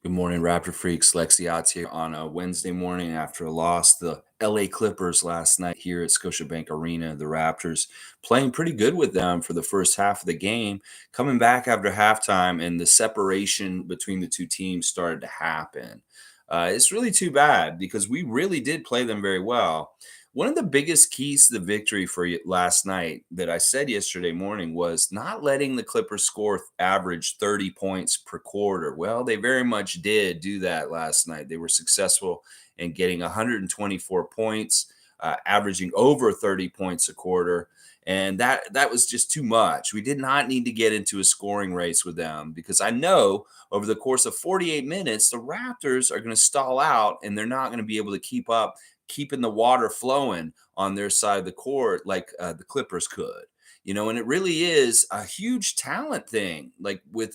Good morning, Raptor freaks. Lexi here on a Wednesday morning after a loss. The LA Clippers last night here at Scotiabank Arena. The Raptors playing pretty good with them for the first half of the game, coming back after halftime, and the separation between the two teams started to happen. It's really too bad because we really did play them very well. One of the biggest keys to the victory for last night that I said yesterday morning was not letting the Clippers score average 30 points per quarter. Well, they very much did do that last night. They were successful in getting 124 points, averaging over 30 points a quarter. And that was just too much. We did not need to get into a scoring race with them because I know over the course of 48 minutes, the Raptors are going to stall out and they're not going to be able to keep up keeping the water flowing on their side of the court like the Clippers could. And it really is a huge talent thing. Like with,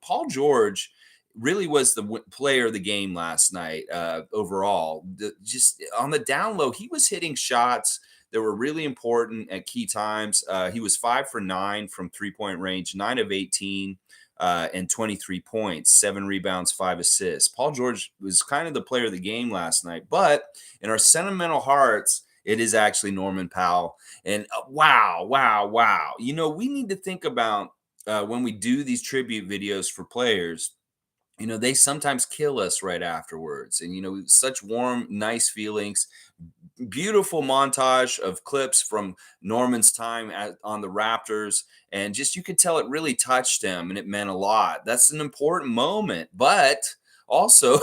Paul George really was the player of the game last night overall. Just on the down low, he was hitting shots that were really important at key times. He was 5 for 9 from 3-point range, 9 of 18. And 23 points, 7 rebounds, 5 assists. Paul George was kind of the player of the game last night, but in our sentimental hearts, it is actually Norman Powell. And wow. We need to think about when we do these tribute videos for players. They sometimes kill us right afterwards. And, such warm, nice feelings. Beautiful montage of clips from Norman's time on the Raptors. And just you could tell it really touched him and it meant a lot. That's an important moment. But also,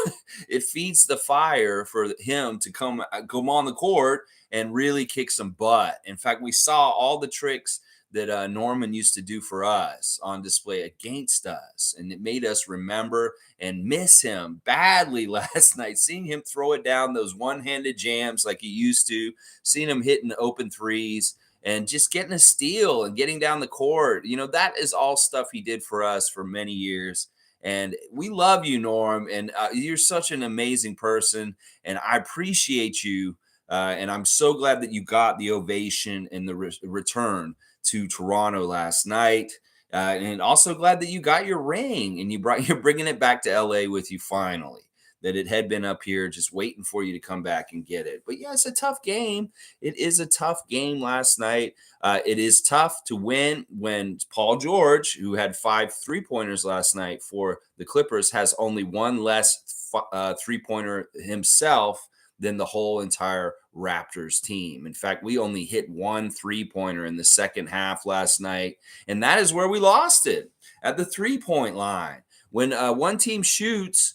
it feeds the fire for him to come on the court and really kick some butt. In fact, we saw all the tricks that Norman used to do for us on display against us. And it made us remember and miss him badly last night, seeing him throw it down those one-handed jams like he used to, seeing him hitting open threes and just getting a steal and getting down the court. That is all stuff he did for us for many years. And we love you, Norm. And you're such an amazing person. And I appreciate you. And I'm so glad that you got the ovation and the return to Toronto last night. And also glad that you got your ring and you're bringing it back to LA with you finally. That it had been up here just waiting for you to come back and get it. But yeah, it's a tough game. It is a tough game last night. It is tough to win when Paul George, who had 5 3-pointers last night for the Clippers, has only one less 3-pointer himself than the whole entire Raptors team. In fact, we only hit 1 3-pointer in the second half last night, and that is where we lost it, at the 3-point line. When one team shoots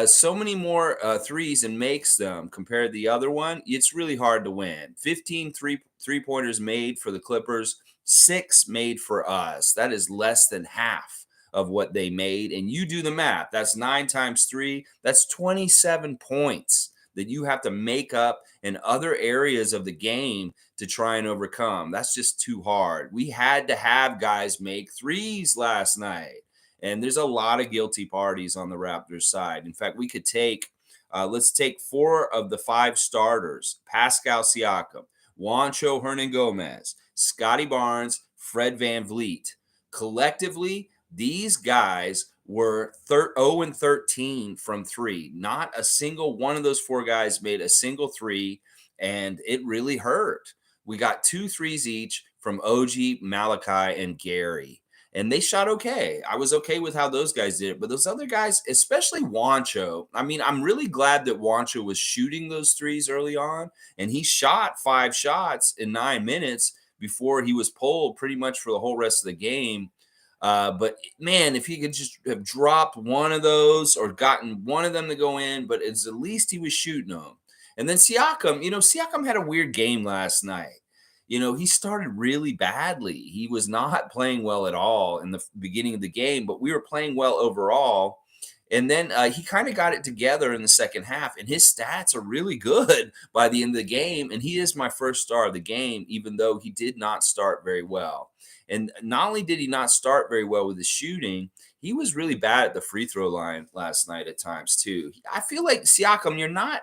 so many more threes and makes them compared to the other one, it's really hard to win. 15 3-pointers made for the Clippers, 6 made for us. That is less than half of what they made, and you do the math. That's 9 times 3. That's 27 points that you have to make up in other areas of the game to try and overcome. That's just too hard. We had to have guys make threes last night. And there's a lot of guilty parties on the Raptors side. In fact, we could let's take 4 of the 5 starters: Pascal Siakam, Juancho Hernan-Gomez, Scottie Barnes, Fred VanVleet. Collectively, these guys were 0-13 from 3. Not a single one of those 4 guys made a single 3, and it really hurt. We got 2 threes each from OG, Malichi, and Gary, and they shot okay. I was okay with how those guys did it, but those other guys, especially Juancho, I'm really glad that Juancho was shooting those threes early on, and he shot 5 shots in 9 minutes before he was pulled pretty much for the whole rest of the game. But man, if he could just have dropped one of those or gotten one of them to go in, but it's at least he was shooting them. And then Siakam had a weird game last night. He started really badly. He was not playing well at all in the beginning of the game, but we were playing well overall. And then he kind of got it together in the second half, and his stats are really good by the end of the game. And he is my first star of the game, even though he did not start very well. And not only did he not start very well with his shooting, he was really bad at the free throw line last night at times too. I feel like Siakam, you're not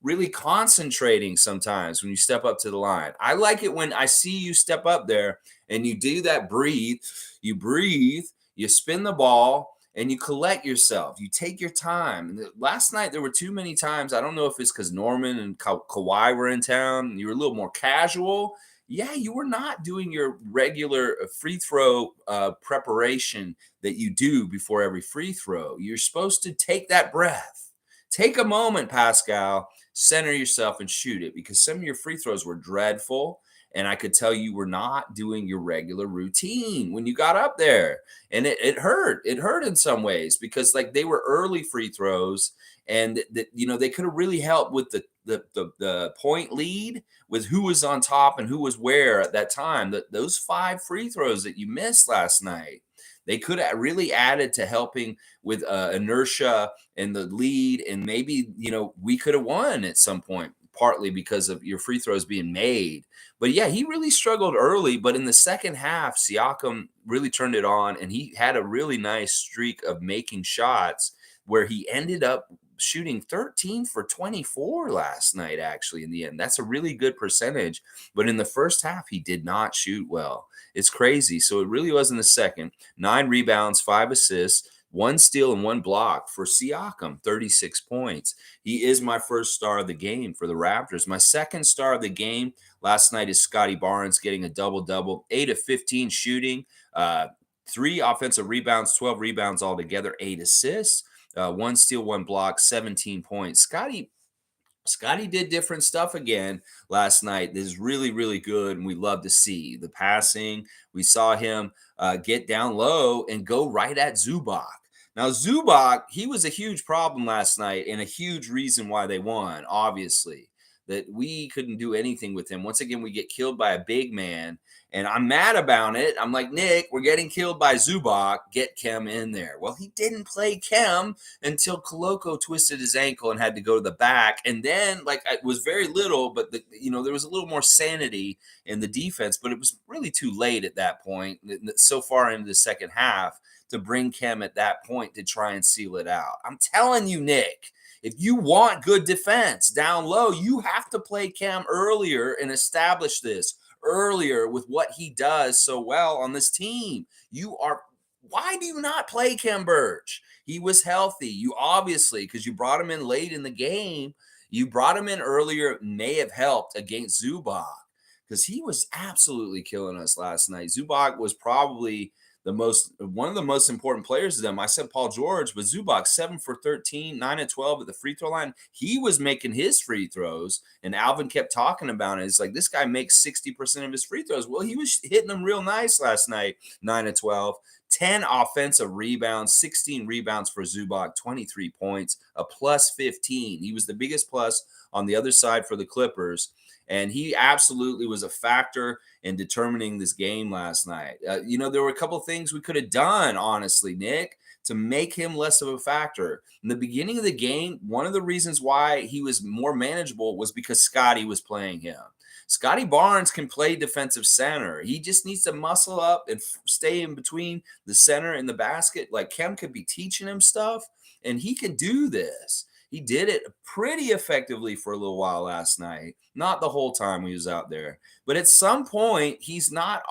really concentrating sometimes when you step up to the line. I like it when I see you step up there and you do that breathe, you spin the ball, and you collect yourself. You take your time. Last night, there were too many times. I don't know if it's because Norman and Kawhi were in town and you were a little more casual. Yeah, you were not doing your regular free throw preparation that you do before every free throw. You're supposed to take that breath. Take a moment, Pascal, center yourself and shoot it, because some of your free throws were dreadful. And I could tell you were not doing your regular routine when you got up there. And it hurt. It hurt in some ways because like they were early free throws, and that they could have really helped with the point lead with who was on top and who was where at that time. That those 5 free throws that you missed last night, they could have really added to helping with inertia and the lead, and maybe we could have won at some point, partly because of your free throws being made. But yeah, he really struggled early, but in the second half, Siakam really turned it on, and he had a really nice streak of making shots where he ended up shooting 13 for 24 last night, actually, in the end. That's a really good percentage. But in the first half, he did not shoot well. It's crazy. So it really was in the second. 9 rebounds, 5 assists, 1 steal, and 1 block for Siakam, 36 points. He is my first star of the game for the Raptors. My second star of the game last night is Scottie Barnes getting a double-double, 8 of 15 shooting, 3 offensive rebounds, 12 rebounds altogether, 8 assists. 1 steal, 1 block, 17 points. Scottie did different stuff again last night. This is really, really good, and we love to see the passing. We saw him get down low and go right at Zubac. Now, Zubac, he was a huge problem last night and a huge reason why they won, obviously, that we couldn't do anything with him. Once again, we get killed by a big man, and I'm mad about it. I'm like, Nick, we're getting killed by Zubac. Get Kem in there. Well, he didn't play Kem until Koloko twisted his ankle and had to go to the back. And then, like, it was very little, but, there was a little more sanity in the defense, but it was really too late at that point, so far into the second half, to bring Kem at that point to try and seal it out. I'm telling you, Nick, if you want good defense down low, you have to play Kem earlier and establish this earlier with what he does so well on this team. Why do you not play Kem Birch? He was healthy. You obviously, because you brought him in late in the game, you brought him in earlier, may have helped against Zubac, because he was absolutely killing us last night. Zubac was probably one of the most important players to them. I said Paul George, but Zubac 7 for 13, 9 and 12 at the free throw line. He was making his free throws, and Alvin kept talking about it. It's like, this guy makes 60% of his free throws. Well, he was hitting them real nice last night, 9 and 12. 10 offensive rebounds, 16 rebounds for Zubac, 23 points, a plus 15. He was the biggest plus on the other side for the Clippers. And he absolutely was a factor in determining this game last night. There were a couple of things we could have done, honestly, Nick, to make him less of a factor. In the beginning of the game, one of the reasons why he was more manageable was because Scottie was playing him. Scottie Barnes can play defensive center. He just needs to muscle up and stay in between the center and the basket. Like, Kem could be teaching him stuff, and he can do this. He did it pretty effectively for a little while last night. Not the whole time he was out there. But at some point, he's not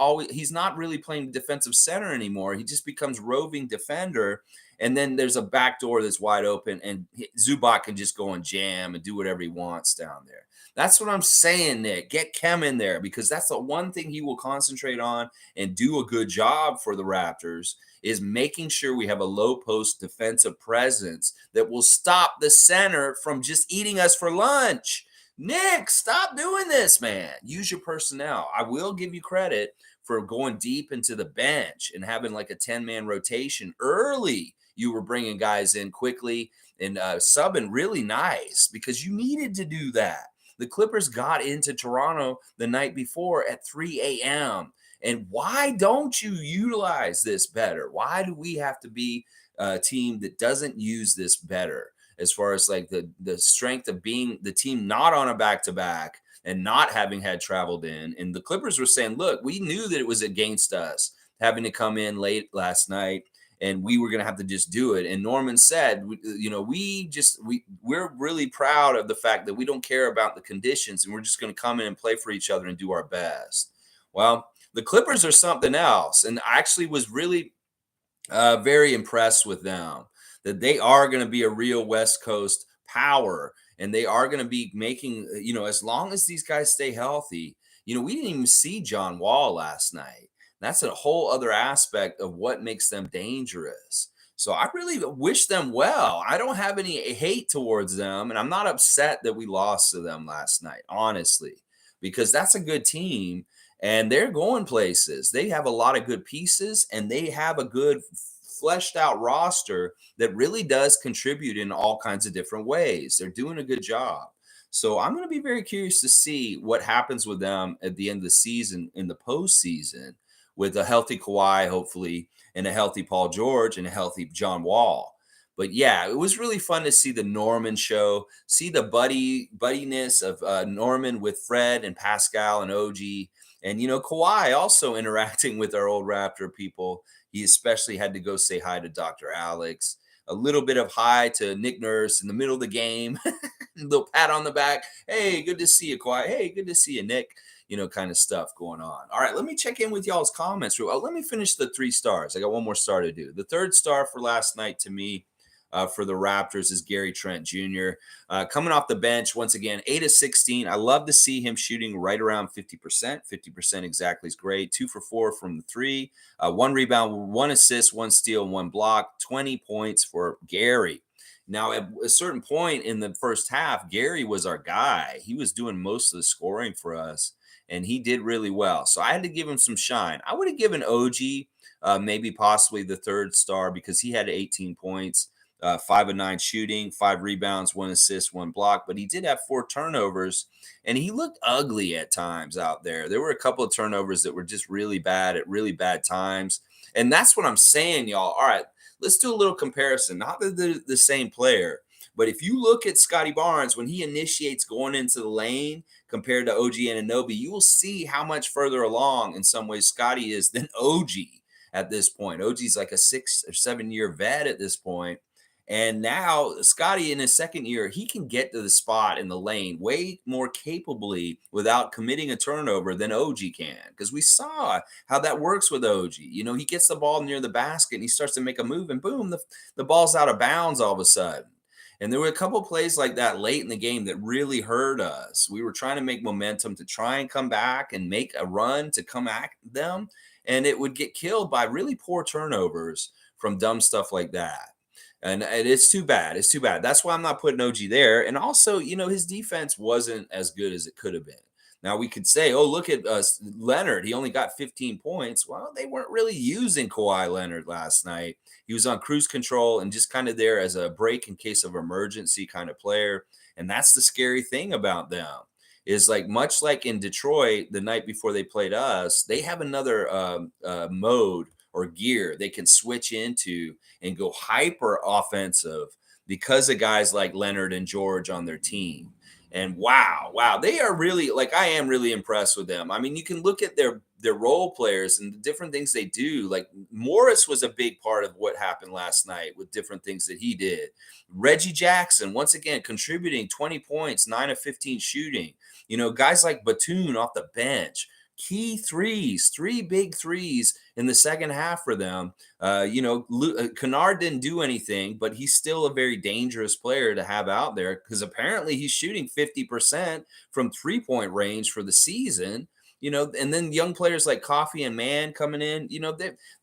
really playing defensive center anymore. He just becomes roving defender. And then there's a back door that's wide open, and Zubac can just go and jam and do whatever he wants down there. That's what I'm saying, Nick. Get Kem in there, because that's the one thing he will concentrate on and do a good job for the Raptors, is making sure we have a low post defensive presence that will stop the center from just eating us for lunch. Nick, stop doing this, man. Use your personnel. I will give you credit for going deep into the bench and having like a 10-man rotation early. You were bringing guys in quickly and subbing really nice, because you needed to do that. The Clippers got into Toronto the night before at 3 a.m. And why don't you utilize this better? Why do we have to be a team that doesn't use this better, as far as like the strength of being the team not on a back-to-back and not having had traveled in? And the Clippers were saying, look, we knew that it was against us having to come in late last night, and we were going to have to just do it. And Norman said, we're really proud of the fact that we don't care about the conditions, and we're just going to come in and play for each other and do our best. Well, the Clippers are something else. And I actually was really Very impressed with them. That they are going to be a real West Coast power, and they are going to be making. As long as these guys stay healthy. We didn't even see John Wall last night. That's a whole other aspect of what makes them dangerous. So I really wish them well. I don't have any hate towards them, and I'm not upset that we lost to them last night, honestly, because that's a good team and they're going places. They have a lot of good pieces and they have a good fleshed out roster that really does contribute in all kinds of different ways. They're doing a good job. So I'm going to be very curious to see what happens with them at the end of the season in the postseason with a healthy Kawhi, hopefully, and a healthy Paul George and a healthy John Wall. But yeah, it was really fun to see the Norman show, see the buddiness of Norman with Fred and Pascal and OG, and Kawhi also interacting with our old Raptor people. He especially had to go say hi to Dr. Alex. A little bit of hi to Nick Nurse in the middle of the game. A little pat on the back. Hey, good to see you, Kawhi. Hey, good to see you, Nick. Kind of stuff going on. All right, let me check in with y'all's comments. Let me finish the 3 stars. I got one more star to do. The third star for last night to me for the Raptors is Gary Trent Jr. Coming off the bench, once again, 8 of 16. I love to see him shooting right around 50%. 50% exactly is great. 2 for 4 from the 3. 1 rebound, 1 assist, 1 steal, 1 block. 20 points for Gary. Now, at a certain point in the first half, Gary was our guy. He was doing most of the scoring for us, and he did really well. So I had to give him some shine. I would have given OG maybe possibly the third star because he had 18 points. 5 of 9 shooting, 5 rebounds, 1 assist, 1 block, but he did have 4 turnovers, and he looked ugly at times out there. There were a couple of turnovers that were just really bad at really bad times, and that's what I'm saying, y'all. All right, let's do a little comparison. Not that they're the same player, but if you look at Scottie Barnes when he initiates going into the lane compared to OG Anunoby, you will see how much further along in some ways Scottie is than OG at this point. OG's like a 6 or 7 year vet at this point. And now Scottie in his second year, he can get to the spot in the lane way more capably without committing a turnover than OG can. Because we saw how that works with OG. He gets the ball near the basket and he starts to make a move and boom, the ball's out of bounds all of a sudden. And there were a couple of plays like that late in the game that really hurt us. We were trying to make momentum to try and come back and make a run to come at them. And it would get killed by really poor turnovers from dumb stuff like that. And it's too bad. It's too bad. That's why I'm not putting OG there. And also, his defense wasn't as good as it could have been. Now we could say, oh, look at Leonard. He only got 15 points. Well, they weren't really using Kawhi Leonard last night. He was on cruise control and just kind of there as a break in case of emergency kind of player. And that's the scary thing about them is like much like in Detroit the night before they played us, they have another mode or gear they can switch into and go hyper offensive because of guys like Leonard and George on their team. And wow, they are really I am really impressed with them. I mean, you can look at their role players and the different things they do. Like Morris was a big part of what happened last night with different things that he did. Reggie Jackson, once again, contributing 20 points, 9 of 15 shooting. Guys like Batum off the bench, key threes, 3 big threes in the second half for them. Kennard didn't do anything, but he's still a very dangerous player to have out there because apparently he's shooting 50% from 3-point range for the season. And then young players like Coffee and Mann coming in,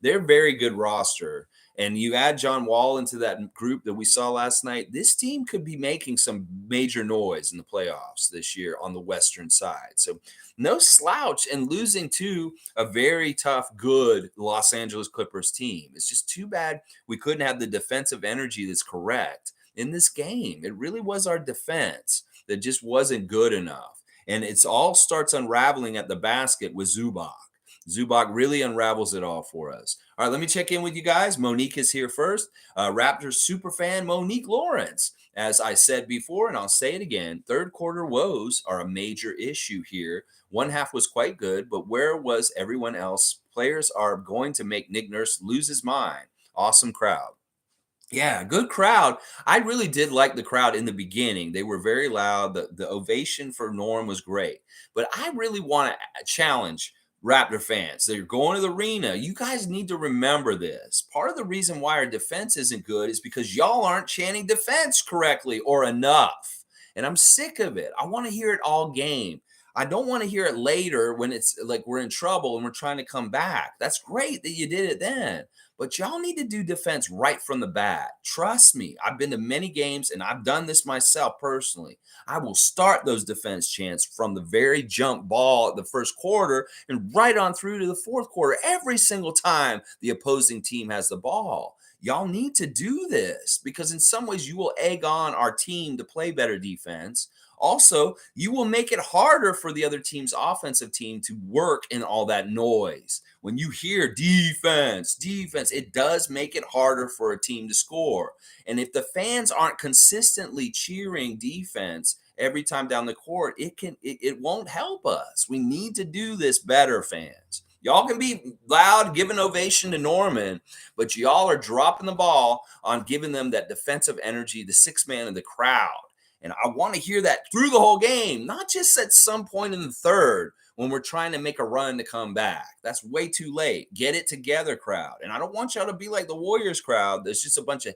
they're very good roster. And you add John Wall into that group that we saw last night, this team could be making some major noise in the playoffs this year on the Western side. So no slouch and losing to a very tough, good Los Angeles Clippers team. It's just too bad we couldn't have the defensive energy that's correct in this game. It really was our defense that just wasn't good enough. And it's all starts unraveling at the basket with Zubac. Zubac really unravels it all for us. All right, let me check in with you guys. Monique is here first. Raptors superfan Monique Lawrence. As I said before, and I'll say it again, third quarter woes are a major issue here. One half was quite good, but where was everyone else? Players are going to make Nick Nurse lose his mind. Awesome crowd. Yeah, good crowd. I really did like the crowd in the beginning. They were very loud. The ovation for Norm was great. But I really want to challenge Raptor fans, they're going to the arena. You guys need to remember this. Part of the reason why our defense isn't good is because y'all aren't chanting defense correctly or enough. And I'm sick of it. I want to hear it all game. I don't want to hear it later when it's like we're in trouble and we're trying to come back. That's great that you did it then. But y'all need to do defense right from the bat. Trust me, I've been to many games and I've done this myself personally. I will start those defense chants from the very jump ball at the first quarter and right on through to the fourth quarter every single time the opposing team has the ball. Y'all need to do this because in some ways you will egg on our team to play better defense. Also, you will make it harder for the other team's offensive team to work in all that noise. When you hear defense, defense, it does make it harder for a team to score. And if the fans aren't consistently cheering defense every time down the court, it won't help us. We need to do this better, fans. Y'all can be loud, give an ovation to Norman, but y'all are dropping the ball on giving them that defensive energy, the sixth man of the crowd. And I want to hear that through the whole game, not just at some point in the third when we're trying to make a run to come back. That's way too late. Get it together, crowd. And I don't want y'all to be like the Warriors crowd. There's just a bunch of,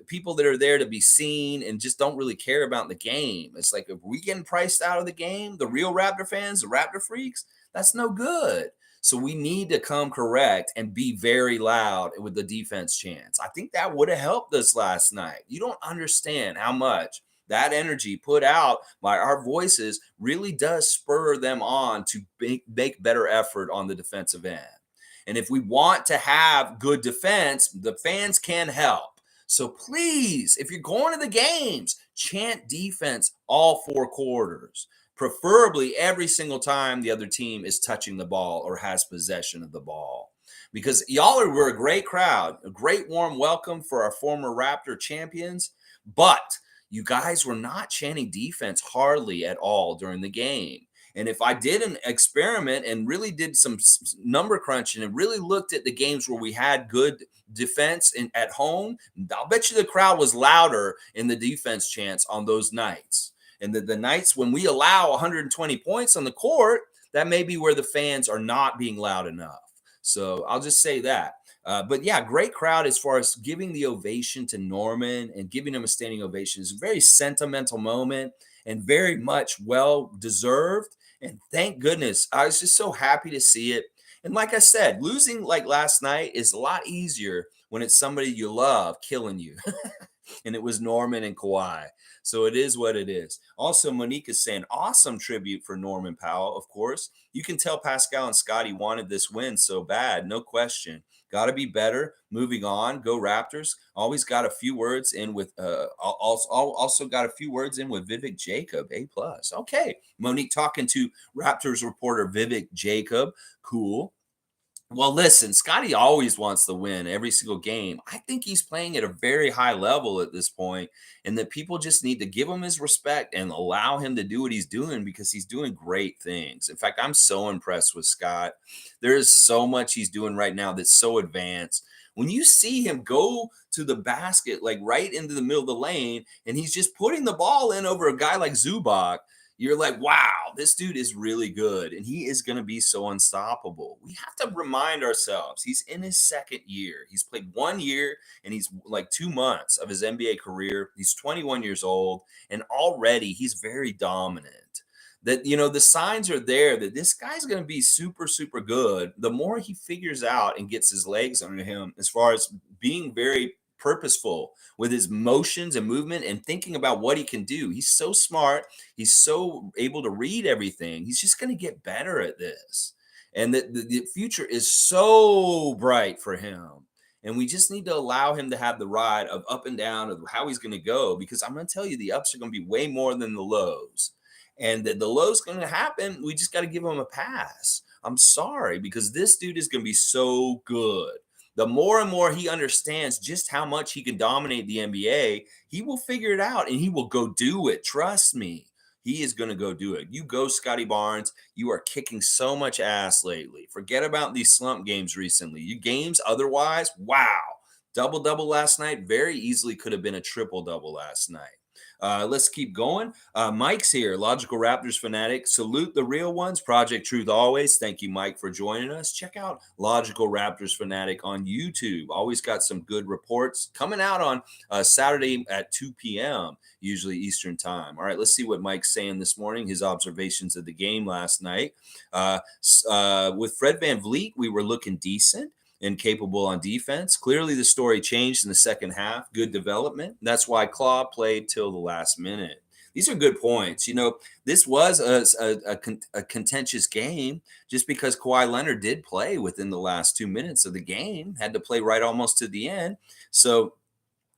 people that are there to be seen and just don't really care about the game. It's like, if we getting priced out of the game, the real Raptor fans, the Raptor freaks, that's no good. So we need to come correct and be very loud with the defense chants. I think that would have helped us last night. You don't understand how much that energy put out by our voices really does spur them on to make better effort on the defensive end. And if we want to have good defense, the fans can help. So please, if you're going to the games, chant defense all four quarters, preferably every single time the other team is touching the ball or has possession of the ball. Because we're a great crowd, a great warm welcome for our former Raptor champions, but you guys were not chanting defense hardly at all during the game. And if I did an experiment and really did some number crunching and really looked at the games where we had good defense at home, I'll bet you the crowd was louder in the defense chants on those nights. And the nights when we allow 120 points on the court, that may be where the fans are not being loud enough. So I'll just say that. But yeah, great crowd as far as giving the ovation to Norman and giving him a standing ovation is a very sentimental moment and very much well deserved. And thank goodness, I was just so happy to see it. And like I said, losing like last night is a lot easier when it's somebody you love killing you. And it was Norman and Kawhi. So it is what it is. Also, Monique is saying, awesome tribute for Norman Powell, of course. You can tell Pascal and Scottie wanted this win so bad, no question. Got to be better. Moving on. Go Raptors. Always got a few words in with also got a few words in with Vivek Jacob, A+. Okay. Monique talking to Raptors reporter Vivek Jacob. Cool. Well, listen, Scottie always wants to win every single game. I think he's playing at a very high level at this point, and that people just need to give him his respect and allow him to do what he's doing because he's doing great things. In fact, I'm so impressed with Scott. There is so much he's doing right now that's so advanced. When you see him go to the basket, like right into the middle of the lane, and he's just putting the ball in over a guy like Zubac, you're like, wow, this dude is really good, and he is going to be so unstoppable. We have to remind ourselves, he's in his second year. He's played 1 year, and he's like 2 months of his NBA career. He's 21 years old, and already he's very dominant. That, the signs are there that this guy's going to be super, super good. The more he figures out and gets his legs under him as far as being very purposeful with his motions and movement and thinking about what he can do. He's so smart. He's so able to read everything. He's just going to get better at this. And the future is so bright for him. And we just need to allow him to have the ride of up and down of how he's going to go, because I'm going to tell you, the ups are going to be way more than the lows. And the low's going to happen. We just got to give him a pass. I'm sorry, because this dude is going to be so good. The more and more he understands just how much he can dominate the NBA, he will figure it out and he will go do it. Trust me. He is going to go do it. You go, Scottie Barnes. You are kicking so much ass lately. Forget about these slump games recently. Your games otherwise, wow. Double-double last night very easily could have been a triple-double last night. Let's keep going. Mike's here, Logical Raptors fanatic. Salute the real ones. Project Truth always. Thank you, Mike, for joining us. Check out Logical Raptors fanatic on YouTube. Always got some good reports coming out on Saturday at 2 p.m., usually Eastern time. All right, let's see what Mike's saying this morning, his observations of the game last night. With Fred VanVleet, we were looking decent and capable on defense. Clearly, the story changed in the second half. Good development. That's why Claw played till the last minute. These are good points. This was a contentious game just because Kawhi Leonard did play within the last 2 minutes of the game, had to play right almost to the end. So,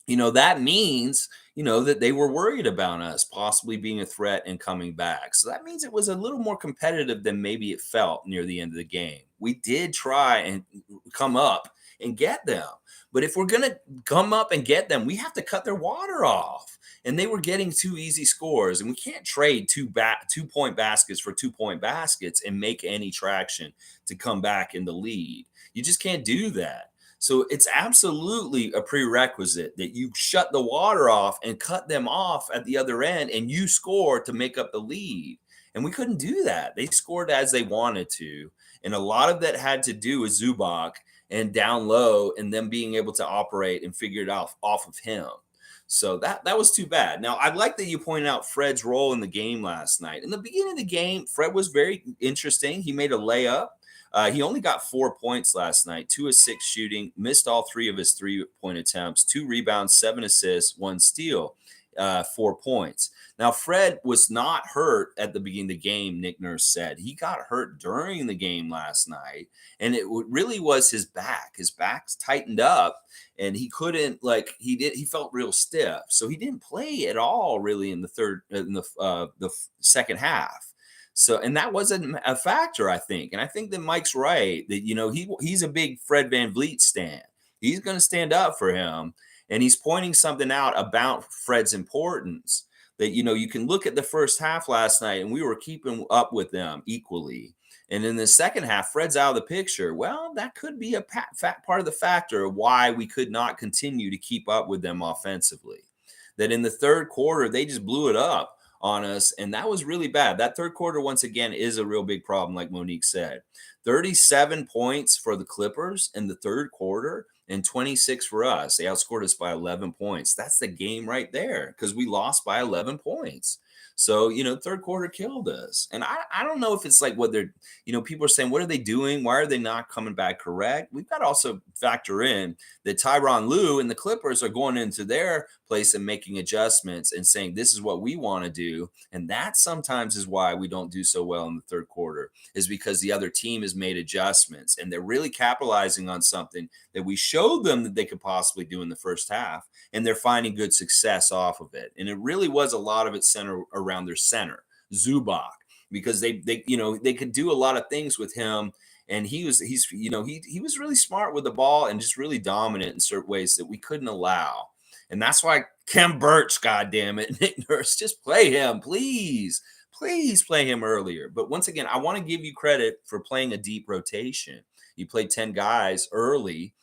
that means, that they were worried about us possibly being a threat and coming back. So that means it was a little more competitive than maybe it felt near the end of the game. We did try and come up and get them. But if we're going to come up and get them, we have to cut their water off. And they were getting 2 easy scores. And we can't trade 2-point baskets for 2-point baskets and make any traction to come back in the lead. You just can't do that. So it's absolutely a prerequisite that you shut the water off and cut them off at the other end and you score to make up the lead. And we couldn't do that. They scored as they wanted to. And a lot of that had to do with Zubac and down low and them being able to operate and figure it out off of him. So that was too bad. Now, I like that you pointed out Fred's role in the game last night. In the beginning of the game, Fred was very interesting. He made a layup. He only got 4 points last night, 2 of 6 shooting, missed all 3 of his 3-point attempts, 2 rebounds, 7 assists, 1 steal, 4 points. Now, Fred was not hurt at the beginning of the game, Nick Nurse said. He got hurt during the game last night, and it really was his back. His back's tightened up, and he couldn't, he felt real stiff. So he didn't play at all really in the second half. So, and that wasn't a factor, I think. And I think that Mike's right that, he's a big Fred VanVleet stan. He's going to stand up for him. And he's pointing something out about Fred's importance that, you can look at the first half last night and we were keeping up with them equally. And in the second half, Fred's out of the picture. Well, that could be a part of the factor of why we could not continue to keep up with them offensively. That in the third quarter, they just blew it up on us, and that was really bad. That third quarter, once again, is a real big problem, like Monique said. 37 points for the Clippers in the third quarter and 26 for us. They outscored us by 11 points. That's the game right there because we lost by 11 points. So, third quarter killed us. And I don't know if it's like what they're, people are saying, what are they doing? Why are they not coming back correct? We've got to also factor in that Tyronn Lue and the Clippers are going into their place and making adjustments and saying, this is what we want to do. And that sometimes is why we don't do so well in the third quarter, is because the other team has made adjustments and they're really capitalizing on something that we showed them that they could possibly do in the first half. And they're finding good success off of it. And it really was a lot of it centered around their center, Zubac, because they could do a lot of things with him. And he was really smart with the ball and just really dominant in certain ways that we couldn't allow. And that's why Khem Birch, goddammit, Nick Nurse, just play him, please. Please play him earlier. But once again, I want to give you credit for playing a deep rotation. You played 10 guys early.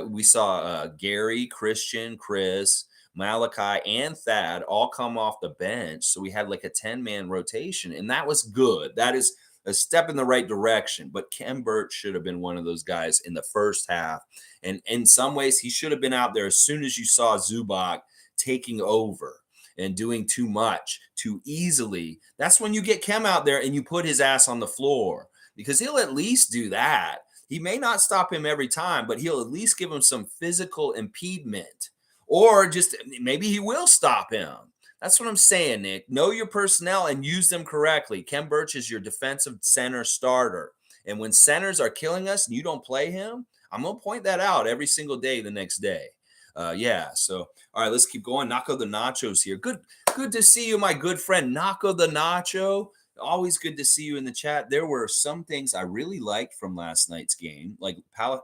We saw Gary, Christian, Chris, Malichi, and Thad all come off the bench. So we had like a 10-man rotation, and that was good. That is a step in the right direction. But Khem Birch should have been one of those guys in the first half. And in some ways, he should have been out there as soon as you saw Zubac taking over and doing too much, too easily. That's when you get Khem out there and you put his ass on the floor, because he'll at least do that. He may not stop him every time, but he'll at least give him some physical impediment, or just maybe he will stop him. That's what I'm saying, Nick. Know your personnel and use them correctly. Khem Birch is your defensive center starter. And when centers are killing us and you don't play him, I'm going to point that out every single day the next day. So, all right, let's keep going. Naco the Nacho's here. Good to see you, my good friend, Naco the Nacho. Always good to see you in the chat. There were some things I really liked from last night's game, like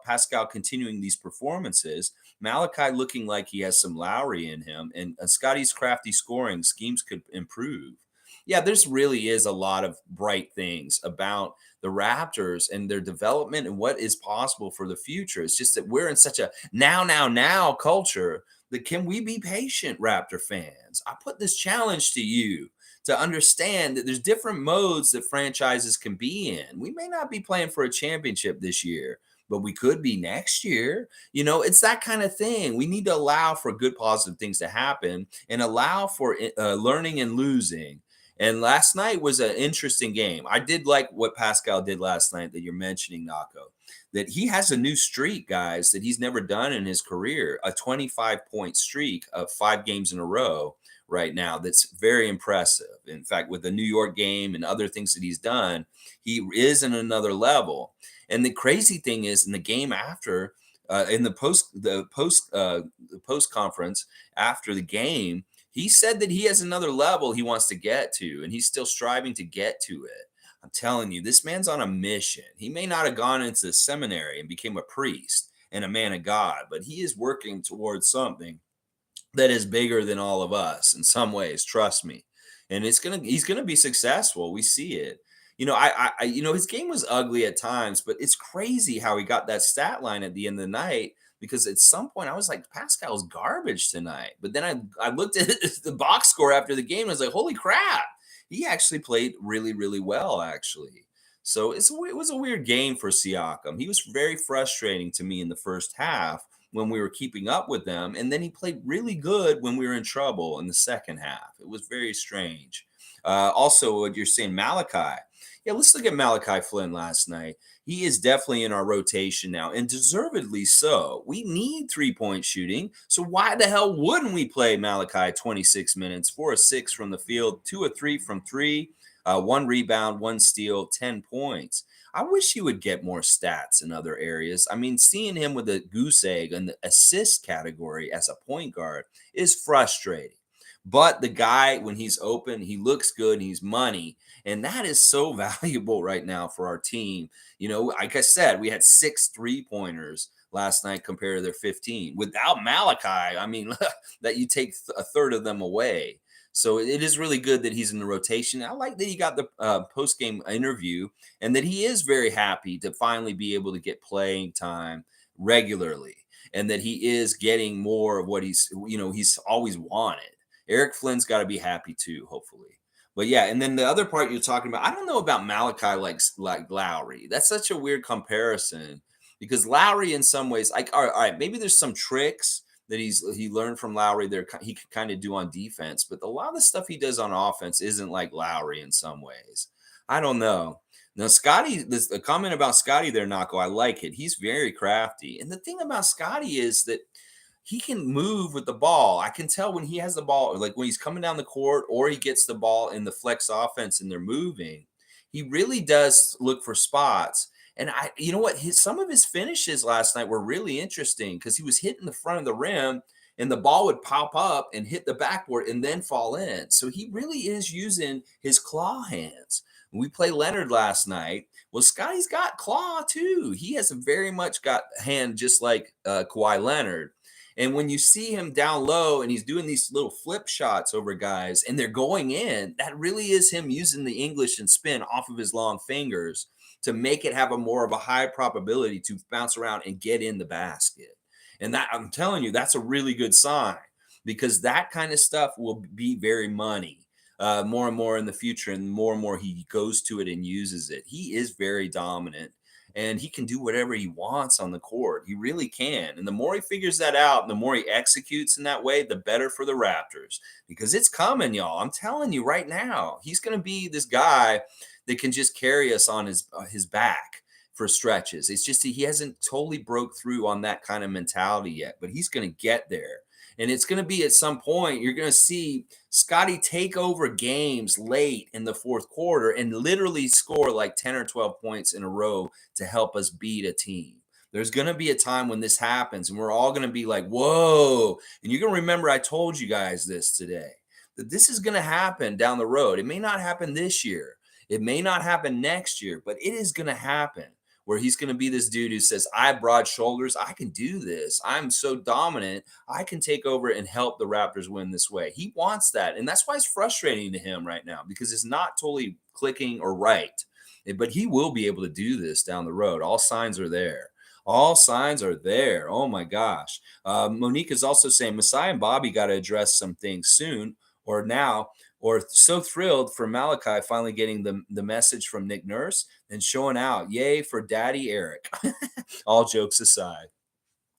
Pascal continuing these performances, Malichi looking like he has some Lowry in him, and Scottie's crafty scoring schemes could improve. Yeah, there's really is a lot of bright things about the Raptors and their development and what is possible for the future. It's just that we're in such a now culture Can we be patient, Raptor fans? I put this challenge to you to understand that there's different modes that franchises can be in. We may not be playing for a championship this year, but we could be next year. It's that kind of thing. We need to allow for good, positive things to happen and allow for learning and losing. And last night was an interesting game. I did like what Pascal did last night that you're mentioning, Nako, that he has a new streak, guys, that he's never done in his career, a 25-point streak of 5 games in a row right now. That's very impressive. In fact, with the New York game and other things that he's done, he is in another level. And the crazy thing is, in the game after, in the post conference after the game, he said that he has another level he wants to get to, and he's still striving to get to it. I'm telling you, this man's on a mission. He may not have gone into the seminary and became a priest and a man of God, but he is working towards something that is bigger than all of us in some ways. Trust me. And he's gonna be successful. We see it. His game was ugly at times, but it's crazy how he got that stat line at the end of the night. Because at some point I was like, Pascal's garbage tonight. But then I looked at the box score after the game and I was like, holy crap, he actually played really, really well, actually. So it was a weird game for Siakam. He was very frustrating to me in the first half when we were keeping up with them. And then he played really good when we were in trouble in the second half. It was very strange. Also, what you're saying, Malichi. Yeah, let's look at Malichi Flynn last night. He is definitely in our rotation now, and deservedly so. We need 3-point shooting, so why the hell wouldn't we play Malichi 26 minutes, 4 of 6 from the field, 2 of 3 from 3, 1 rebound, 1 steal, 10 points. I wish he would get more stats in other areas. I mean, seeing him with a goose egg in the assist category as a point guard is frustrating. But the guy, when he's open, he looks good, he's money. And that is so valuable right now for our team. Like I said, we had 6 3-pointers last night compared to their 15. Without Malichi, I mean, that you take a third of them away. So it is really good that he's in the rotation. I like that he got the post-game interview and that he is very happy to finally be able to get playing time regularly and that he is getting more of what he's always wanted. Eric Flynn's got to be happy too, hopefully. But yeah, and then the other part you're talking about, I don't know about Malichi like Lowry. That's such a weird comparison because Lowry in some ways, all right, maybe there's some tricks that he learned from Lowry there he can kind of do on defense, but a lot of the stuff he does on offense isn't like Lowry in some ways. I don't know. Now, Scottie, the comment about Scottie there, Nako, I like it. He's very crafty. And the thing about Scottie is that he can move with the ball. I can tell when he has the ball, like when he's coming down the court or he gets the ball in the flex offense and they're moving, he really does look for spots. And you know what? Some of his finishes last night were really interesting because he was hitting the front of the rim and the ball would pop up and hit the backboard and then fall in. So he really is using his claw hands. When we played Leonard last night, well, Scottie's got claw too. He has very much got hand just like Kawhi Leonard. And when you see him down low and he's doing these little flip shots over guys and they're going in, that really is him using the English and spin off of his long fingers to make it have a more of a high probability to bounce around and get in the basket. And that, I'm telling you, that's a really good sign because that kind of stuff will be very money more and more in the future. And more he goes to it and uses it. He is very dominant. And he can do whatever he wants on the court. He really can. And the more he figures that out, and the more he executes in that way, the better for the Raptors. Because it's coming, y'all. I'm telling you right now. He's going to be this guy that can just carry us on his back for stretches. It's just he hasn't totally broke through on that kind of mentality yet. But he's going to get there. And it's going to be at some point, you're going to see Scottie take over games late in the fourth quarter and literally score like 10 or 12 points in a row to help us beat a team. There's going to be a time when this happens and we're all going to be like, whoa. And you're going to remember I told you guys this today, that this is going to happen down the road. It may not happen this year. It may not happen next year, but it is going to happen. Where he's going to be this dude who says, I have broad shoulders. I can do this. I'm so dominant. I can take over and help the Raptors win this way. He wants that. And that's why it's frustrating to him right now because it's not totally clicking or right. But he will be able to do this down the road. All signs are there. All signs are there. Oh my gosh. Monique is also saying Messiah and Bobby got to address some things soon or now, or so thrilled for Malichi finally getting the message from Nick Nurse and showing out. Yay for Daddy Eric. All jokes aside.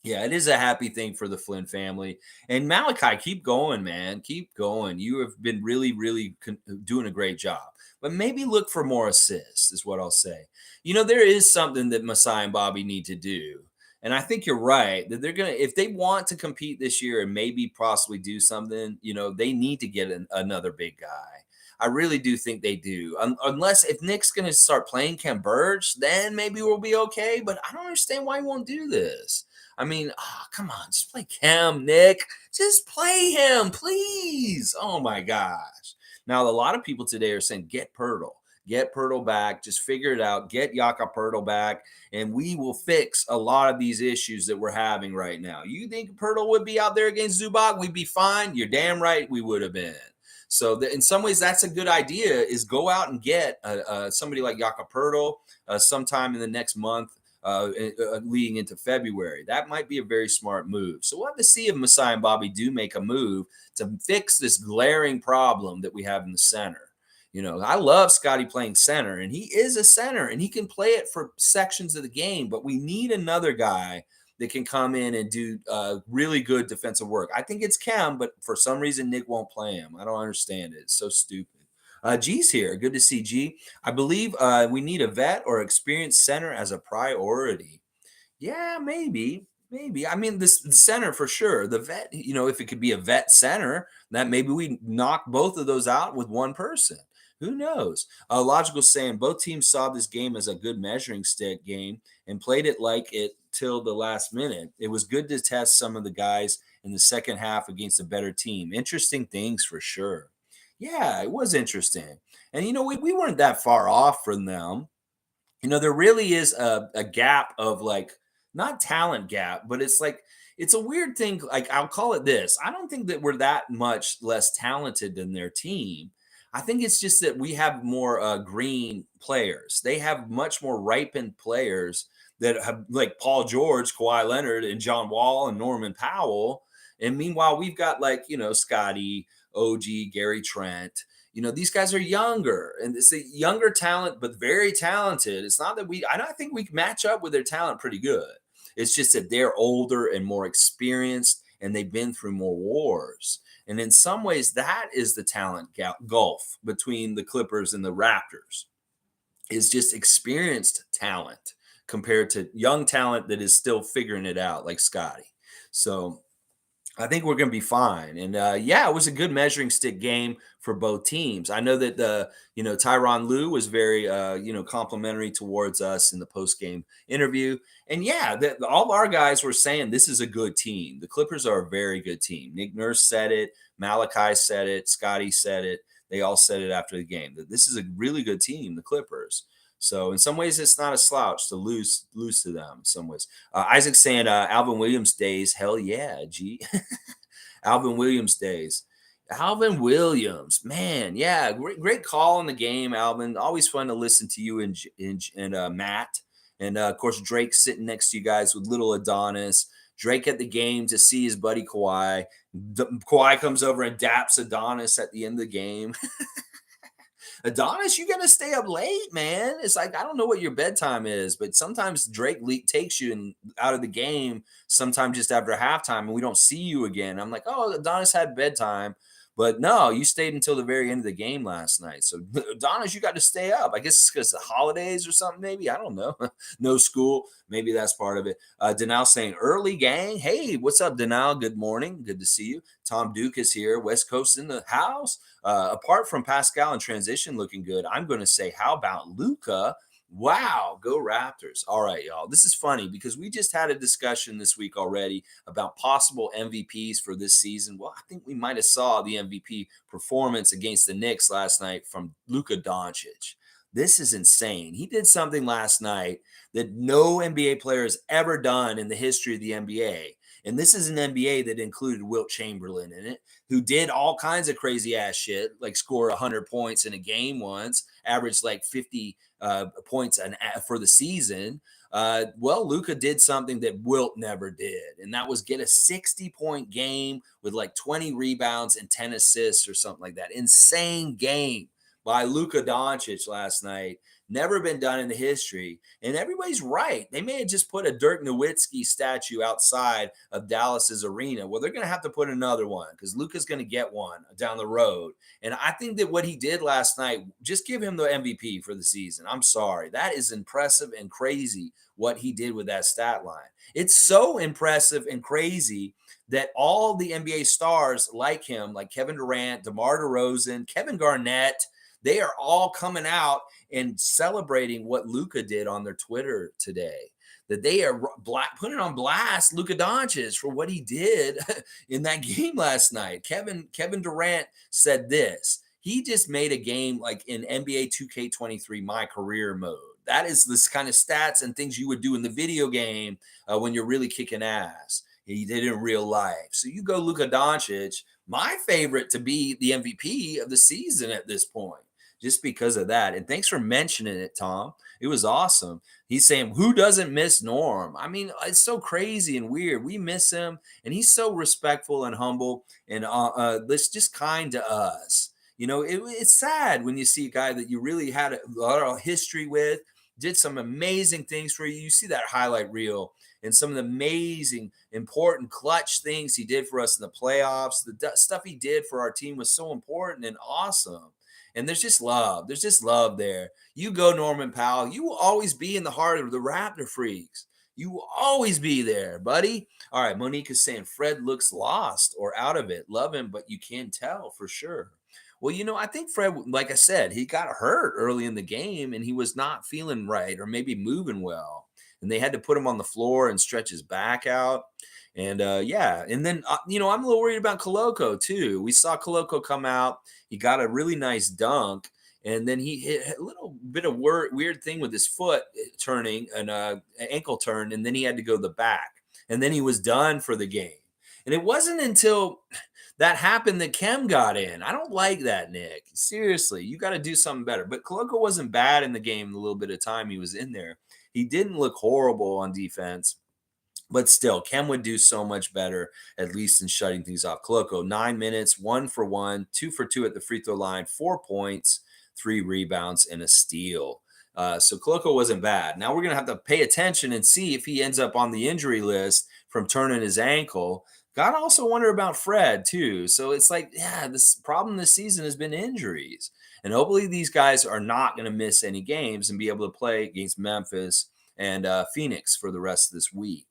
Yeah, it is a happy thing for the Flynn family. And Malachi, keep going, man. Keep going. You have been really, really doing a great job. But maybe look for more assists, is what I'll say. There is something that Masai and Bobby need to do. And I think you're right that they're going to, if they want to compete this year and maybe possibly do something, they need to get another big guy. I really do think they do. Unless if Nick's going to start playing Cam Burge, then maybe we'll be okay. But I don't understand why he won't do this. I mean, come on, just play Cam, Nick. Just play him, please. Oh my gosh. Now, a lot of people today are saying, get Pirtle. Get Pirtle back. Just figure it out. Get Yaka Pirtle back, and we will fix a lot of these issues that we're having right now. You think Pirtle would be out there against Zubac? We'd be fine. You're damn right we would have been. So in some ways, that's a good idea, is go out and get somebody like Yaka Pirtle sometime in the next month. Leading into February. That might be a very smart move. So we'll have to see if Masai and Bobby do make a move to fix this glaring problem that we have in the center. I love Scottie playing center, and he is a center, and he can play it for sections of the game, but we need another guy that can come in and do really good defensive work. I think it's Cam, but for some reason, Nick won't play him. I don't understand it. It's so stupid. G's here. Good to see G. I believe we need a vet or experienced center as a priority. Yeah, maybe. Maybe. I mean, the center for sure. The vet, if it could be a vet center, that maybe we knock both of those out with one person. Who knows? Logical saying both teams saw this game as a good measuring stick game and played it like it till the last minute. It was good to test some of the guys in the second half against a better team. Interesting things for sure. Yeah, it was interesting. And, we weren't that far off from them. There really is a gap of like, not talent gap, but it's a weird thing. Like, I'll call it this. I don't think that we're that much less talented than their team. I think it's just that we have more green players. They have much more ripened players that have, like Paul George, Kawhi Leonard, and John Wall and Norman Powell. And meanwhile, we've got Scottie, OG, Gary Trent. These guys are younger, and it's a younger talent, but very talented. It's not that I think we match up with their talent pretty good. It's just that they're older and more experienced, and they've been through more wars. And in some ways, that is the talent gulf between the Clippers and the Raptors, is just experienced talent compared to young talent that is still figuring it out, like Scottie. So I think we're going to be fine. And it was a good measuring stick game for both teams. I know that Tyronn Lue was very complimentary towards us in the post game interview. And all of our guys were saying this is a good team. The Clippers are a very good team. Nick Nurse said it, Malachi said it, Scottie said it. They all said it after the game that this is a really good team, the Clippers. So in some ways, it's not a slouch to lose to them. In some ways, Isaac saying Alvin Williams days. Hell yeah, G. Alvin Williams days. Alvin Williams, man, yeah, great call in the game, Alvin. Always fun to listen to you and Matt, and of course Drake sitting next to you guys with little Adonis. Drake at the game to see his buddy Kawhi. Kawhi comes over and daps Adonis at the end of the game. Adonis, you got to stay up late, man. It's like, I don't know what your bedtime is, but sometimes Drake takes you out of the game sometime just after halftime and we don't see you again. I'm like, oh, Adonis had bedtime. But no, you stayed until the very end of the game last night. So, Adonis, you got to stay up. I guess it's because the holidays or something, maybe. I don't know. No school. Maybe that's part of it. Denal saying, early gang. Hey, what's up, Denal? Good morning. Good to see you. Tom Duke is here. West Coast in the house. Apart from Pascal and transition looking good, I'm going to say, how about LUKA? Wow, go Raptors. All right, y'all. This is funny because we just had a discussion this week already about possible MVPs for this season. Well, I think we might have saw the MVP performance against the Knicks last night from Luka Doncic. This is insane. He did something last night that no NBA player has ever done in the history of the NBA. And this is an NBA that included Wilt Chamberlain in it, who did all kinds of crazy ass shit, like score 100 points in a game once, averaged like 50 points for the season. Well, LUKA did something that Wilt never did, and that was get a 60-point game with like 20 rebounds and 10 assists or something like that. Insane game by Luka Doncic last night. Never been done in the history. And everybody's right. They may have just put a Dirk Nowitzki statue outside of Dallas's arena. Well, they're going to have to put another one because Luka's going to get one down the road. And I think that what he did last night, just give him the MVP for the season. I'm sorry. That is impressive and crazy what he did with that stat line. It's so impressive and crazy that all the NBA stars like him, like Kevin Durant, DeMar DeRozan, Kevin Garnett, they are all coming out and celebrating what Luka did on their Twitter today. That they are putting on blast Luka Doncic for what he did in that game last night. Kevin Durant said this. He just made a game like in NBA 2K23 My Career mode. That is this kind of stats and things you would do in the video game when you're really kicking ass. He did it in real life. So you go Luka Doncic, my favorite to be the MVP of the season at this point, just because of that. And thanks for mentioning it, Tom. It was awesome. He's saying, who doesn't miss Norm? I mean, it's so crazy and weird. We miss him, and he's so respectful and humble and this just kind to us. You know, it's sad when you see a guy that you really had a lot of history with, did some amazing things for you. You see that highlight reel and some of the amazing, important, clutch things he did for us in the playoffs. The stuff he did for our team was so important and awesome. And there's just love. There's just love there. You go, Norman Powell. You will always be in the heart of the Raptor freaks. You will always be there, buddy. All right, Monique is saying Fred looks lost or out of it. Love him, but you can tell for sure. Well, you know, I think Fred, like I said, he got hurt early in the game and he was not feeling right or maybe moving well. And they had to put him on the floor and stretch his back out. And yeah, and then, you know, I'm a little worried about Koloko too. We saw Koloko come out. He got a really nice dunk. And then he hit a little bit of weird thing with his foot turning, an ankle turn. And then he had to go to the back. And then he was done for the game. And it wasn't until that happened that Kem got in. I don't like that, Nick. Seriously, you got to do something better. But Koloko wasn't bad in the game the little bit of time he was in there. He didn't look horrible on defense. But still, Kem would do so much better, at least in shutting things off. Koloko, 9 minutes, 1 for 1, 2 for 2 at the free throw line, 4 points, 3 rebounds, and a steal. So Koloko wasn't bad. Now we're going to have to pay attention and see if he ends up on the injury list from turning his ankle. Got to also wonder about Fred, too. So it's like, yeah, this problem this season has been injuries. And hopefully these guys are not going to miss any games and be able to play against Memphis and Phoenix for the rest of this week.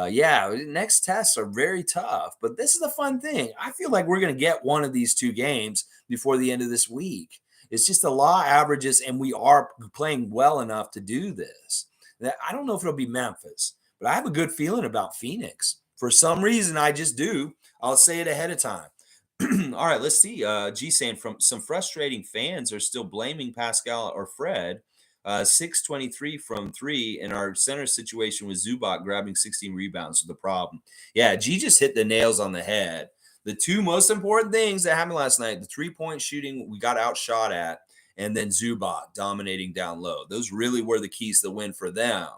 Yeah, next tests are very tough, but this is the fun thing. I feel like we're going to get one of these 2 games before the end of this week. It's just the law averages, and we are playing well enough to do this. I don't know if it'll be Memphis, but I have a good feeling about Phoenix. For some reason, I just do. I'll say it ahead of time. All right, let's see. G saying from some frustrating fans are still blaming Pascal or Fred. 623 from 3, and our center situation with Zubac grabbing 16 rebounds was the problem. Yeah, G just hit the nails on the head. The 2 most important things that happened last night, the 3-point shooting we got outshot at, and then Zubac dominating down low. Those really were the keys to the win for them,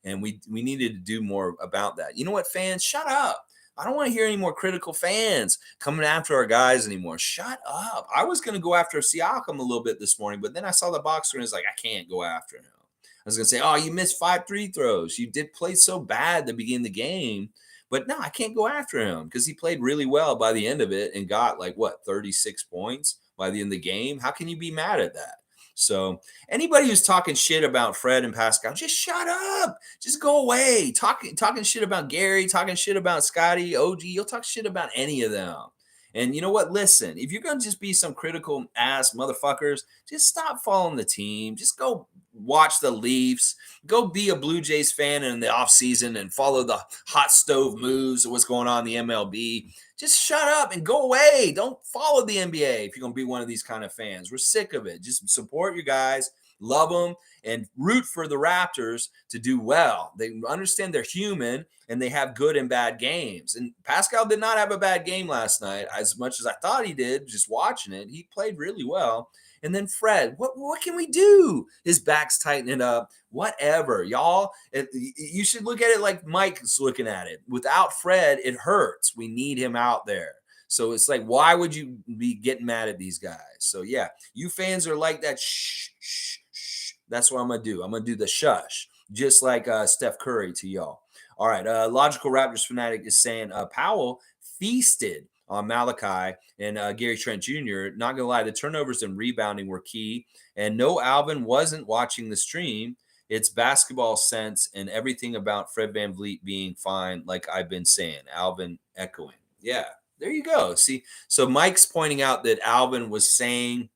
and we needed to do more about that. You know what, fans? Shut up. I don't want to hear any more critical fans coming after our guys anymore. Shut up. I was going to go after Siakam a little bit this morning, but then I saw the box score and it's like, I can't go after him. I was going to say, oh, you missed 5 free throws. You did play so bad at the beginning of the game. But no, I can't go after him because he played really well by the end of it and got 36 points by the end of the game. How can you be mad at that? So anybody who's talking shit about Fred and Pascal, just shut up. Just go away. Talking shit about Gary, talking shit about Scottie, OG. You'll talk shit about any of them. And you know what? Listen, if you're going to just be some critical ass motherfuckers, just stop following the team. Just go watch the Leafs. Go be a Blue Jays fan in the offseason and follow the hot stove moves of what's going on in the MLB. Just shut up and go away. Don't follow the NBA if you're going to be one of these kind of fans. We're sick of it. Just support your guys love them and root for the Raptors to do well. They understand they're human and they have good and bad games. And Pascal did not have a bad game last night, as much as I thought he did just watching it. He played really well. And then Fred, what can we do? His back's tightening up. Whatever, y'all. You should look at it like Mike's looking at it. Without Fred, it hurts. We need him out there. So it's like, why would you be getting mad at these guys? So yeah, you fans are like that. Shh, shh, shh. That's what I'm gonna do. I'm gonna do the shush, just like Steph Curry to y'all. All right, Logical Raptors fanatic is saying Powell feasted on Malichi and Gary Trent Jr. Not gonna lie, the turnovers and rebounding were key. And no, Alvin wasn't watching the stream. It's basketball sense and everything about Fred VanVleet being fine, like I've been saying. Alvin echoing. Yeah, there you go. See, so Mike's pointing out that Alvin was saying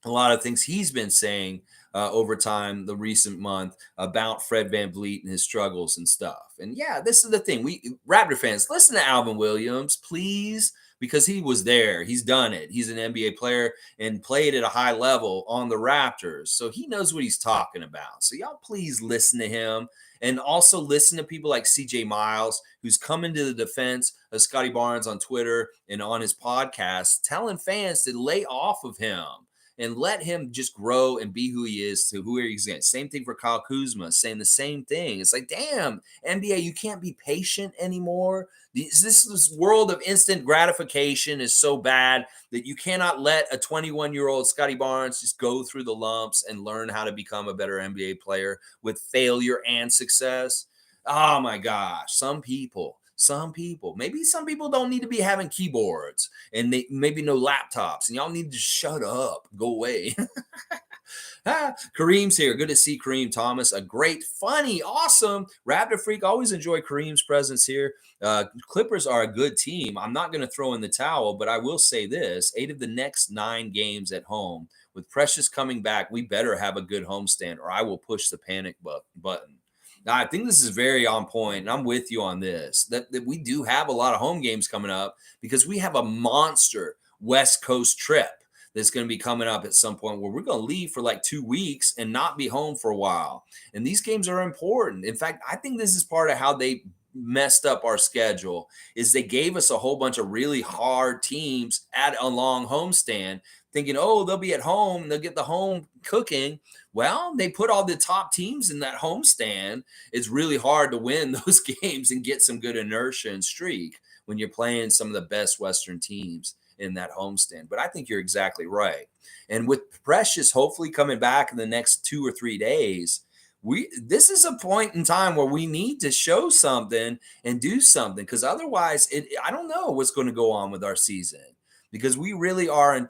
a lot of things he's been saying over time, the recent month, about Fred VanVleet and his struggles and stuff. And yeah, this is the thing. We Raptor fans, listen to Alvin Williams, please, because he was there. He's done it. He's an NBA player and played at a high level on the Raptors. So he knows what he's talking about. So y'all please listen to him. And also listen to people like CJ Miles, who's coming to the defense of Scottie Barnes on Twitter and on his podcast, telling fans to lay off of him and let him just grow and be who he is to who he's going. Same thing for Kyle Kuzma, saying the same thing. It's like, damn, NBA, you can't be patient anymore. This world of instant gratification is so bad that you cannot let a 21-year-old Scottie Barnes just go through the lumps and learn how to become a better NBA player with failure and success. Oh my gosh, some people, maybe some people don't need to be having keyboards and they maybe no laptops, and y'all need to shut up, go away. Kareem's here. Good to see Kareem Thomas. A great, funny, awesome Raptor freak. Always enjoy Kareem's presence here. Clippers are a good team. I'm not going to throw in the towel, but I will say this: 8 of the next 9 games at home, with Precious coming back, we better have a good homestand, or I will push the panic button. Now, I think this is very on point, and I'm with you on this, that we do have a lot of home games coming up because we have a monster West Coast trip that's going to be coming up at some point where we're going to leave for like 2 weeks and not be home for a while. And these games are important. In fact, I think this is part of how they messed up our schedule is they gave us a whole bunch of really hard teams at a long homestand thinking, oh, they'll be at home, they'll get the home cooking. Well, they put all the top teams in that homestand. It's really hard to win those games and get some good inertia and streak when you're playing some of the best Western teams in that homestand. But I think you're exactly right. And with Precious hopefully coming back in the next 2 or 3 days, this is a point in time where we need to show something and do something, because otherwise I don't know what's going to go on with our season, because we really are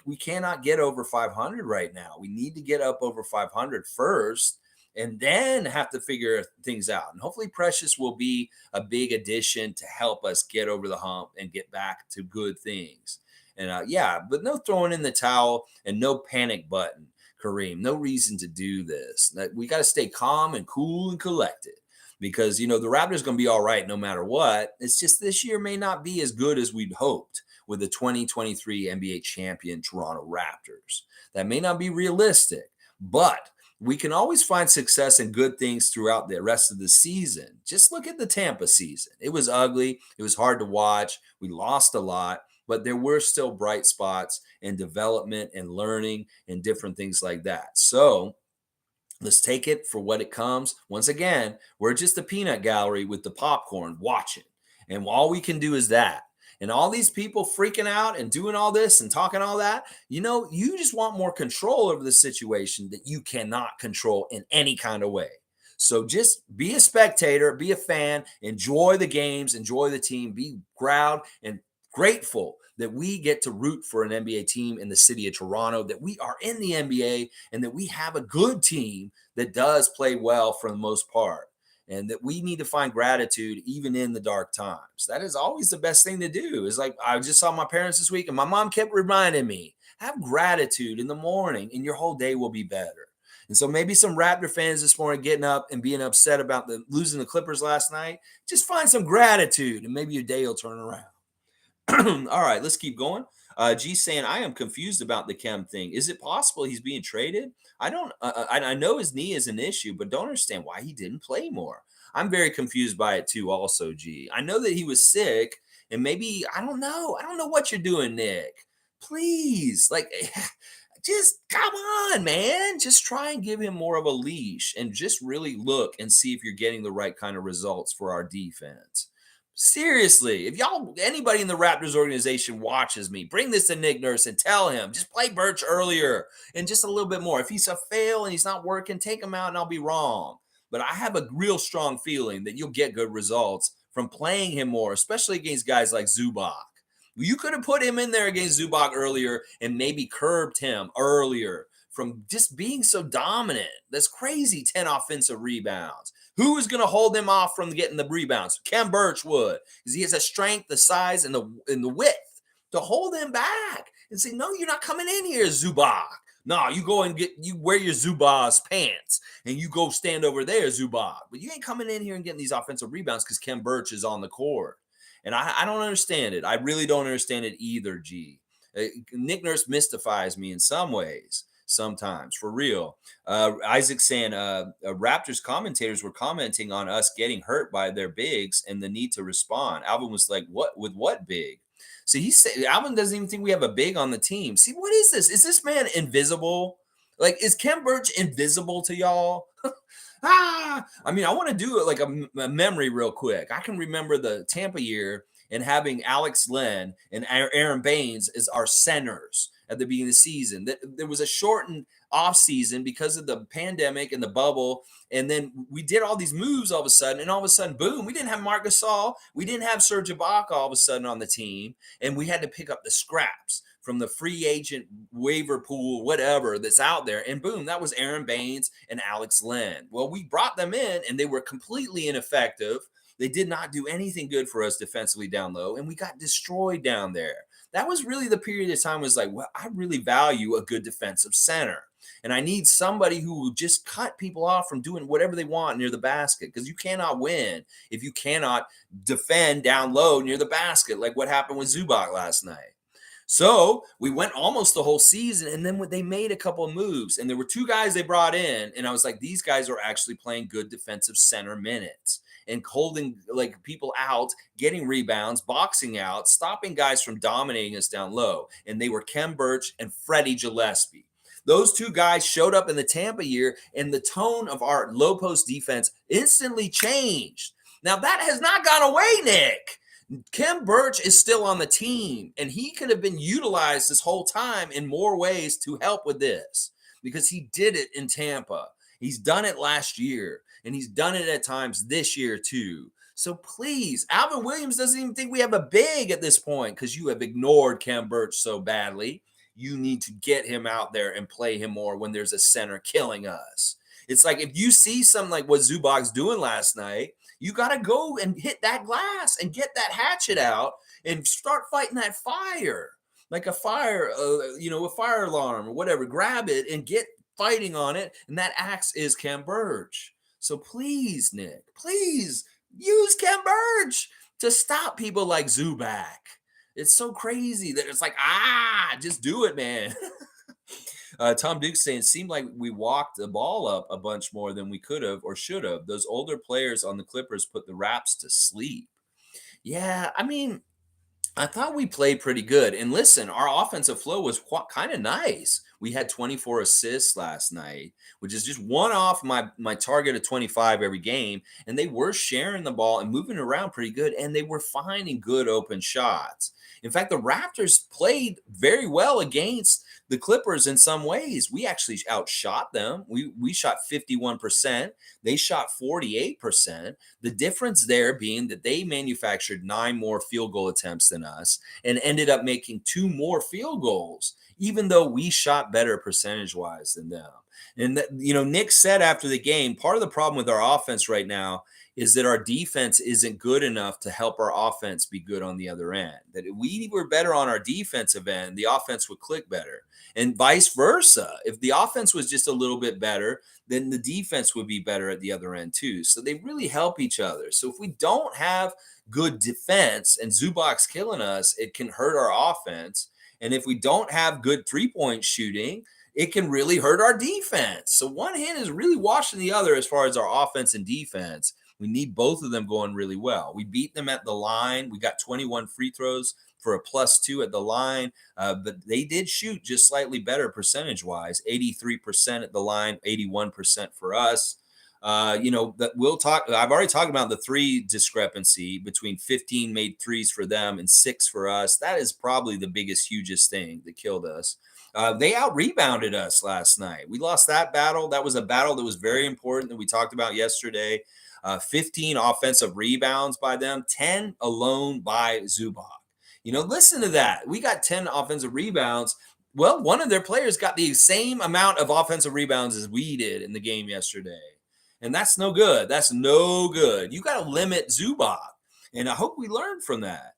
we cannot get over 500 right now. We need to get up over 500 first and then have to figure things out. And hopefully Precious will be a big addition to help us get over the hump and get back to good things. And yeah, but no throwing in the towel and no panic button, Kareem. No reason to do this. We got to stay calm and cool and collected, because, the Raptors going to be all right no matter what. It's just this year may not be as good as we'd hoped with the 2023 NBA champion Toronto Raptors. That may not be realistic, but we can always find success and good things throughout the rest of the season. Just look at the Tampa season. It was ugly. It was hard to watch. We lost a lot, but there were still bright spots and development and learning and different things like that. So let's take it for what it comes. Once again, we're just a peanut gallery with the popcorn watching. And all we can do is that. And all these people freaking out and doing all this and talking all that, you just want more control over the situation that you cannot control in any kind of way. So just be a spectator, be a fan, enjoy the games, enjoy the team, be proud and grateful that we get to root for an NBA team in the city of Toronto, that we are in the NBA, and that we have a good team that does play well for the most part. And that we need to find gratitude even in the dark times. That is always the best thing to do. It's like, I just saw my parents this week and my mom kept reminding me, have gratitude in the morning and your whole day will be better. And so maybe some Raptor fans this morning getting up and being upset about losing the Clippers last night, just find some gratitude and maybe your day will turn around. All right, let's keep going. G saying, I am confused about the Chem thing. Is it possible he's being traded? I don't. I know his knee is an issue, but don't understand why he didn't play more. I'm very confused by it too. Also, G. I know that he was sick, and maybe I don't know. I don't know what you're doing, Nick. Please, like. Just come on, man. Just try and give him more of a leash and just really look and see if you're getting the right kind of results for our defense. Seriously, if anybody in the Raptors organization watches me, bring this to Nick Nurse and tell him just play Birch earlier and just a little bit more. If he's a fail and he's not working, take him out and I'll be wrong. But I have a real strong feeling that you'll get good results from playing him more, especially against guys like Zubac. You could have put him in there against Zubac earlier and maybe curbed him earlier from just being so dominant. That's crazy, 10 offensive rebounds. Who is going to hold him off from getting the rebounds? Kem Birch would, because he has the strength, the size, and the width to hold him back and say, no, you're not coming in here, Zubac. No, you go and you wear your Zubac's pants and you go stand over there, Zubac. But you ain't coming in here and getting these offensive rebounds because Kem Birch is on the court. And I don't understand it. I really don't understand it either, G. Nick Nurse mystifies me in some ways, sometimes, for real. Isaac saying Raptors commentators were commenting on us getting hurt by their bigs and the need to respond. Alvin was like, what? With what big? See, he said Alvin doesn't even think we have a big on the team. See, what is this? Is this man invisible? Like, is Kem Birch invisible to y'all? I mean, I want to do it like a memory real quick. I can remember the Tampa year and having Alex Len and Aaron Baines as our centers at the beginning of the season. There was a shortened off season because of the pandemic and the bubble. And then we did all these moves all of a sudden, and all of a sudden, boom, we didn't have Marc Gasol. We didn't have Serge Ibaka all of a sudden on the team. And we had to pick up the scraps from the free agent waiver pool, whatever that's out there. And boom, that was Aaron Baines and Alex Len. Well, we brought them in and they were completely ineffective. They did not do anything good for us defensively down low, and we got destroyed down there. That was really the period of time was like, well, I really value a good defensive center. And I need somebody who will just cut people off from doing whatever they want near the basket, because you cannot win if you cannot defend down low near the basket, like what happened with Zubac last night. So we went almost the whole season, and then they made a couple of moves, and there were two guys they brought in, and I was like, these guys are actually playing good defensive center minutes and holding like people out, getting rebounds, boxing out, stopping guys from dominating us down low. And they were Kem Birch and Freddie Gillespie. Those two guys showed up in the Tampa year, and the tone of our low post defense instantly changed. Now that has not gone away, Nick. Kem Birch is still on the team, and he could have been utilized this whole time in more ways to help with this, because he did it in Tampa. He's done it last year, and he's done it at times this year too. So please, Alvin Williams doesn't even think we have a big at this point because you have ignored Kem Birch so badly. You need to get him out there and play him more when there's a center killing us. It's like if you see something like what Zubac's doing last night, you got to go and hit that glass and get that hatchet out and start fighting that fire, like a fire, a fire alarm or whatever. Grab it and get fighting on it. And that axe is Kem Birch. So please, Nick, please use Kem Birch to stop people like Zubac. It's so crazy that it's like, just do it, man. Tom Duke saying, seemed like we walked the ball up a bunch more than we could have or should have. Those older players on the Clippers put the Raps to sleep. Yeah, I mean, I thought we played pretty good. And listen, our offensive flow was kind of nice. We had 24 assists last night, which is just one off my target of 25 every game. And they were sharing the ball and moving around pretty good. And they were finding good open shots. In fact, the Raptors played very well against the Clippers in some ways. We actually outshot them. We shot 51%. They shot 48%. The difference there being that they manufactured 9 more field goal attempts than us and ended up making 2 more field goals, even though we shot better percentage-wise than them. And, Nick said after the game, part of the problem with our offense right now is that our defense isn't good enough to help our offense be good on the other end. That if we were better on our defensive end, the offense would click better. And vice versa. If the offense was just a little bit better, then the defense would be better at the other end too. So they really help each other. So if we don't have good defense and Zubac's killing us, it can hurt our offense. And if we don't have good three-point shooting, it can really hurt our defense. So one hand is really washing the other as far as our offense and defense. We need both of them going really well. We beat them at the line. We got 21 free throws for a +2 at the line, but they did shoot just slightly better percentage-wise, 83% at the line, 81% for us. That we'll talk. I've already talked about the three discrepancy between 15 made threes for them and 6 for us. That is probably the biggest, hugest thing that killed us. They out rebounded us last night. We lost that battle. That was a battle that was very important that we talked about yesterday. 15 offensive rebounds by them, 10 alone by Zubac. Listen to that. We got 10 offensive rebounds. Well, one of their players got the same amount of offensive rebounds as we did in the game yesterday. And that's no good. That's no good. You got to limit Zubac. And I hope we learn from that.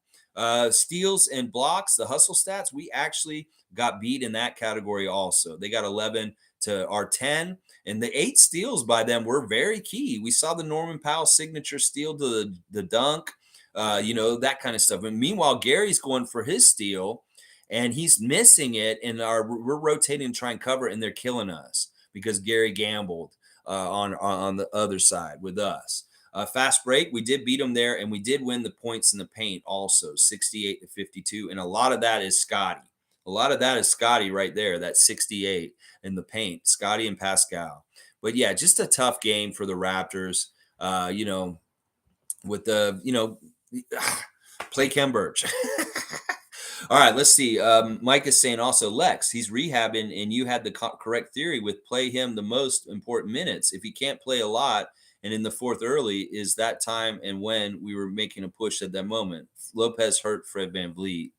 Steals and blocks, the hustle stats, we actually got beat in that category also. They got 11 to our 10. And the 8 steals by them were very key. We saw the Norman Powell signature steal to the dunk, that kind of stuff. And meanwhile, Gary's going for his steal, and he's missing it. And we're rotating and trying to cover it, and they're killing us because Gary gambled on the other side with us. Fast break, we did beat them there, and we did win the points in the paint also, 68-52. And a lot of that is Scottie. A lot of that is Scottie right there, that 68 in the paint, Scottie and Pascal. But yeah, just a tough game for the Raptors, with the, play Ken Birch. All right, let's see. Mike is saying also, Lex, he's rehabbing, and you had the correct theory with play him the most important minutes. If he can't play a lot and in the fourth early, is that time and when we were making a push at that moment. Lopez hurt Fred VanVleet.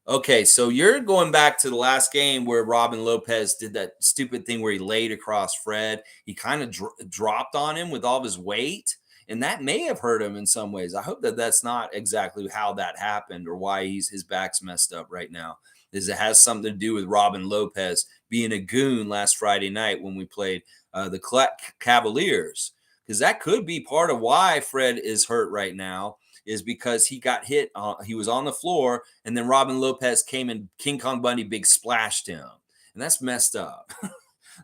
Okay, so you're going back to the last game where Robin Lopez did that stupid thing where he laid across Fred. He kind of dropped on him with all of his weight, and that may have hurt him in some ways. I hope that that's not exactly how that happened or why his back's messed up right now. It has something to do with Robin Lopez being a goon last Friday night when we played the Cavaliers, because that could be part of why Fred is hurt right now. Is because he got hit. He was on the floor, and then Robin Lopez came and King Kong Bundy big splashed him, and that's messed up.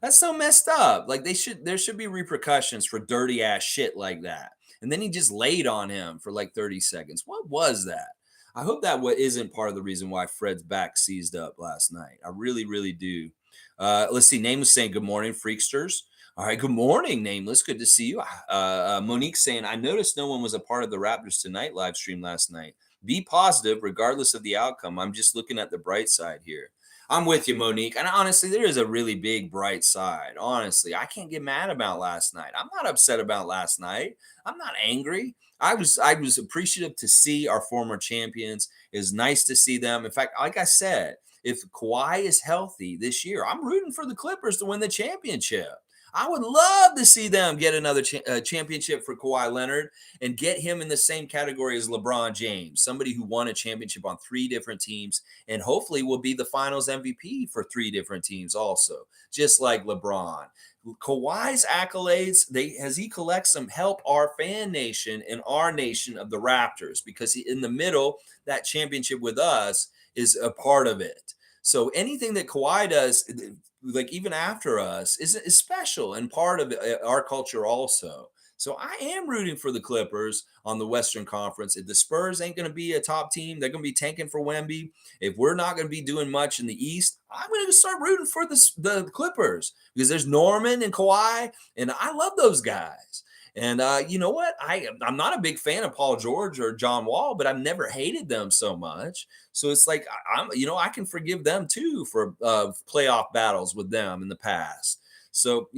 That's so messed up. Like there should be repercussions for dirty ass shit like that. And then he just laid on him for like 30 seconds. What was that? I hope that isn't part of the reason why Fred's back seized up last night. I really, really do. Let's see. Nameless saying good morning, Freaksters. All right, good morning, Nameless. Good to see you. Monique saying, I noticed no one was a part of the Raptors Tonight live stream last night. Be positive, regardless of the outcome. I'm just looking at the bright side here. I'm with you, Monique. And honestly, there is a really big bright side. Honestly, I can't get mad about last night. I'm not upset about last night. I'm not angry. I was appreciative to see our former champions. It was nice to see them. In fact, like I said, if Kawhi is healthy this year, I'm rooting for the Clippers to win the championship. I would love to see them get another championship for Kawhi Leonard and get him in the same category as LeBron James, somebody who won a championship on 3 different teams and hopefully will be the finals MVP for 3 different teams also, just like LeBron. Kawhi's accolades, as he collects them, help our fan nation and our nation of the Raptors, because in the middle, that championship with us is a part of it. So anything that Kawhi does, like even after us, is special and part of our culture also. So I am rooting for the Clippers on the Western Conference. If the Spurs ain't going to be a top team, they're going to be tanking for Wemby. If we're not going to be doing much in the East, I'm going to start rooting for the Clippers, because there's Norman and Kawhi, and I love those guys. And you know what? I'm not a big fan of Paul George or John Wall, but I've never hated them so much. So it's like I can forgive them too for playoff battles with them in the past. So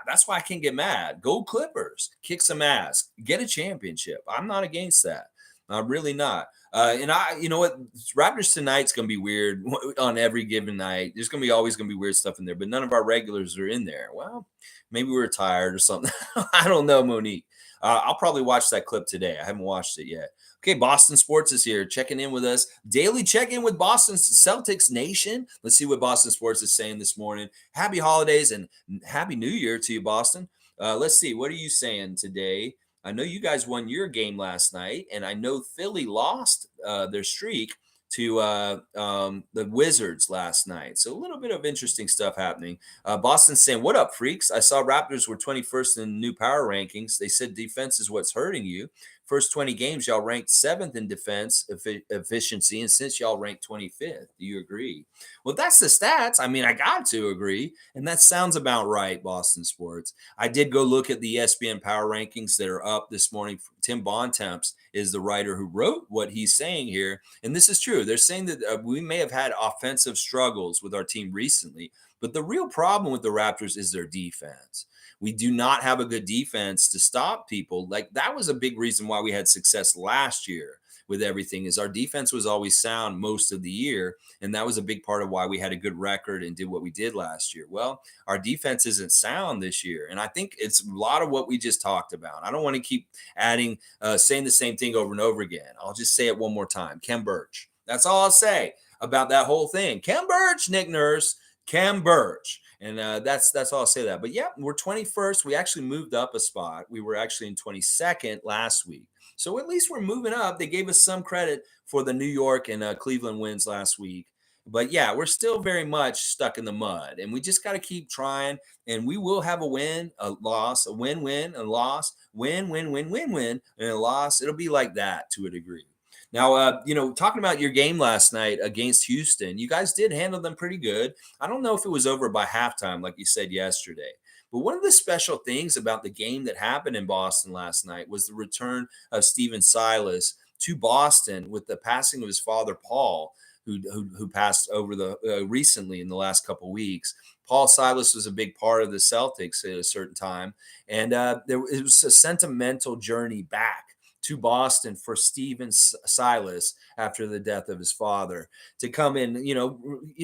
that's why I can't get mad. Go Clippers, kick some ass, get a championship. I'm not against that. I'm really not. You know what? Raptors Tonight's going to be weird on every given night. There's always going to be weird stuff in there, but none of our regulars are in there. Well, maybe we were tired or something. I don't know, Monique. I'll probably watch that clip today. I haven't watched it yet. Okay, Boston Sports is here, checking in with us. Daily check-in with Boston Celtics Nation. Let's see what Boston Sports is saying this morning. Happy holidays and Happy New Year to you, Boston. Let's see. What are you saying today? I know you guys won your game last night, and I know Philly lost their streak to the Wizards last night. So a little bit of interesting stuff happening. Boston's saying, "What up, freaks? I saw Raptors were 21st in new power rankings. They said defense is what's hurting you. First 20 games, y'all ranked 7th in defense efficiency, and since y'all ranked 25th. Do you agree?" Well, that's the stats. I mean, I got to agree, and that sounds about right, Boston sports. I did go look at the ESPN power rankings that are up this morning. Tim Bontemps is the writer who wrote what he's saying here, and this is true. They're saying that we may have had offensive struggles with our team recently, but the real problem with the Raptors is their defense. We do not have a good defense to stop people. Like, that was a big reason why we had success last year with everything, is our defense was always sound most of the year. And that was a big part of why we had a good record and did what we did last year. Well, our defense isn't sound this year. And I think it's a lot of what we just talked about. I don't want to keep adding, saying the same thing over and over again. I'll just say it one more time. Kem Birch. That's all I'll say about that whole thing. Kem Birch, Nick Nurse, Kem Birch. And that's all I'll say that. But yeah, we're 21st. We actually moved up a spot. We were actually in 22nd last week. So at least we're moving up. They gave us some credit for the New York and Cleveland wins last week. But yeah, we're still very much stuck in the mud. And we just got to keep trying. And we will have a win, a loss, a win, a loss, win, and a loss. It'll be like that to a degree. Now, talking about your game last night against Houston, you guys did handle them pretty good. I don't know if it was over by halftime, like you said yesterday. But one of the special things about the game that happened in Boston last night was the return of Stephen Silas to Boston with the passing of his father, Paul, who passed over the recently in the last couple of weeks. Paul Silas was a big part of the Celtics at a certain time, and it was a sentimental journey back to Boston for Stephen Silas after the death of his father to come in.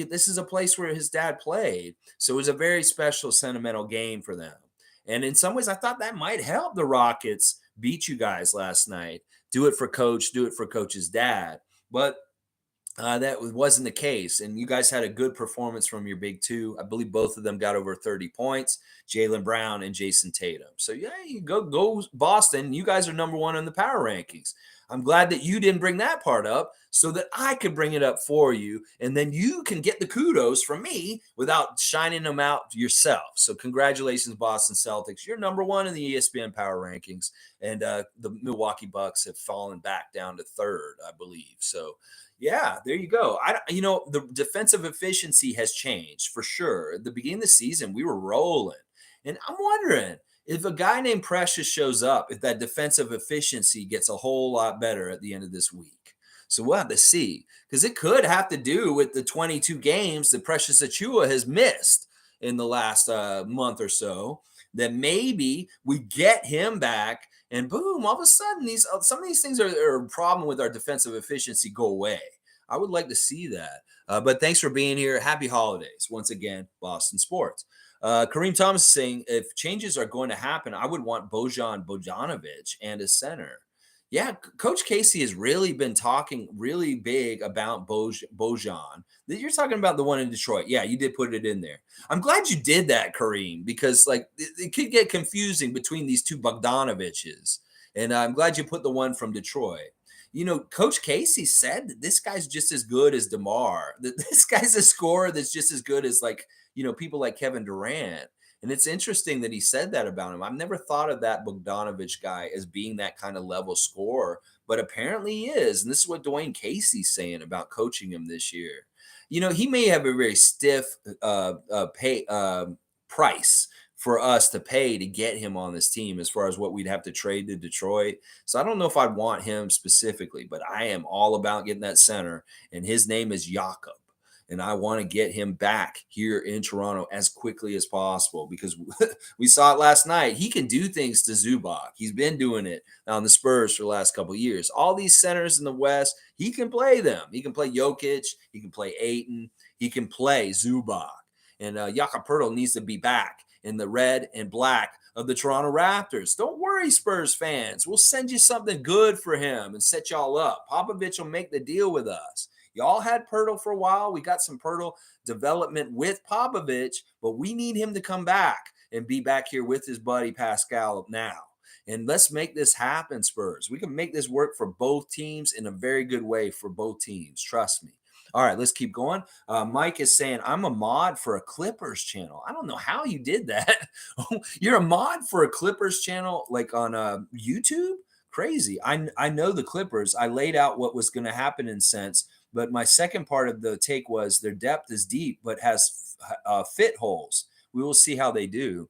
This is a place where his dad played. So it was a very special, sentimental game for them. And in some ways, I thought that might help the Rockets beat you guys last night. Do it for coach, do it for coach's dad. But that wasn't the case. And you guys had a good performance from your big two. I believe both of them got over 30 points, Jaylen Brown and Jason Tatum. So, yeah, you go Boston. You guys are number one in the power rankings. I'm glad that you didn't bring that part up so that I could bring it up for you. And then you can get the kudos from me without shining them out yourself. So congratulations, Boston Celtics. You're number one in the ESPN power rankings. And the Milwaukee Bucks have fallen back down to third, I believe. So, yeah, there you go. The defensive efficiency has changed for sure. At the beginning of the season, we were rolling. And I'm wondering if a guy named Precious shows up, if that defensive efficiency gets a whole lot better at the end of this week. So we'll have to see, because it could have to do with the 22 games that Precious Achiuwa has missed in the last month or so, that maybe we get him back and boom, all of a sudden, some of these things are a problem with our defensive efficiency go away. I would like to see that. But thanks for being here. Happy holidays. Once again, Boston Sports. Kareem Thomas is saying, if changes are going to happen, I would want Bojan Bogdanovic and a center. Yeah, Coach Casey has really been talking really big about Bojan. You're talking about the one in Detroit. Yeah, you did put it in there. I'm glad you did that, Kareem, because it could get confusing between these two Bogdanoviches. And I'm glad you put the one from Detroit. Coach Casey said that this guy's just as good as DeMar. That this guy's a scorer that's just as good as people like Kevin Durant. And it's interesting that he said that about him. I've never thought of that Bogdanovich guy as being that kind of level scorer, but apparently he is. And this is what Dwayne Casey's saying about coaching him this year. He may have a very stiff price for us to pay to get him on this team as far as what we'd have to trade to Detroit. So I don't know if I'd want him specifically, but I am all about getting that center. And his name is Jakob. And I want to get him back here in Toronto as quickly as possible, because we saw it last night. He can do things to Zubac. He's been doing it on the Spurs for the last couple of years. All these centers in the West, he can play them. He can play Jokic. He can play Ayton. He can play Zubac. And Jakob Poeltl needs to be back in the red and black of the Toronto Raptors. Don't worry, Spurs fans. We'll send you something good for him and set y'all up. Popovich will make the deal with us. Y'all had Poeltl for a while. We got some Poeltl development with Popovich, but we need him to come back and be back here with his buddy Pascal now. And let's make this happen, Spurs. We can make this work for both teams in a very good way for both teams. Trust me. All right, let's keep going. Mike is saying, I'm a mod for a Clippers channel. I don't know how you did that. You're a mod for a Clippers channel, like on YouTube? Crazy. I know the Clippers. I laid out what was going to happen in sense, but my second part of the take was their depth is deep, but has fit holes. We will see how they do.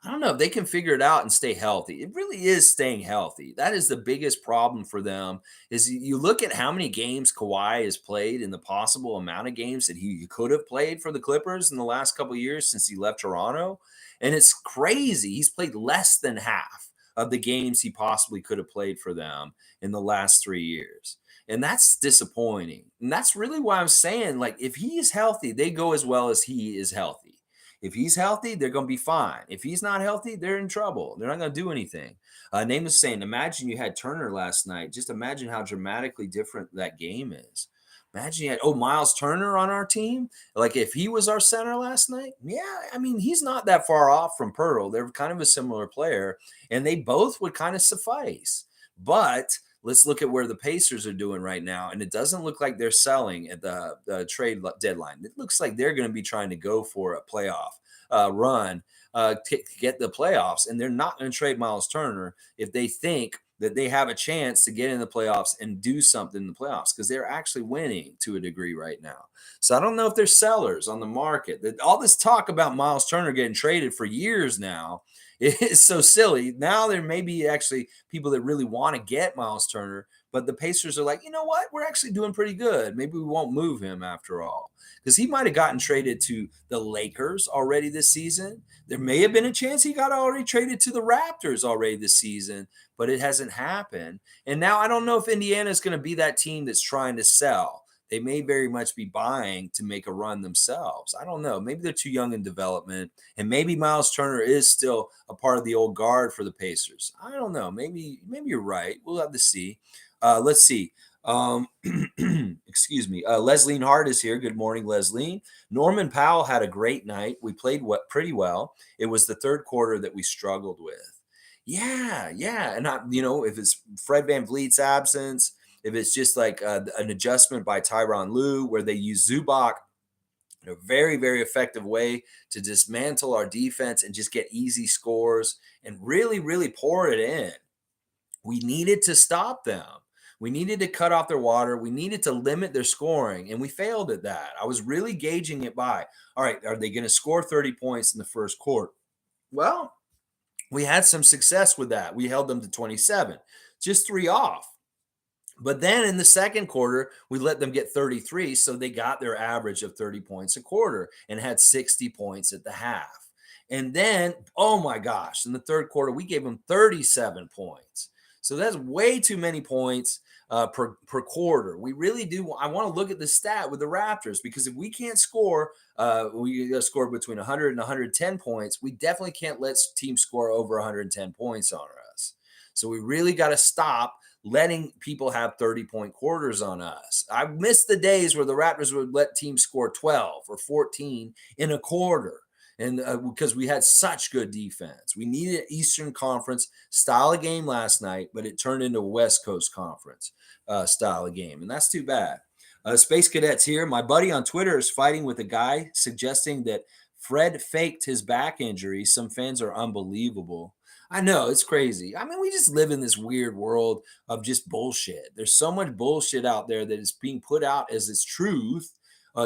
I don't know if they can figure it out and stay healthy. It really is staying healthy. That is the biggest problem for them. Is you look at how many games Kawhi has played and the possible amount of games that he could have played for the Clippers in the last couple of years since he left Toronto, and it's crazy. He's played less than half of the games he possibly could have played for them in the last 3 years. And that's disappointing. And that's really why I'm saying, like, if he is healthy, they go as well as he is healthy. If he's healthy, they're going to be fine. If he's not healthy, they're in trouble. They're not going to do anything. Name is saying, imagine you had Turner last night. Just imagine how dramatically different that game is. Imagine you had, Miles Turner on our team. Like if he was our center last night, yeah, I mean, he's not that far off from Pearl. They're kind of a similar player, and they both would kind of suffice. But let's look at where the Pacers are doing right now, and it doesn't look like they're selling at the trade deadline. It looks like they're going to be trying to go for a playoff run to get the playoffs, and they're not going to trade Miles Turner if they think that they have a chance to get in the playoffs and do something in the playoffs, because they're actually winning to a degree right now. So I don't know if there's sellers on the market. All this talk about Miles Turner getting traded for years now is so silly. Now there may be actually people that really want to get Miles Turner, but the Pacers are like, you know what? We're actually doing pretty good. Maybe we won't move him after all, because he might have gotten traded to the Lakers already this season. There may have been a chance he got already traded to the Raptors already this season, but it hasn't happened. And now I don't know if Indiana is going to be that team that's trying to sell. They may very much be buying to make a run themselves. I don't know. Maybe they're too young in development, and maybe Miles Turner is still a part of the old guard for the Pacers. I don't know. Maybe you're right. We'll have to see. Let's see. Excuse me. Leslie Hart is here. Good morning, Leslie. Norman Powell had a great night. We played pretty well. It was the third quarter that we struggled with. Yeah. And if it's Fred VanVleet's absence, if it's just like an adjustment by Tyronn Lue where they use Zubac in a very, very effective way to dismantle our defense and just get easy scores and really, really pour it in. We needed to stop them. We needed to cut off their water. We needed to limit their scoring, and we failed at that. I was really gauging it by, all right, are they going to score 30 points in the first quarter? Well, we had some success with that. We held them to 27, just 3 off. But then in the second quarter, we let them get 33, so they got their average of 30 points a quarter and had 60 points at the half. And then, oh my gosh, in the third quarter, we gave them 37 points. So that's way too many points per quarter. We really do. I want to look at the stat with the Raptors, because if we can't score, we score between 100 and 110 points. We definitely can't let teams score over 110 points on us. So we really got to stop letting people have 30-point quarters on us. I miss the days where the Raptors would let teams score 12 or 14 in a quarter. And because we had such good defense. We needed an Eastern Conference style of game last night, but it turned into a West Coast Conference style of game. And that's too bad. Space Cadets here. My buddy on Twitter is fighting with a guy suggesting that Fred faked his back injury. Some fans are unbelievable. I know, it's crazy. I mean, we just live in this weird world of just bullshit. There's so much bullshit out there that is being put out as its truth,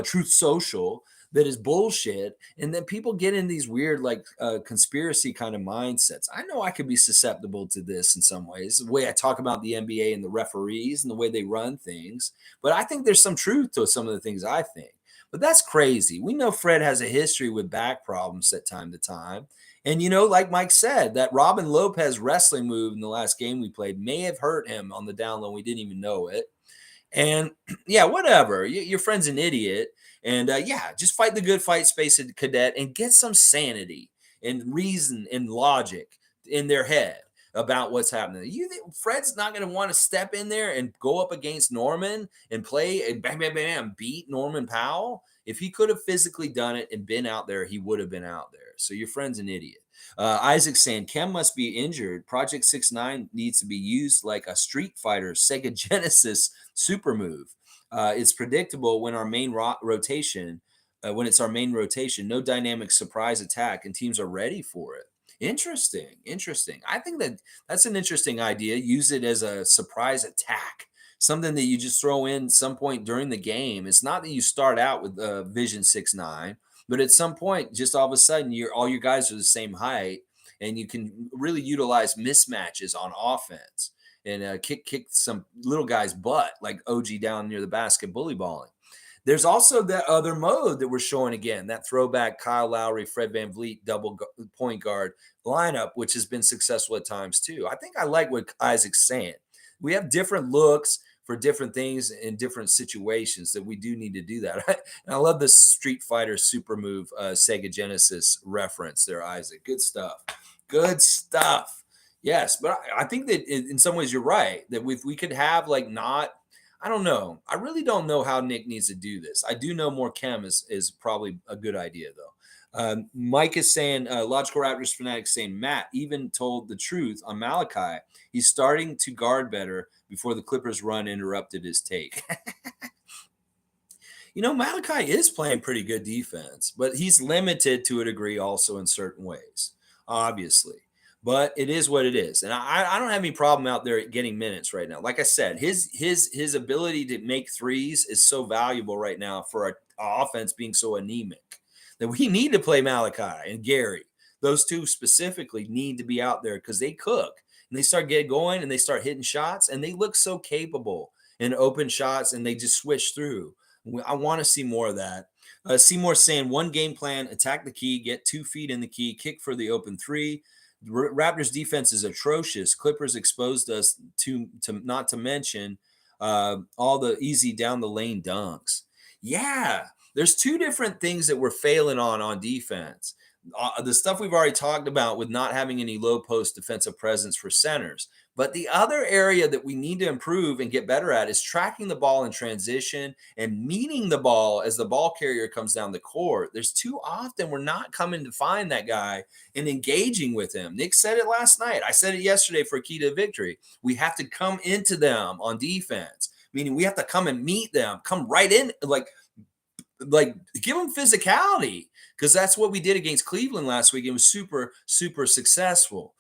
truth social, that is bullshit. And then people get in these weird, like conspiracy kind of mindsets. I know I could be susceptible to this in some ways, the way I talk about the NBA and the referees and the way they run things. But I think there's some truth to some of the things I think. But that's crazy. We know Fred has a history with back problems at time to time. And, like Mike said, that Robin Lopez wrestling move in the last game we played may have hurt him on the down low. We didn't even know it. And, yeah, whatever. Your friend's an idiot. And, just fight the good fight, Space Cadet, and get some sanity and reason and logic in their head about what's happening. You think Fred's not going to want to step in there and go up against Norman and play and bam, bam, bam, beat Norman Powell? If he could have physically done it and been out there, he would have been out there. So your friend's an idiot. Isaac saying Chem must be injured. Project 6ix9ine needs to be used like a Street Fighter Sega Genesis super move. It's predictable when our main rotation, when it's our main rotation, no dynamic surprise attack, and teams are ready for it. Interesting, interesting. I think that's an interesting idea. Use it as a surprise attack, something that you just throw in some point during the game. It's not that you start out with Vision 6ix9ine, but at some point, just all of a sudden, all your guys are the same height, and you can really utilize mismatches on offense and kick some little guy's butt like OG down near the basket bully balling. There's also that other mode that we're showing again, that throwback Kyle Lowry, Fred VanVleet double point guard lineup, which has been successful at times too. I think I like what Isaac's saying. We have different looks for different things in different situations that we do need to do that. And I love the Street Fighter super move Sega Genesis reference there, Isaac. Good stuff. Good stuff. Yes, but I think that in some ways you're right, that if we could have like not, I don't know. I really don't know how Nick needs to do this. I do know more chem is probably a good idea, though. Mike is saying, Logical Raptors Fanatic saying, Matt even told the truth on Malichi. He's starting to guard better before the Clippers run interrupted his take. Malichi is playing pretty good defense, but he's limited to a degree also in certain ways, obviously. But it is what it is, and I don't have any problem out there getting minutes right now. Like I said, his ability to make threes is so valuable right now for our offense being so anemic that we need to play Malichi and Gary. Those two specifically need to be out there because they cook and they start getting going and they start hitting shots and they look so capable in open shots and they just switch through. I want to see more of that. Seymour saying one game plan: attack the key, get 2 feet in the key, kick for the open three. Raptors defense is atrocious. Clippers exposed us to not to mention all the easy down the lane dunks. Yeah, there's two different things that we're failing on defense. The stuff we've already talked about with not having any low post defensive presence for centers. But the other area that we need to improve and get better at is tracking the ball in transition and meeting the ball as the ball carrier comes down the court. There's too often we're not coming to find that guy and engaging with him. Nick said it last night. I said it yesterday for key to victory. We have to come into them on defense, meaning we have to come and meet them, come right in, like give them physicality, because that's what we did against Cleveland last week. It was super, super successful.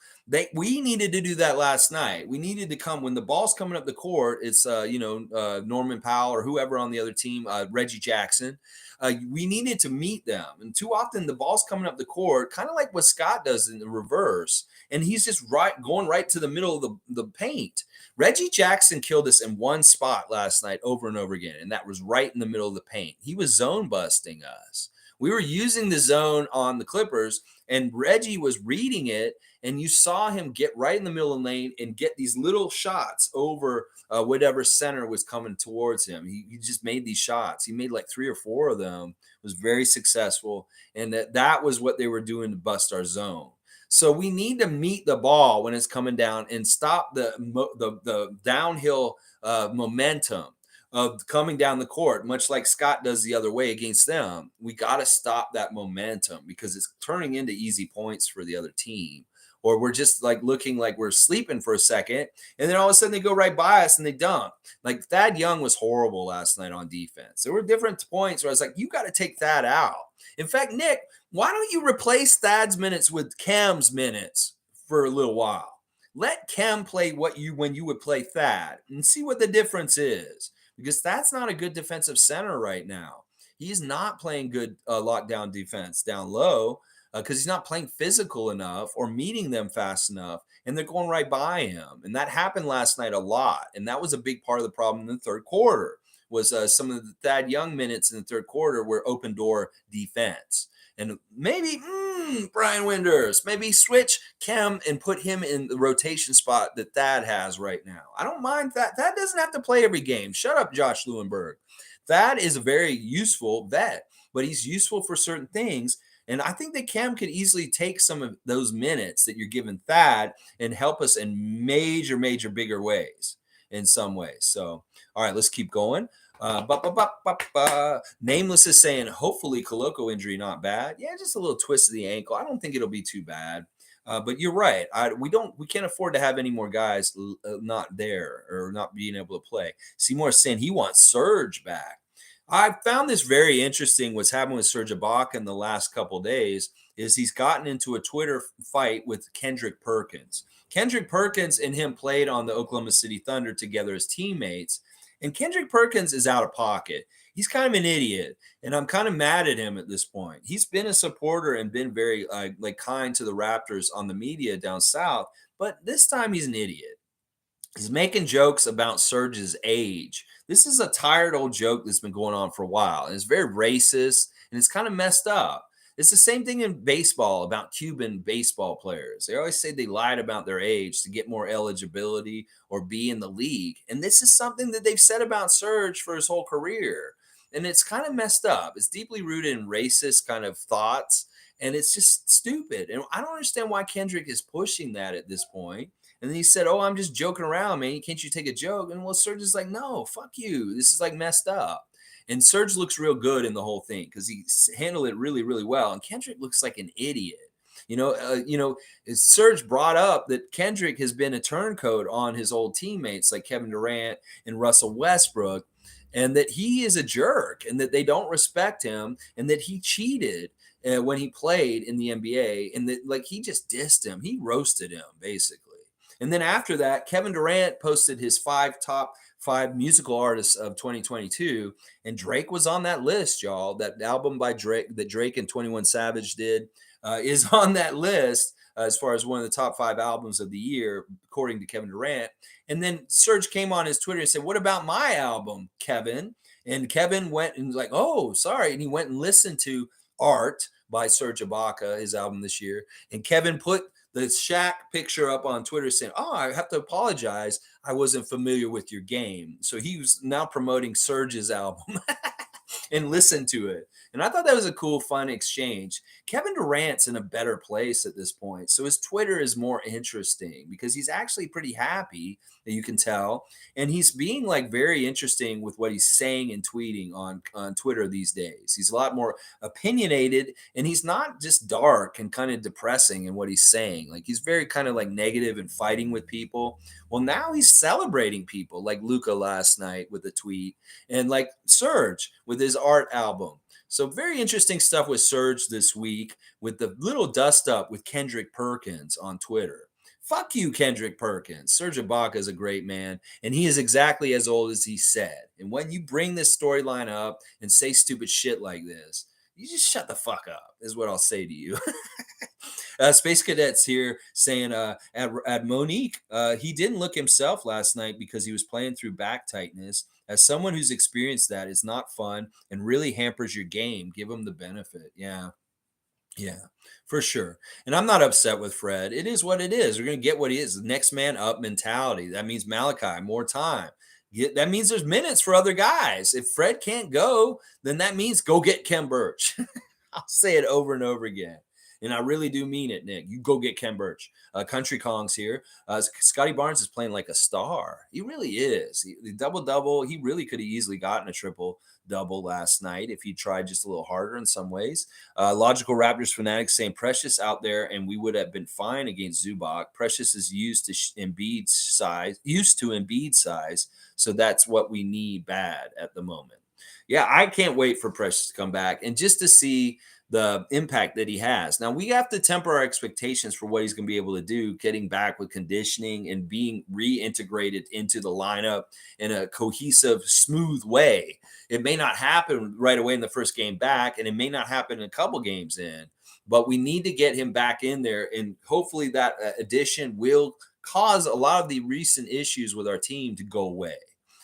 We needed to do that last night. We needed to come when the ball's coming up the court. It's Norman Powell or whoever on the other team, Reggie Jackson. We needed to meet them, and too often the ball's coming up the court, kind of like what Scott does in the reverse, and he's just going right to the middle of the paint. Reggie Jackson killed us in one spot last night over and over again, and that was right in the middle of the paint. He was zone busting us. We were using the zone on the Clippers, and Reggie was reading it, and you saw him get right in the middle of the lane and get these little shots over whatever center was coming towards him. He just made these shots. He made like 3 or 4 of them. Was very successful, and that was what they were doing to bust our zone. So we need to meet the ball when it's coming down and stop the downhill momentum of coming down the court, much like Scott does the other way against them. We got to stop that momentum because it's turning into easy points for the other team. Or we're just like looking like we're sleeping for a second, and then all of a sudden they go right by us and they dunk. Like Thad Young was horrible last night on defense. There were different points where I was like, you got to take Thad out. In fact, Nick, why don't you replace Thad's minutes with Cam's minutes for a little while? Let Cam play when you would play Thad and see what the difference is, because that's not a good defensive center right now. He's not playing good lockdown defense down low because he's not playing physical enough or meeting them fast enough, and they're going right by him. And that happened last night a lot, and that was a big part of the problem in the third quarter. Was some of the Thad Young minutes in the third quarter were open door defense. And maybe Brian Winders, maybe switch Cam and put him in the rotation spot that Thad has right now. I don't mind that. Thad doesn't have to play every game. Shut up, Josh Lewenberg. Thad is a very useful vet, but he's useful for certain things. And I think that Cam could easily take some of those minutes that you're giving Thad and help us in major, bigger ways in some ways. So, all right, let's keep going. Nameless is saying, hopefully, Coloco injury not bad. Yeah, just a little twist of the ankle. I don't think it'll be too bad. But you're right. We can't afford to have any more guys not there or not being able to play. Seymour saying he wants Serge back. I found this very interesting. What's happened with Serge Ibaka in the last couple days is he's gotten into a Twitter fight with Kendrick Perkins. Kendrick Perkins and him played on the Oklahoma City Thunder together as teammates. And Kendrick Perkins is out of pocket. He's kind of an idiot, and I'm kind of mad at him at this point. He's been a supporter and been very like kind to the Raptors on the media down south, but this time he's an idiot. He's making jokes about Serge's age. This is a tired old joke that's been going on for a while, and it's very racist and it's kind of messed up. It's the same thing in baseball about Cuban baseball players. They always say they lied about their age to get more eligibility or be in the league. And this is something that they've said about Serge for his whole career. And it's kind of messed up. It's deeply rooted in racist kind of thoughts. And it's just stupid. And I don't understand why Kendrick is pushing that at this point. And then he said, "Oh, I'm just joking around, man. Can't you take a joke?" And well, Serge is like, "No, fuck you. This is like messed up." And Serge looks real good in the whole thing because he handled it really, really well. And Kendrick looks like an idiot. Serge brought up that Kendrick has been a turncoat on his old teammates like Kevin Durant and Russell Westbrook, and that he is a jerk and that they don't respect him and that he cheated when he played in the NBA and that like he just dissed him. He roasted him basically. And then after that, Kevin Durant posted his top five musical artists of 2022, and Drake was on that list, y'all. That album by Drake that Drake and 21 Savage did is on that list as far as one of the top 5 albums of the year, according to Kevin Durant. And then Serge came on his Twitter and said, "What about my album, Kevin?" And Kevin went and was like, "Oh, sorry." And he went and listened to Art by Serge Ibaka, his album this year. And Kevin put the Shaq picture up on Twitter saying, "Oh, I have to apologize. I wasn't familiar with your game." So he was now promoting Serge's album and listened to it. And I thought that was a cool, fun exchange. Kevin Durant's in a better place at this point. So his Twitter is more interesting because he's actually pretty happy, that you can tell. And he's being like very interesting with what he's saying and tweeting on Twitter these days. He's a lot more opinionated and he's not just dark and kind of depressing in what he's saying. Like he's very kind of like negative and fighting with people. Well, now he's celebrating people like LUKA last night with a tweet and like Serge with his Art album. So very interesting stuff with Serge this week with the little dust up with Kendrick Perkins on Twitter. Fuck you, Kendrick Perkins. Serge Ibaka is a great man, and he is exactly as old as he said. And when you bring this storyline up and say stupid shit like this, you just shut the fuck up, is what I'll say to you. Space Cadets here saying at Monique, he didn't look himself last night because he was playing through back tightness. As someone who's experienced that, it's not fun and really hampers your game. Give him the benefit. Yeah. Yeah, for sure. And I'm not upset with Fred. It is what it is. We're going to get what he is. The next man up mentality. That means Malichi, more time. That means there's minutes for other guys. If Fred can't go, then that means go get Kem Birch. I'll say it over and over again. And I really do mean it, Nick. You go get Kem Birch. Country Kong's here. Scottie Barnes is playing like a star. He really is. The double-double, he really could have easily gotten a triple-double last night if he tried just a little harder in some ways. Logical Raptors fanatics saying Precious out there, and we would have been fine against Zubac. Precious is used to Embiid's size, so that's what we need bad at the moment. Yeah, I can't wait for Precious to come back and just to see the impact that he has. Now, we have to temper our expectations for what he's going to be able to do, getting back with conditioning and being reintegrated into the lineup in a cohesive, smooth way. It may not happen right away in the first game back, and it may not happen in a couple games in, but we need to get him back in there, and hopefully that addition will cause a lot of the recent issues with our team to go away.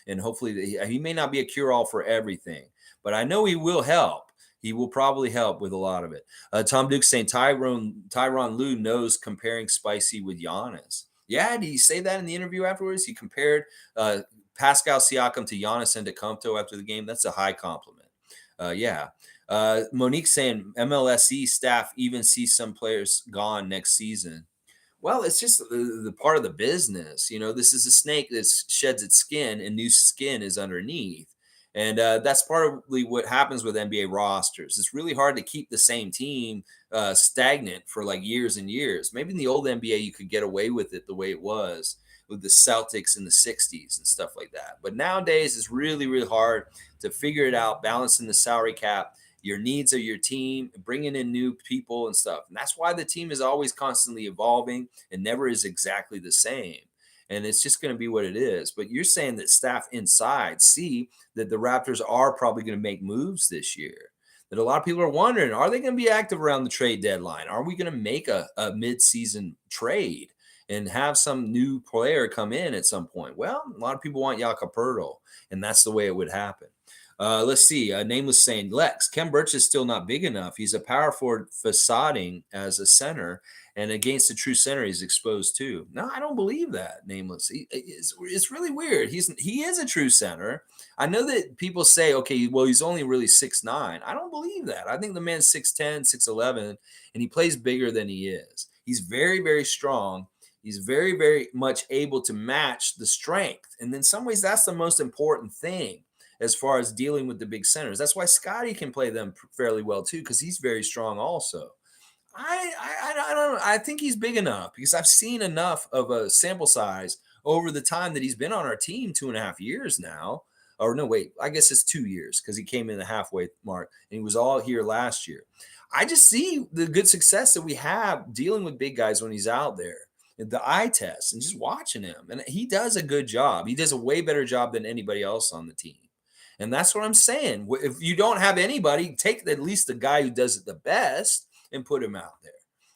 And hopefully he may not be a cure-all for everything, but I know he will help. He will probably help with a lot of it. Tom Duke saying Tyronn Lue knows comparing Spicy with Giannis. Yeah, did he say that in the interview afterwards? He compared Pascal Siakam to Giannis Antetokounmpo after the game. That's a high compliment. Yeah. Monique saying MLSE staff even sees some players gone next season. Well, it's just the part of the business. You know, this is a snake that sheds its skin and new skin is underneath. And that's partly what happens with NBA rosters. It's really hard to keep the same team stagnant for like years and years. Maybe in the old NBA, you could get away with it the way it was with the Celtics in the 60s and stuff like that. But nowadays, it's really, really hard to figure it out, balancing the salary cap, your needs of your team, bringing in new people and stuff. And that's why the team is always constantly evolving and never is exactly the same. And it's just going to be what it is. But you're saying that staff inside see that the Raptors are probably going to make moves this year. That a lot of people are wondering, are they going to be active around the trade deadline? Are we going to make a mid-season trade and have some new player come in at some point? Well, a lot of people want Jakob, and that's the way it would happen. Let's see. Nameless saying, Lex, Kem Birch is still not big enough. He's a power forward facading as a center, and against a true center, he's exposed too. No, I don't believe that. Nameless. It's really weird. He is a true center. I know that people say, okay, well, he's only really 6'9". I don't believe that. I think the man's 6'10", 6'11", and he plays bigger than he is. He's very, very strong. He's very, very much able to match the strength. And in some ways, that's the most important thing as far as dealing with the big centers. That's why Scottie can play them fairly well too, because he's very strong also. I don't know. I think he's big enough because I've seen enough of a sample size over the time that he's been on our team, 2.5 years now. Or no, wait, I guess it's 2 years because he came in the halfway mark and he was all here last year. I just see the good success that we have dealing with big guys when he's out there. The eye test and just watching him. And he does a good job. He does a way better job than anybody else on the team. And that's what I'm saying. If you don't have anybody, take at least the guy who does it the best and put him out there.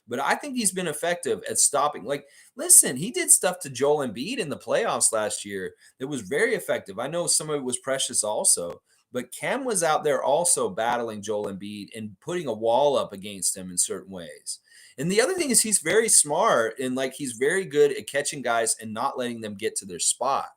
But I think he's been effective at stopping. Like, listen, he did stuff to Joel Embiid in the playoffs last year that was very effective. I know some of it was precious also, but Kem was out there also battling Joel Embiid and putting a wall up against him in certain ways. And the other thing is he's very smart and like he's very good at catching guys and not letting them get to their spot.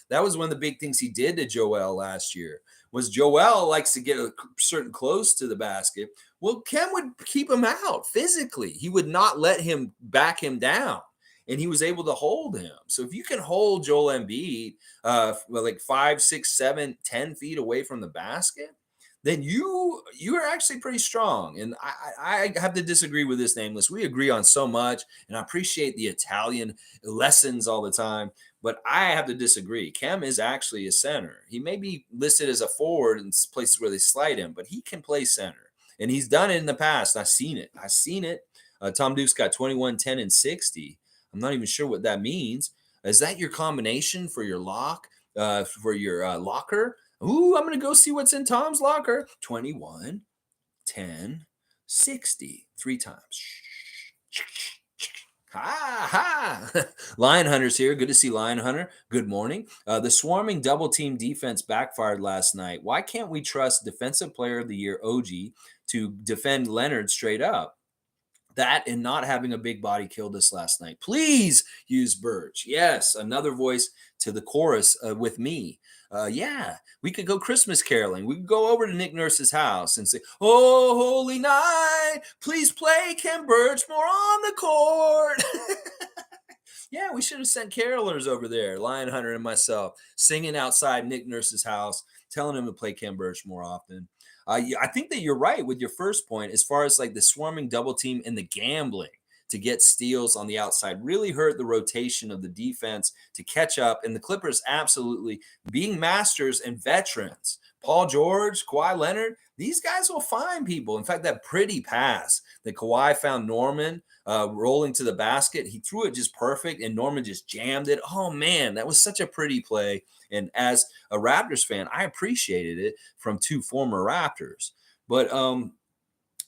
That was one of the big things he did to Joel last year. Was Joel likes to get a certain close to the basket. Well, Kem would keep him out physically. He would not let him back him down, and he was able to hold him. So if you can hold Joel Embiid like 5, 6, 7, 10 feet away from the basket, then you are actually pretty strong. And I have to disagree with this Nameless. We agree on so much, and I appreciate the Italian lessons all the time. But I have to disagree. Kem is actually a center. He may be listed as a forward in places where they slide him, but he can play center. And he's done it in the past. I've seen it. Tom Duke's got 21, 10, and 60. I'm not even sure what that means. Is that your combination for your locker? Ooh, I'm going to go see what's in Tom's locker. 21, 10, 60. 3 times. Ha ha! Lion Hunter's here. Good to see Lion Hunter. Good morning. The swarming double team defense backfired last night. Why can't we trust Defensive Player of the Year OG to defend Leonard straight up? That and not having a big body killed us last night. Please use Birch. Yes, another voice to the chorus with me. Yeah, we could go Christmas caroling. We could go over to Nick Nurse's house and say, "Oh, holy night, please play Kem Birch more on the court." Yeah, we should have sent carolers over there, Lion Hunter and myself, singing outside Nick Nurse's house, telling him to play Kem Birch more often. I think that you're right with your first point as far as like the swarming double team and the gambling to get steals on the outside really hurt the rotation of the defense to catch up. And the Clippers absolutely being masters and veterans. Paul George, Kawhi Leonard, these guys will find people. In fact, that pretty pass that Kawhi found Norman rolling to the basket, he threw it just perfect and Norman just jammed it. Oh, man, that was such a pretty play. And as a Raptors fan, I appreciated it from 2 former Raptors. But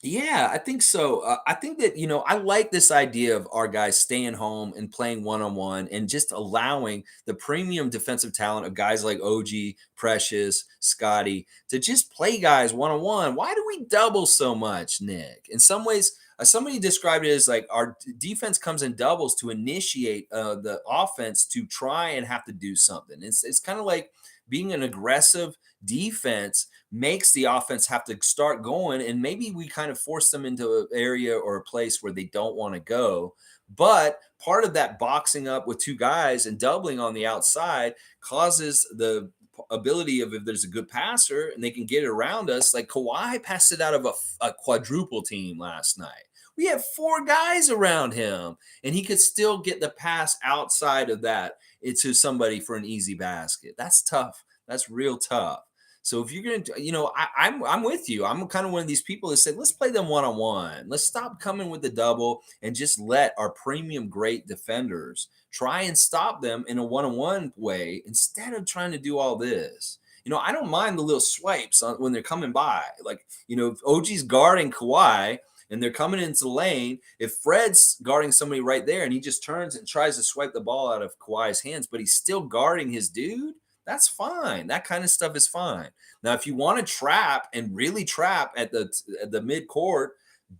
yeah, I think so. I think that, I like this idea of our guys staying home and playing one-on-one and just allowing the premium defensive talent of guys like OG, Precious, Scottie to just play guys one-on-one. Why do we double so much, Nick? In some ways, somebody described it as like our defense comes in doubles to initiate the offense to try and have to do something. It's kind of like being an aggressive defense makes the offense have to start going, and maybe we kind of force them into an area or a place where they don't want to go. But part of that boxing up with 2 guys and doubling on the outside causes the ability of if there's a good passer and they can get it around us. Like Kawhi passed it out of a quadruple team last night. We had 4 guys around him, and he could still get the pass outside of that into somebody for an easy basket. That's tough. That's real tough. So if you're going to, I'm with you. I'm kind of one of these people that said, let's play them one-on-one. Let's stop coming with the double and just let our premium great defenders try and stop them in a one-on-one way instead of trying to do all this. I don't mind the little swipes when they're coming by. Like, if OG's guarding Kawhi and they're coming into the lane, if Fred's guarding somebody right there and he just turns and tries to swipe the ball out of Kawhi's hands, but he's still guarding his dude, that's fine. That kind of stuff is fine. Now, if you want to trap and really trap at the midcourt,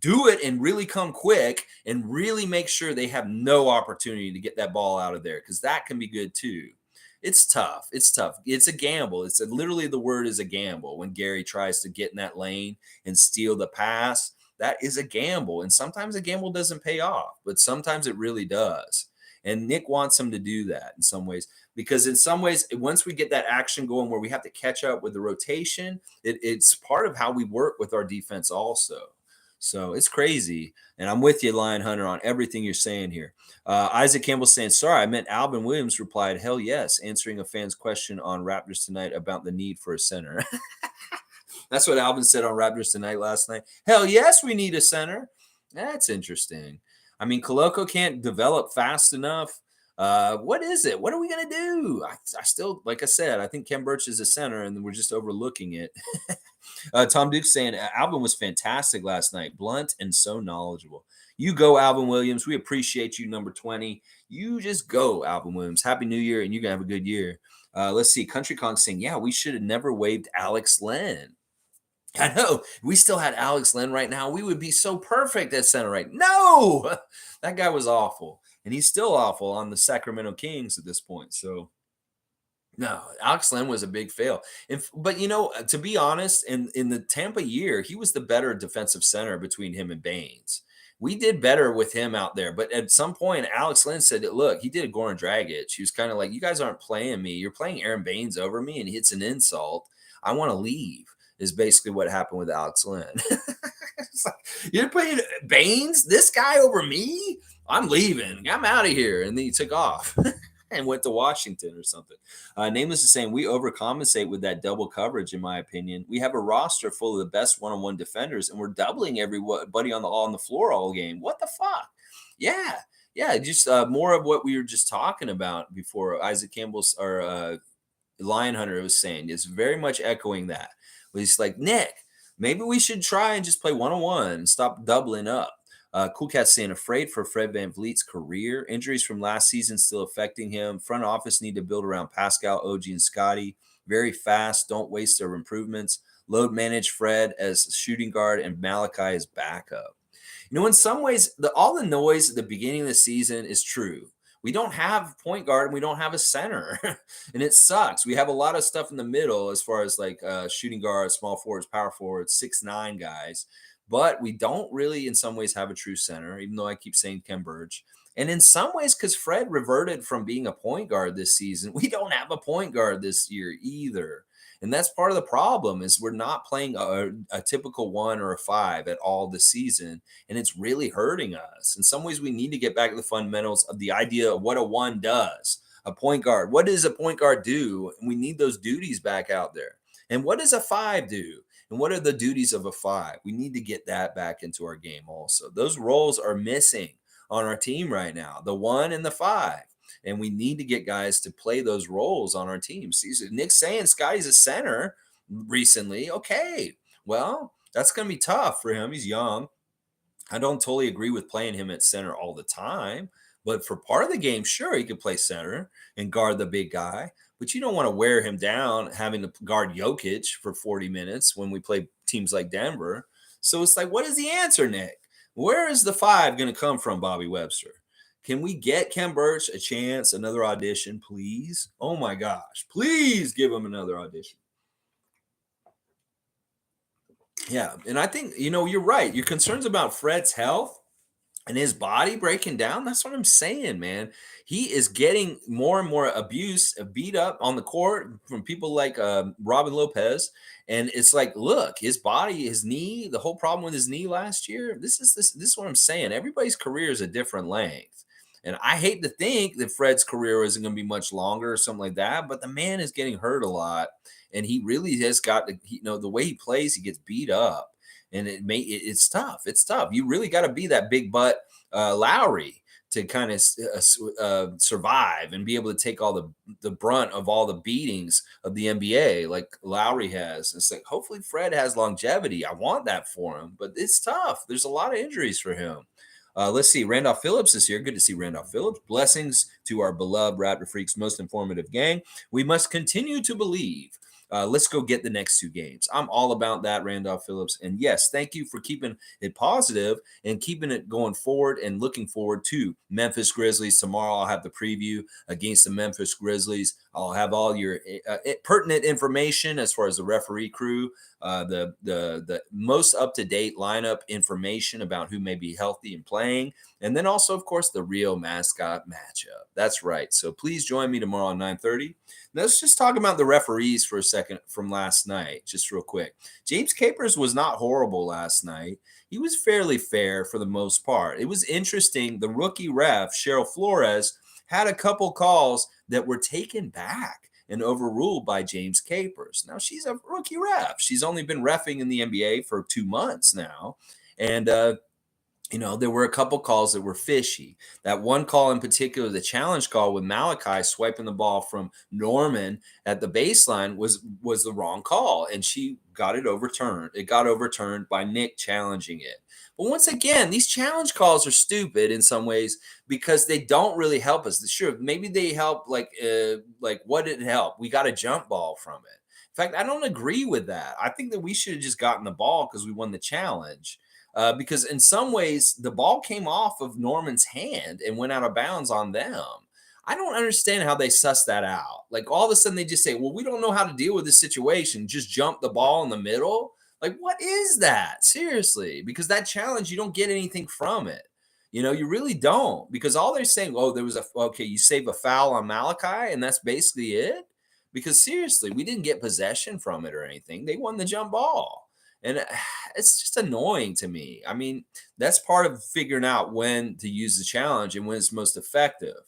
do it and really come quick and really make sure they have no opportunity to get that ball out of there, because that can be good too. It's tough. It's tough. It's a gamble. Literally the word is a gamble. When Gary tries to get in that lane and steal the pass, that is a gamble. And sometimes a gamble doesn't pay off, but sometimes it really does. And Nick wants him to do that in some ways, because in some ways, once we get that action going where we have to catch up with the rotation, it's part of how we work with our defense also. So it's crazy. And I'm with you, Lion Hunter, on everything you're saying here. Isaac Campbell saying, sorry, I meant Alvin Williams replied, hell yes, answering a fan's question on Raptors tonight about the need for a center. That's what Alvin said on Raptors Tonight last night. Hell yes, we need a center. That's interesting. I mean, Koloko can't develop fast enough. What is it? What are we going to do? I still, like I said, I think Ken Birch is a center, and we're just overlooking it. Tom Duke saying, Alvin was fantastic last night. Blunt and so knowledgeable. You go, Alvin Williams. We appreciate you, number 20. You just go, Alvin Williams. Happy New Year, and you're going to have a good year. Let's see. Country Kong saying, yeah, we should have never waived Alex Len. I know. We still had Alex Len right now. We would be so perfect at center right. No, that guy was awful. And he's still awful on the Sacramento Kings at this point. So, no, Alex Len was a big fail. But, to be honest, in the Tampa year, he was the better defensive center between him and Baines. We did better with him out there. But at some point, Alex Len said, look, he did Goran Dragic. He was kind of like, you guys aren't playing me. You're playing Aaron Baines over me, and it's an insult. I want to leave. Is basically what happened with Alex Len. It's like, you're playing Baines, this guy over me? I'm leaving. I'm out of here. And then he took off and went to Washington or something. Nameless is saying, we overcompensate with that double coverage, in my opinion. We have a roster full of the best one-on-one defenders, and we're doubling everybody on the floor all game. What the fuck? Yeah, just more of what we were just talking about before. Isaac Campbell's or Lion Hunter was saying is very much echoing that. He's like, Nick, maybe we should try and just play one-on-one and stop doubling up. Cool Cat's saying, afraid for Fred VanVleet's career. Injuries from last season still affecting him. Front office need to build around Pascal, OG, and Scottie. Very fast. Don't waste their improvements. Load manage Fred as shooting guard and Malichi as backup. In some ways, all the noise at the beginning of the season is true. We don't have point guard and we don't have a center, and it sucks. We have a lot of stuff in the middle as far as like shooting guards, small forwards, power forwards, 6'9" guys, but we don't really in some ways have a true center, even though I keep saying Ken Birch. And in some ways, because Fred reverted from being a point guard this season, we don't have a point guard this year either. And that's part of the problem is we're not playing a typical 1 or a 5 at all this season, and it's really hurting us. In some ways, we need to get back to the fundamentals of the idea of what a 1 does, a point guard. What does a point guard do? And we need those duties back out there. And what does a 5 do? And what are the duties of a 5? We need to get that back into our game also. Those roles are missing on our team right now, the 1 and the 5. And we need to get guys to play those roles on our team. See, Nick's saying Scottie's a center recently. Okay, well, that's going to be tough for him. He's young. I don't totally agree with playing him at center all the time. But for part of the game, sure, he could play center and guard the big guy. But you don't want to wear him down having to guard Jokic for 40 minutes when we play teams like Denver. So it's like, what is the answer, Nick? Where is the 5 going to come from, Bobby Webster? Can we get Ken Birch a chance, another audition, please? Oh, my gosh. Please give him another audition. Yeah, and I think, you're right. Your concerns about Fred's health, and his body breaking down. That's what I'm saying, man. He is getting more and more abuse, beat up on the court from people like Robin Lopez. And it's like, look, his body, his knee, the whole problem with his knee last year. This is what I'm saying. Everybody's career is a different length. And I hate to think that Fred's career isn't going to be much longer or something like that, but the man is getting hurt a lot. And he really has got to, the way he plays, he gets beat up. And it's tough. It's tough. You really got to be that big butt Lowry to kind of survive and be able to take all the brunt of all the beatings of the NBA like Lowry has. It's like, hopefully Fred has longevity. I want that for him, but it's tough. There's a lot of injuries for him. Let's see. Randolph Phillips is here. Good to see Randolph Phillips. Blessings to our beloved Raptor Freaks, most informative gang. We must continue to believe. Let's go get the next 2 games. I'm all about that, Randolph Phillips. And yes, thank you for keeping it positive and keeping it going forward and looking forward to Memphis Grizzlies. Tomorrow I'll have the preview against the Memphis Grizzlies. I'll have all your pertinent information as far as the referee crew, the most up-to-date lineup information about who may be healthy and playing, and then also, of course, the real mascot matchup. That's right. So please join me tomorrow at 9:30. Let's just talk about the referees for a second from last night, just real quick. James Capers was not horrible last night. He was fairly fair for the most part. It was interesting. The rookie ref, Cheryl Flores, had a couple calls that were taken back and overruled by James Capers. Now, she's a rookie ref. She's only been reffing in the NBA for 2 months now. And, there were a couple calls that were fishy. That one call in particular, the challenge call with Malichi swiping the ball from Norman at the baseline was the wrong call, and she got it overturned. It got overturned by Nick challenging it. But once again, these challenge calls are stupid in some ways because they don't really help us. Sure, maybe they help like what did it help? We got a jump ball from it. In fact, I don't agree with that. I think that we should have just gotten the ball because we won the challenge. Because in some ways, the ball came off of Norman's hand and went out of bounds on them. I don't understand how they suss that out. Like all of a sudden they just say, well, we don't know how to deal with this situation. Just jump the ball in the middle. Like, what is that? Seriously, because that challenge, you don't get anything from it. You really don't, because all they're saying, oh, you save a foul on Malachi, and that's basically it. Because seriously, we didn't get possession from it or anything. They won the jump ball. And it's just annoying to me. I mean, that's part of figuring out when to use the challenge and when it's most effective.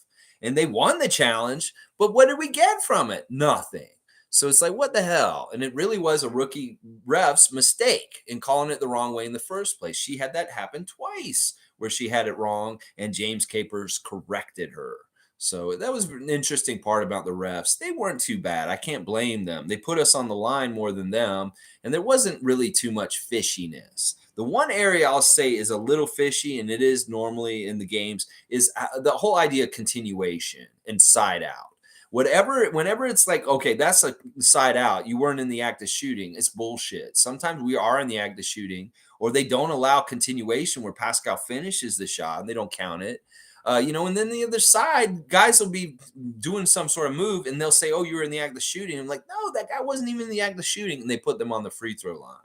And they won the challenge, but what did we get from it? Nothing. So it's like, what the hell? And it really was a rookie ref's mistake in calling it the wrong way in the first place. She had that happen twice where she had it wrong and James Capers corrected her. So that was an interesting part about the refs. They weren't too bad. I can't blame them. They put us on the line more than them, and there wasn't really too much fishiness. The one area I'll say is a little fishy, and it is normally in the games, is the whole idea of continuation and side out. Whenever it's like, okay, that's a side out, you weren't in the act of shooting, it's bullshit. Sometimes we are in the act of shooting, or they don't allow continuation where Pascal finishes the shot and they don't count it. And then the other side, guys will be doing some sort of move and they'll say, oh, you were in the act of shooting. I'm like, no, that guy wasn't even in the act of shooting. And they put them on the free throw line.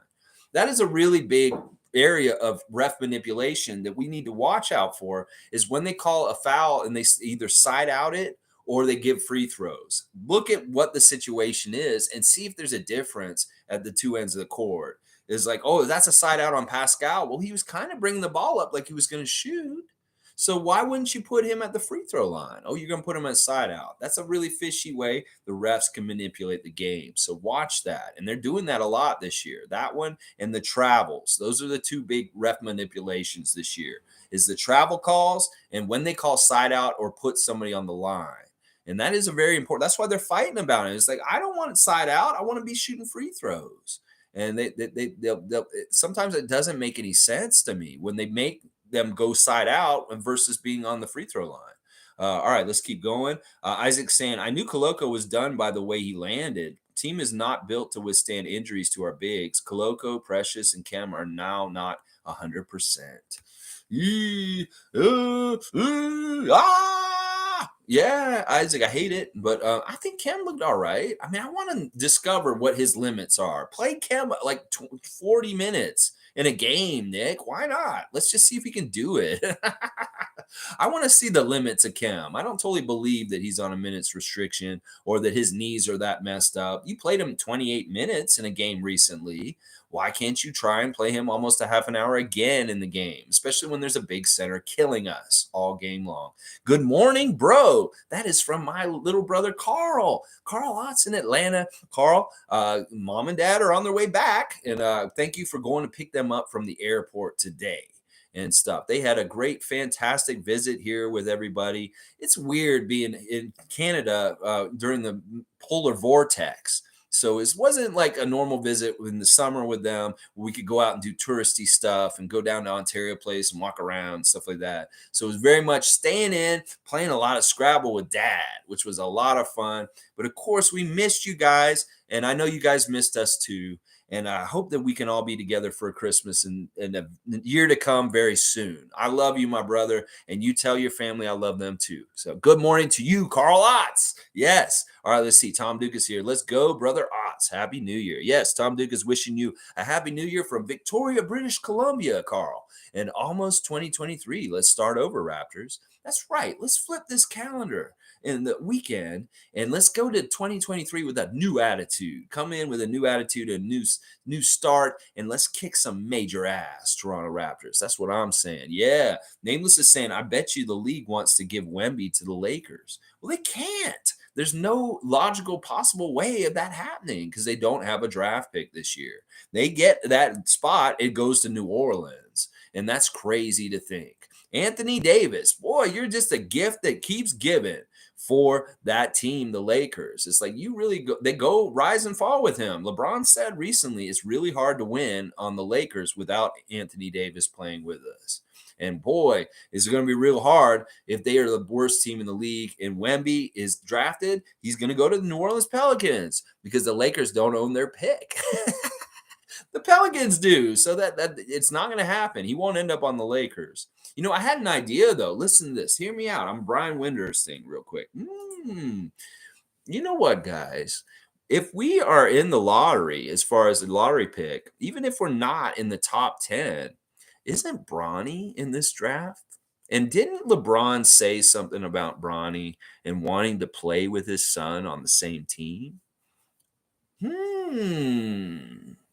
That is a really big area of ref manipulation that we need to watch out for, is when they call a foul and they either side out it or they give free throws. Look at what the situation is and see if there's a difference at the two ends of the court. It's like, oh, that's a side out on Pascal. Well, he was kind of bringing the ball up like he was going to shoot. So why wouldn't you put him at the free throw line? Oh, you're going to put him at side out. That's a really fishy way the refs can manipulate the game. So watch that. And they're doing that a lot this year. That one and the travels. Those are the two big ref manipulations this year, is the travel calls and when they call side out or put somebody on the line. And that is a very important. That's why they're fighting about it. It's like, I don't want it side out. I want to be shooting free throws. And they'll sometimes it doesn't make any sense to me when they make them go side out versus being on the free throw line. All right, let's keep going. Isaac saying, I knew Koloko was done by the way he landed. Team is not built to withstand injuries to our bigs. Koloko, Precious, and Kem are now not 100%. Yeah, Isaac, I hate it, but I think Kem looked all right. I mean, I want to discover what his limits are. Play Kem like 40 minutes in a game, Nick. Why not? Let's just see if he can do it. I want to see the limits of Kim. I don't totally believe that he's on a minutes restriction or that his knees are that messed up. You played him 28 minutes in a game recently. Why can't you try and play him almost a half an hour again in the game, especially when there's a big center killing us all game long? Good morning, bro. That is from my little brother, Carl. Carl Ott's in Atlanta. Carl, mom and dad are on their way back. And thank you for going to pick them up from the airport today and stuff. They had a great, fantastic visit here with everybody. It's weird being in Canada during the polar vortex. So it wasn't like a normal visit in the summer with them. We could go out and do touristy stuff and go down to Ontario Place and walk around and stuff like that. So it was very much staying in, playing a lot of Scrabble with dad, which was a lot of fun. But of course, we missed you guys. And I know you guys missed us too. And I hope that we can all be together for Christmas and a year to come very soon. I love you, my brother. And you tell your family I love them too. So good morning to you, Carl Otts. Yes. All right, let's see. Tom Duke is here. Let's go, brother Otts. Happy New Year. Yes, Tom Duke is wishing you a happy New Year from Victoria, British Columbia, Carl. And almost 2023. Let's start over, Raptors. That's right. Let's flip this calendar in the weekend and let's go to 2023 with a new attitude. Come in with a new attitude, a new start, and let's kick some major ass, Toronto Raptors. That's what I'm saying. Yeah. Nameless is saying, I bet you the league wants to give Wemby to the Lakers. Well, they can't. There's no logical possible way of that happening because they don't have a draft pick this year. They get that spot, it goes to New Orleans. And that's crazy to think. Anthony Davis, boy, you're just a gift that keeps giving for that team, the Lakers. It's like you really go, they go rise and fall with him. LeBron said recently it's really hard to win on the Lakers without Anthony Davis playing with us. And boy, is it going to be real hard if they are the worst team in the league and Wemby is drafted. He's going to go to the New Orleans Pelicans because the Lakers don't own their pick. The Pelicans do. So that it's not going to happen. He won't end up on the Lakers. You know, I had an idea, though. Listen to this. Hear me out. I'm Brian Winder's thing real quick. You know what, guys? If we are in the lottery, as far as the lottery pick, even if we're not in the top 10, isn't Bronny in this draft? And didn't LeBron say something about Bronny and wanting to play with his son on the same team?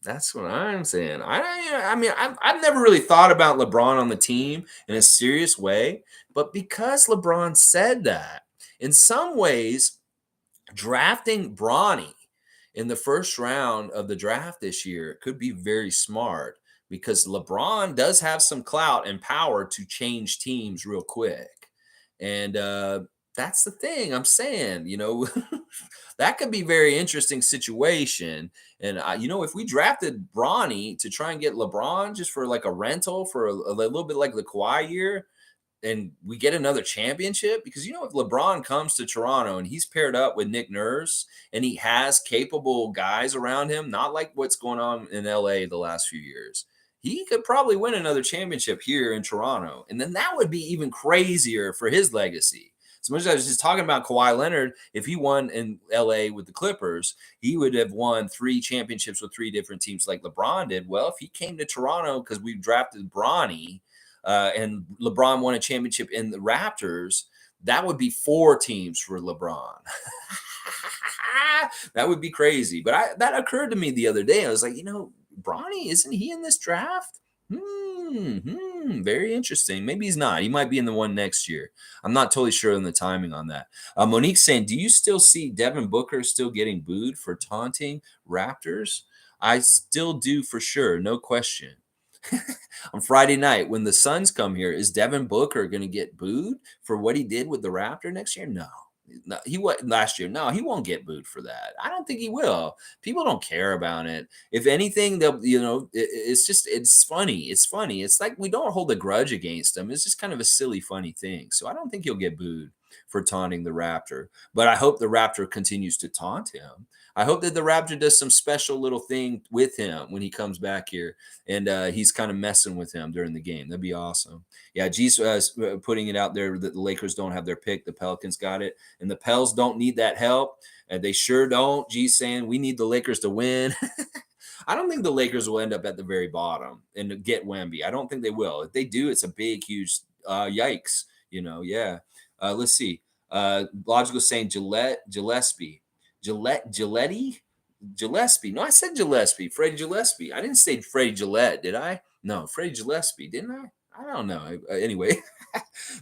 That's what I'm saying. I mean, I've never really thought about LeBron on the team in a serious way, but because LeBron said that, in some ways, drafting Bronny in the first round of the draft this year could be very smart because LeBron does have some clout and power to change teams real quick. And that's the thing I'm saying, you know, that could be very interesting situation. And, you know, if we drafted Bronny to try and get LeBron just for like a rental for a little bit like the Kawhi year, and we get another championship, because, you know, if LeBron comes to Toronto and he's paired up with Nick Nurse and he has capable guys around him, not like what's going on in LA the last few years, he could probably win another championship here in Toronto. And then that would be even crazier for his legacy. As much as I was just talking about Kawhi Leonard, if he won in LA with the Clippers, he would have won 3 championships with 3 different teams like LeBron did. Well, if he came to Toronto because we drafted Bronny and LeBron won a championship in the Raptors, that would be 4 teams for LeBron. That would be crazy. But that occurred to me the other day. I was like, you know, Bronny, isn't he in this draft? Very interesting. Maybe he's not. He might be in the one next year. I'm not totally sure on the timing on that. Monique's saying, do you still see Devin Booker still getting booed for taunting Raptors? I still do for sure. No question. On Friday night, when the Suns come here, is Devin Booker going to get booed for what he did with the Raptor next year? No. No, he wasn't last year. No, he won't get booed for that. I don't think he will. People don't care about it. If anything, they'll, you know, it's funny. It's funny. It's like we don't hold a grudge against him. It's just kind of a silly, funny thing. So I don't think he'll get booed for taunting the Raptor. But I hope the Raptor continues to taunt him. I hope that the Raptor does some special little thing with him when he comes back here and he's kind of messing with him during the game. That'd be awesome. Yeah, G's putting it out there that the Lakers don't have their pick. The Pelicans got it. And the Pels don't need that help. They sure don't. G's saying we need the Lakers to win. I don't think the Lakers will end up at the very bottom and get Wemby. I don't think they will. If they do, it's a big, huge yikes. Yeah. Let's see. Logical saying Gillespie. Gillespie. No, I said Gillespie. Freddie Gillespie. I didn't say Freddie Gillette, did I? No, Freddie Gillespie, didn't I? I don't know. Anyway,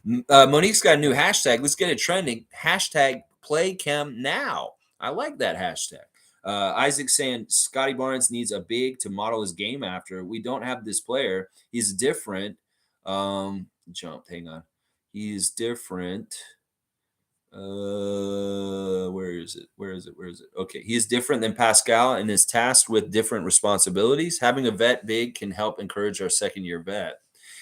Monique's got a new hashtag. Let's get it trending. Hashtag playkhemnow. I like that hashtag. Isaac saying Scottie Barnes needs a big to model his game after. We don't have this player. He's different. Hang on. He's different. Where is it? Okay, he is different than Pascal and is tasked with different responsibilities. Having a vet big can help encourage our second year vet.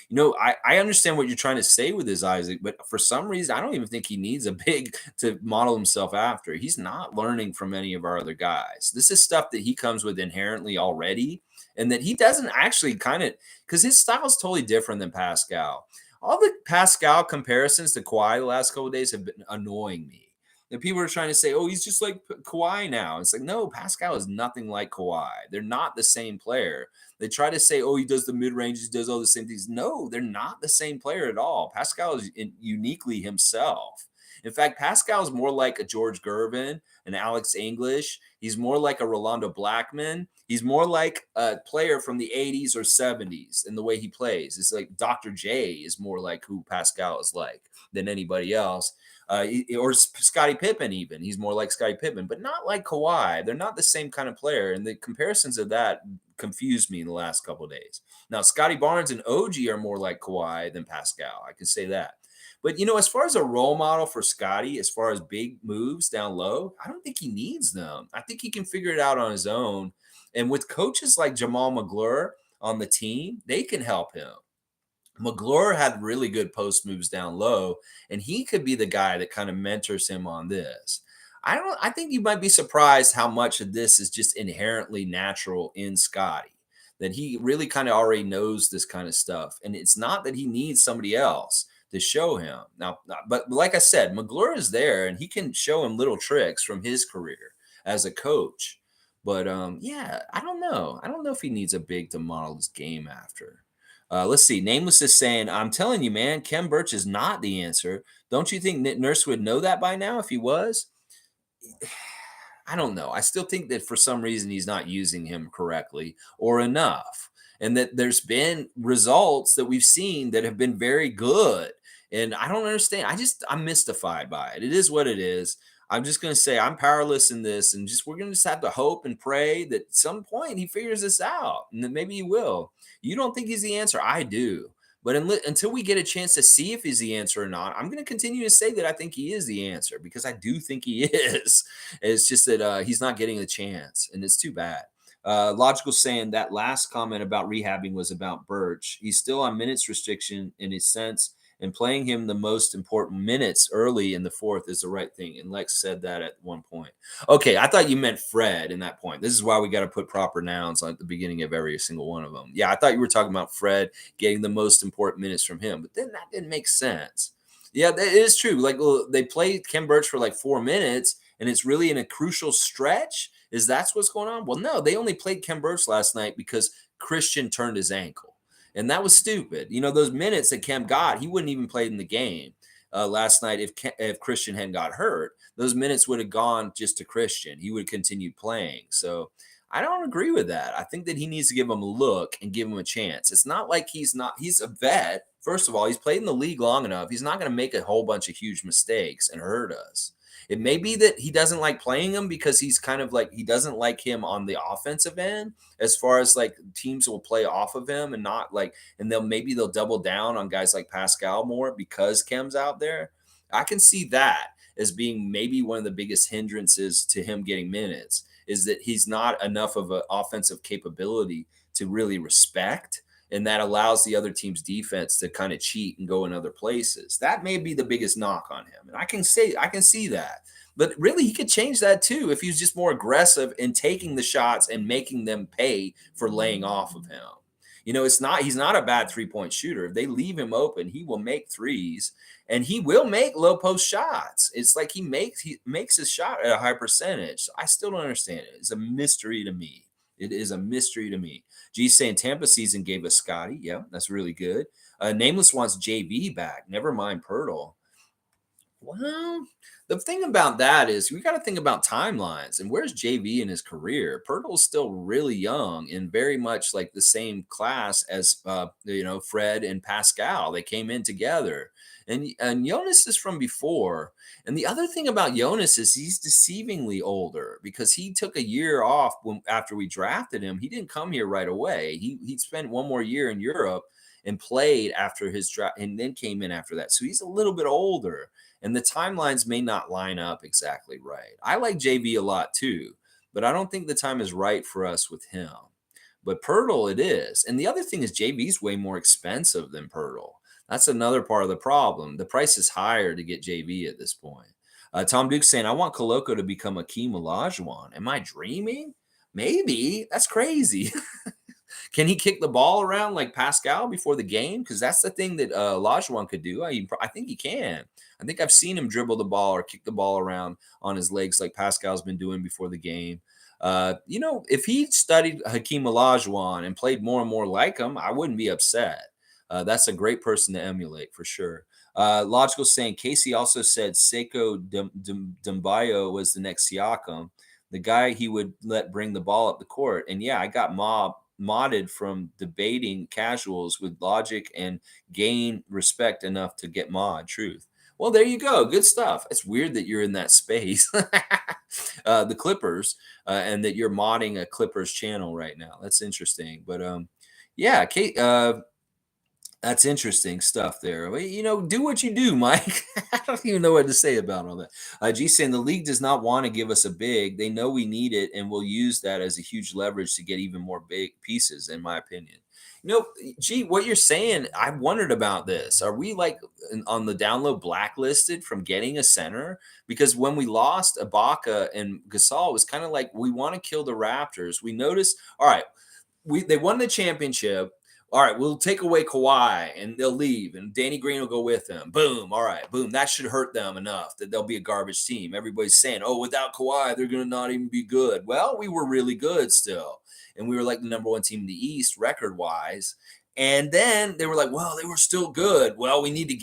I understand what you're trying to say with this, Isaac, but for some reason, I don't even think he needs a big to model himself after. He's not learning from any of our other guys. This is stuff that he comes with inherently already, and that he doesn't actually because his style is totally different than Pascal. All the Pascal comparisons to Kawhi the last couple of days have been annoying me. And people are trying to say, oh, he's just like Kawhi now. It's like, no, Pascal is nothing like Kawhi. They're not the same player. They try to say, oh, he does the mid-range, he does all the same things. No, they're not the same player at all. Pascal is uniquely himself. In fact, Pascal is more like a George Gervin, an Alex English. He's more like a Rolando Blackman. He's more like a player from the 80s or 70s in the way he plays. It's like Dr. J is more like who Pascal is like than anybody else. Or Scottie Pippen even. He's more like Scottie Pippen, but not like Kawhi. They're not the same kind of player. And the comparisons of that confused me in the last couple of days. Now, Scottie Barnes and OG are more like Kawhi than Pascal. I can say that. But, as far as a role model for Scottie, as far as big moves down low, I don't think he needs them. I think he can figure it out on his own. And with coaches like Jamal McGlure on the team, they can help him. McGlure had really good post moves down low, and he could be the guy that kind of mentors him on this. I think you might be surprised how much of this is just inherently natural in Scottie, that he really kind of already knows this kind of stuff. And it's not that he needs somebody else to show him. Now, but like I said, McGlure is there and he can show him little tricks from his career as a coach. But yeah, I don't know. I don't know if he needs a big to model his game after. Let's see. Nameless is saying, I'm telling you, man, Kem Birch is not the answer. Don't you think Nick Nurse would know that by now if he was? I don't know. I still think that for some reason he's not using him correctly or enough. And that there's been results that we've seen that have been very good. And I don't understand. I'm mystified by it. It is what it is. I'm just going to say I'm powerless in this. And we're going to just have to hope and pray that at some point he figures this out. And then maybe he will. You don't think he's the answer? I do. But until we get a chance to see if he's the answer or not, I'm going to continue to say that I think he is the answer because I do think he is. It's just that he's not getting a chance, and it's too bad. Logical saying that last comment about rehabbing was about Birch. He's still on minutes restriction in his sense, and playing him the most important minutes early in the fourth is the right thing. And Lex said that at one point. Okay, I thought you meant Fred in that point. This is why we got to put proper nouns at the beginning of every single one of them. Yeah, I thought you were talking about Fred getting the most important minutes from him, but then that didn't make sense. Yeah, it is true. Like they played Kem Birch for like 4 minutes, and it's really in a crucial stretch. Is that what's going on? Well, no, they only played Kem Birch last night because Christian turned his ankle. And that was stupid. Those minutes that Kem got, he wouldn't even played in the game last night if Christian hadn't got hurt. Those minutes would have gone just to Christian. He would have continued playing. So I don't agree with that. I think that he needs to give him a look and give him a chance. It's not like he's a vet. First of all, he's played in the league long enough. He's not going to make a whole bunch of huge mistakes and hurt us. It may be that he doesn't like playing him because he's kind of like he doesn't like him on the offensive end as far as like teams will play off of him and not like and they'll double down on guys like Pascal more because Kem's out there. I can see that as being maybe one of the biggest hindrances to him getting minutes is that he's not enough of an offensive capability to really respect. And that allows the other team's defense to kind of cheat and go in other places. That may be the biggest knock on him. And I can see that. But really, he could change that too if he's just more aggressive in taking the shots and making them pay for laying off of him. He's not a bad 3-point shooter. If they leave him open, he will make threes and he will make low post shots. It's like he makes his shot at a high percentage. So I still don't understand it. It's a mystery to me. It is a mystery to me. G saying Tampa season gave us Scottie. Yeah, that's really good. Nameless wants JV back. Never mind Pirtle. Well, the thing about that is we got to think about timelines and where's JV in his career. Pirtle's still really young and very much like the same class as Fred and Pascal. They came in together, and Jonas is from before. And the other thing about Jonas is he's deceivingly older because he took a year off after we drafted him. He didn't come here right away. He spent one more year in Europe and played after his draft, and then came in after that. So he's a little bit older and the timelines may not line up exactly right. I like JV a lot too, but I don't think the time is right for us with him. But Pirtle, it is. And the other thing is JV's way more expensive than Pirtle. That's another part of the problem. The price is higher to get JV at this point. Tom Duke's saying, I want Koloko to become a Hakeem Olajuwon. Am I dreaming? Maybe. That's crazy. Can he kick the ball around like Pascal before the game? Because that's the thing that Olajuwon could do. I think he can. I think I've seen him dribble the ball or kick the ball around on his legs like Pascal's been doing before the game. If he studied Hakeem Olajuwon and played more and more like him, I wouldn't be upset. That's a great person to emulate for sure. Logical saying Casey also said Seiko Dumbayo was the next Siakam, the guy he would let bring the ball up the court. And yeah, I got modded from debating casuals with logic and gain respect enough to get mod truth. Well, there you go. Good stuff. It's weird that you're in that space, the Clippers, and that you're modding a Clippers channel right now. That's interesting. But yeah, Kate, that's interesting stuff there. Do what you do, Mike. I don't even know what to say about all that. G saying the league does not want to give us a big. They know we need it and will use that as a huge leverage to get even more big pieces, in my opinion. G, what you're saying, I wondered about this. Are we like on the download blacklisted from getting a center? Because when we lost Ibaka and Gasol, it was kind of like we want to kill the Raptors. We noticed, all right, they won the championship. All right, we'll take away Kawhi and they'll leave and Danny Green will go with them. Boom. All right, boom. That should hurt them enough that they'll be a garbage team. Everybody's saying, oh, without Kawhi, they're going to not even be good. Well, we were really good still. And we were like the number one team in the East record-wise. And then they were like, well, they were still good. Well, we need to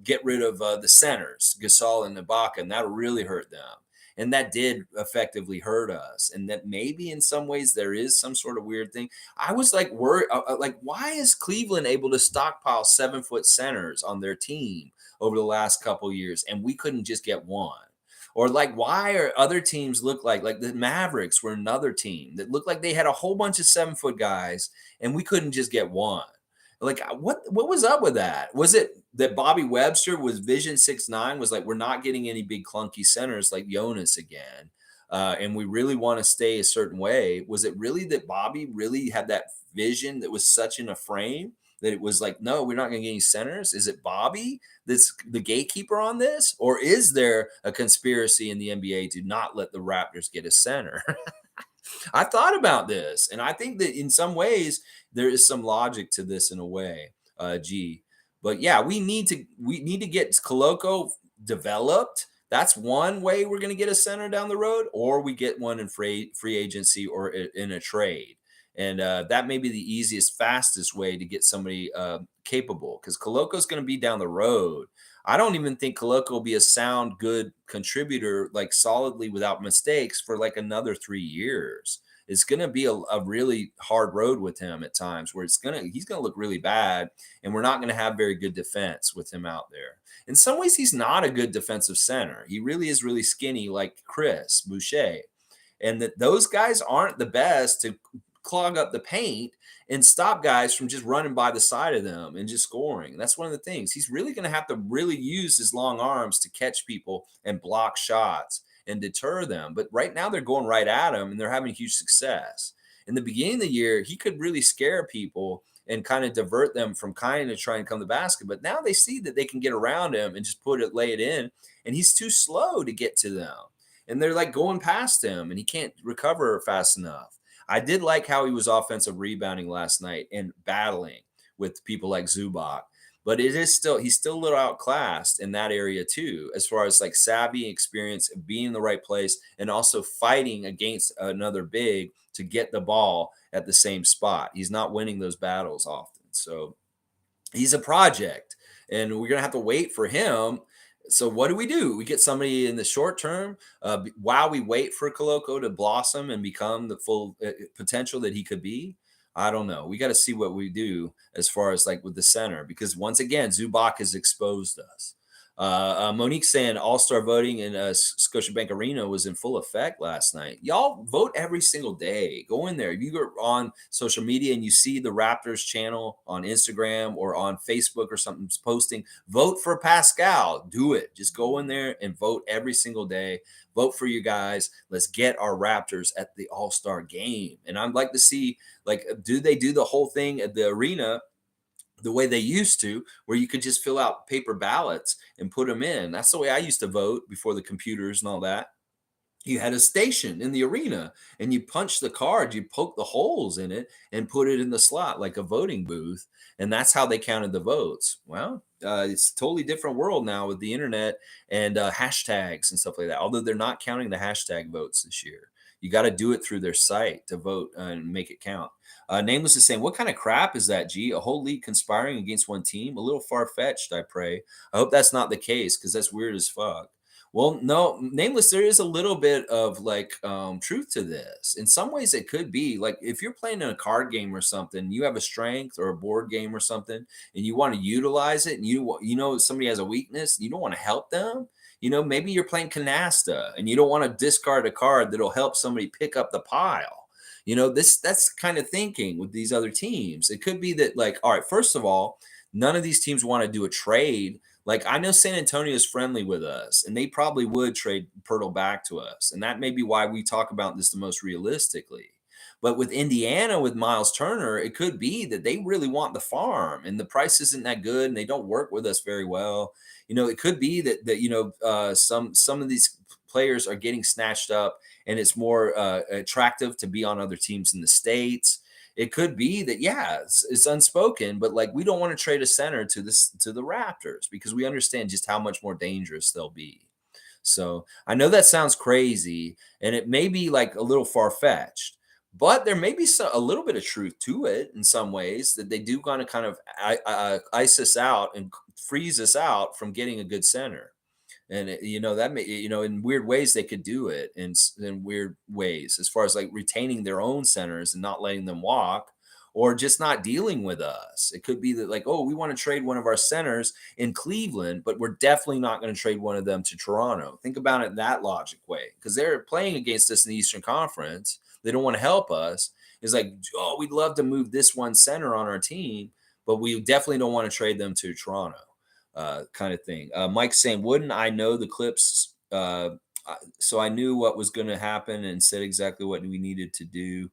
get rid of the centers, Gasol and Ibaka, and that'll really hurt them. And that did effectively hurt us. And that maybe in some ways there is some sort of weird thing. I was like worried, like, why is Cleveland able to stockpile 7-foot centers on their team over the last couple of years and we couldn't just get one? Or like, why are other teams look like the Mavericks were another team that looked like they had a whole bunch of 7-foot guys and we couldn't just get one? Like, what was up with that? Was it that Bobby Webster was Vision 6'9", was like, we're not getting any big clunky centers like Jonas again, and we really want to stay a certain way? Was it really that Bobby really had that vision that was such in a frame that it was like, no, we're not going to get any centers? Is it Bobby that's the gatekeeper on this? Or is there a conspiracy in the NBA to not let the Raptors get a center? I thought about this, and I think that in some ways there is some logic to this in a way, G. But yeah, we need to get Koloko developed. That's one way we're going to get a center down the road, or we get one in free agency or in a trade. And that may be the easiest, fastest way to get somebody capable, because Koloko is going to be down the road. I don't even think Koloko will be a sound, good contributor, like solidly without mistakes for like another 3 years. It's going to be a really hard road with him at times where he's going to look really bad, and we're not going to have very good defense with him out there. In some ways, he's not a good defensive center. He really is really skinny like Chris Boucher, and that those guys aren't the best to clog up the paint and stop guys from just running by the side of them and just scoring. That's one of the things. He's really going to have to really use his long arms to catch people and block shots and deter them. But right now they're going right at him and they're having huge success. In the beginning of the year, he could really scare people and kind of divert them from kind of trying to come to the basket. But now they see that they can get around him and just lay it in, and he's too slow to get to them. And they're like going past him and he can't recover fast enough. I did like how he was offensive rebounding last night and battling with people like Zubac. but he's still a little outclassed in that area too, as far as like savvy, experience, being in the right place, and also fighting against another big to get the ball at the same spot. He's not winning those battles often. So he's a project, and we're gonna have to wait for him. So what do? We get somebody in the short term while we wait for Koloko to blossom and become the full potential that he could be. I don't know. We got to see what we do as far as like with the center, because once again, Zubac has exposed us. Monique saying All-Star voting in Scotiabank Arena was in full effect last night. Y'all vote every single day. Go in there. If you go on social media and you see the Raptors channel on Instagram or on Facebook or something's posting, vote for Pascal. Do it. Just go in there and vote every single day. Vote for you guys. Let's get our Raptors at the All-Star game. And I'd like to see, like, do they do the whole thing at the arena the way they used to, where you could just fill out paper ballots and put them in? That's the way I used to vote before the computers and all that. You had a station in the arena and you punch the card, you poke the holes in it and put it in the slot like a voting booth. And that's how they counted the votes. Well, it's a totally different world now with the internet and hashtags and stuff like that. Although they're not counting the hashtag votes this year. You got to do it through their site to vote and make it count. Nameless is saying, what kind of crap is that, G? A whole league conspiring against one team? A little far-fetched, I pray. I hope that's not the case, because that's weird as fuck. Well, no, Nameless, there is a little bit of like truth to this. In some ways, it could be like if you're playing in a card game or something, you have a strength or a board game or something, and you want to utilize it, and you know somebody has a weakness, you don't want to help them. Maybe you're playing canasta and you don't want to discard a card that'll help somebody pick up the pile. That's kind of thinking with these other teams. It could be that, like, all right, first of all, none of these teams want to do a trade. Like, I know San Antonio is friendly with us, and they probably would trade Pirtle back to us. And that may be why we talk about this the most realistically. But with Indiana, with Miles Turner, it could be that they really want the farm, and the price isn't that good, and they don't work with us very well. It could be that some of these players are getting snatched up, and it's more attractive to be on other teams in the States. It could be that, yeah, it's unspoken, but like, we don't want to trade a center to the Raptors because we understand just how much more dangerous they'll be. So I know that sounds crazy, and it may be like a little far-fetched, but there may be a little bit of truth to it in some ways, that they do kind of ice us out and freeze us out from getting a good center. And that may, in weird ways they could do it in weird ways, as far as like retaining their own centers and not letting them walk, or just not dealing with us. It could be that, like, oh, we want to trade one of our centers in Cleveland, but we're definitely not going to trade one of them to Toronto. Think about it that logic way, because they're playing against us in the Eastern Conference. They don't want to help us. It's like, oh, we'd love to move this one center on our team, but we definitely don't want to trade them to Toronto. Kind of thing. Mike saying, wouldn't I know the clips? So I knew what was going to happen and said exactly what we needed to do.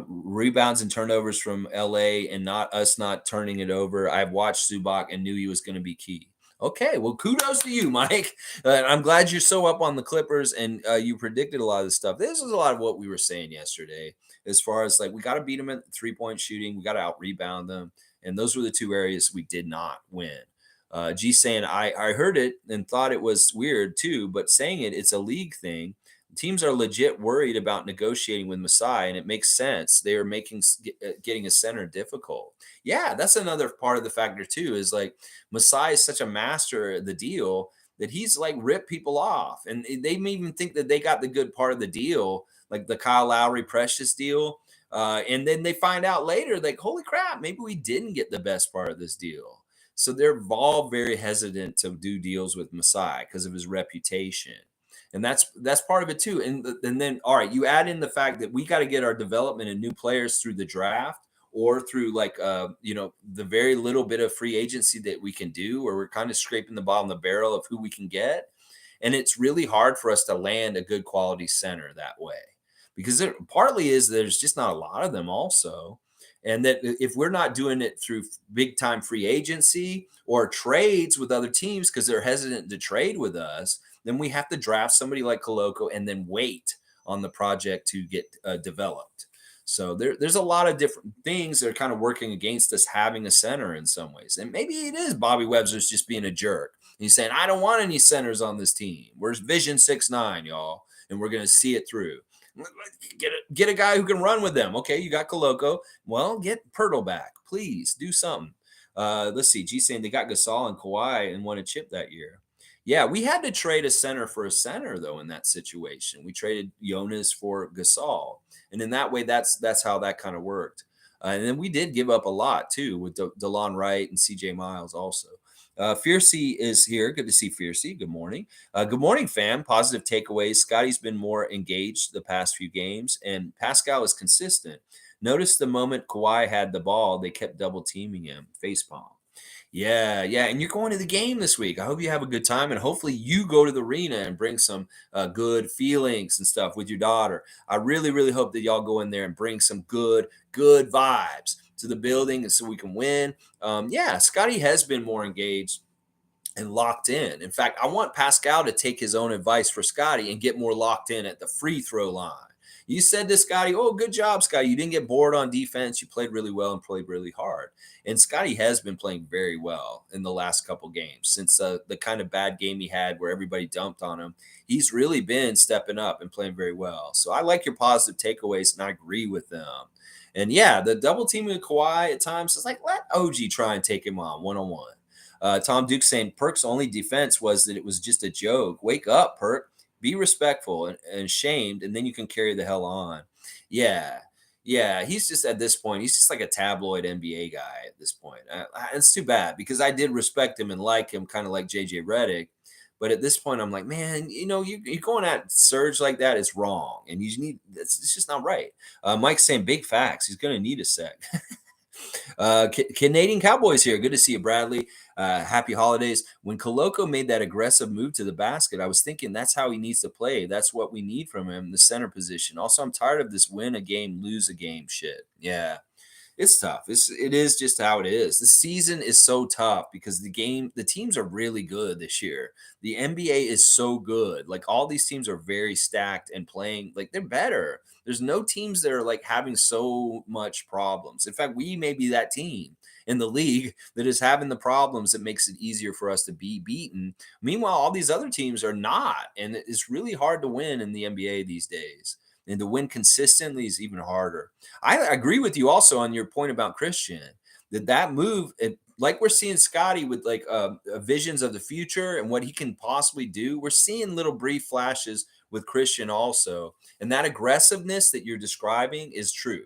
Rebounds and turnovers from LA and not turning it over. I've watched Zubac and knew he was going to be key. Okay, well, kudos to you, Mike. I'm glad you're so up on the Clippers, and you predicted a lot of this stuff. This is a lot of what we were saying yesterday, as far as like, we got to beat them at three-point shooting. We got to out-rebound them. And those were the two areas we did not win. G saying, I heard it and thought it was weird too, but saying it's a league thing. Teams are legit worried about negotiating with Masai, and it makes sense. They are making getting a center difficult. Yeah, that's another part of the factor too, is like, Masai is such a master of the deal that he's like ripped people off. And they may even think that they got the good part of the deal, like the Kyle Lowry Precious deal. And then they find out later, like, holy crap, maybe we didn't get the best part of this deal. So they're all very hesitant to do deals with Masai because of his reputation. And that's part of it too. And then, all right, you add in the fact that we got to get our development and new players through the draft, or through like, the very little bit of free agency that we can do, where we're kind of scraping the bottom of the barrel of who we can get. And it's really hard for us to land a good quality center that way, because partly is there's just not a lot of them also. And that if we're not doing it through big time free agency or trades with other teams because they're hesitant to trade with us, then we have to draft somebody like Koloko and then wait on the project to get developed. So there's a lot of different things that are kind of working against us having a center in some ways. And maybe it is Bobby Webster's just being a jerk. He's saying, I don't want any centers on this team. We're Vision 6'9", y'all, and we're going to see it through. Get a guy who can run with them. Okay, you got Koloko. Well, get Pirtle back. Please do something. Let's see. G saying they got Gasol and Kawhi and won a chip that year. Yeah, we had to trade a center for a center, though, in that situation. We traded Jonas for Gasol. And in that way, that's how that kind of worked. And then we did give up a lot, too, with DeLon Wright and CJ Miles also. Fiercey is here. Good to see Fiercey. Good morning. Good morning, fam. Positive takeaways. Scottie's been more engaged the past few games, and Pascal is consistent. Notice the moment Kawhi had the ball, they kept double teaming him. Facepalm. Yeah, yeah. And you're going to the game this week. I hope you have a good time, and hopefully you go to the arena and bring some good feelings and stuff with your daughter. I really, really hope that y'all go in there and bring some good vibes to the building, and so we can win. Yeah, Scottie has been more engaged and locked in. In fact, I want Pascal to take his own advice for Scottie and get more locked in at the free throw line. You said to Scottie, oh, good job, Scottie. You didn't get bored on defense. You played really well and played really hard. And Scottie has been playing very well in the last couple games since the kind of bad game he had where everybody dumped on him. He's really been stepping up and playing very well. So I like your positive takeaways, and I agree with them. And yeah, the double teaming of Kawhi at times is like, let OG try and take him on one-on-one. Tom Duke saying Perk's only defense was that it was just a joke. Wake up, Perk. Be respectful and ashamed, and then you can carry the hell on. Yeah. Yeah. He's just at this point, he's just like a tabloid NBA guy at this point. It's too bad because I did respect him and like him, kind of like JJ Redick. But at this point, I'm like, man, you're going at Serge like that is wrong. And it's just not right. Mike's saying big facts. He's going to need a sec. Canadian Cowboys here. Good to see you, Bradley. Happy holidays. When Koloko made that aggressive move to the basket, I was thinking that's how he needs to play. That's what we need from him, the center position. Also, I'm tired of this win a game, lose a game shit. Yeah. It's tough. It is just how it is. The season is so tough because the teams are really good this year. The NBA is so good. Like all these teams are very stacked and playing like they're better. There's no teams that are like having so much problems. In fact, we may be that team in the league that is having the problems that makes it easier for us to be beaten. Meanwhile, all these other teams are not, and it's really hard to win in the NBA these days. And to win consistently is even harder. I agree with you also on your point about Christian, that move, like we're seeing Scottie with like visions of the future and what he can possibly do. We're seeing little brief flashes with Christian also. And that aggressiveness that you're describing is true.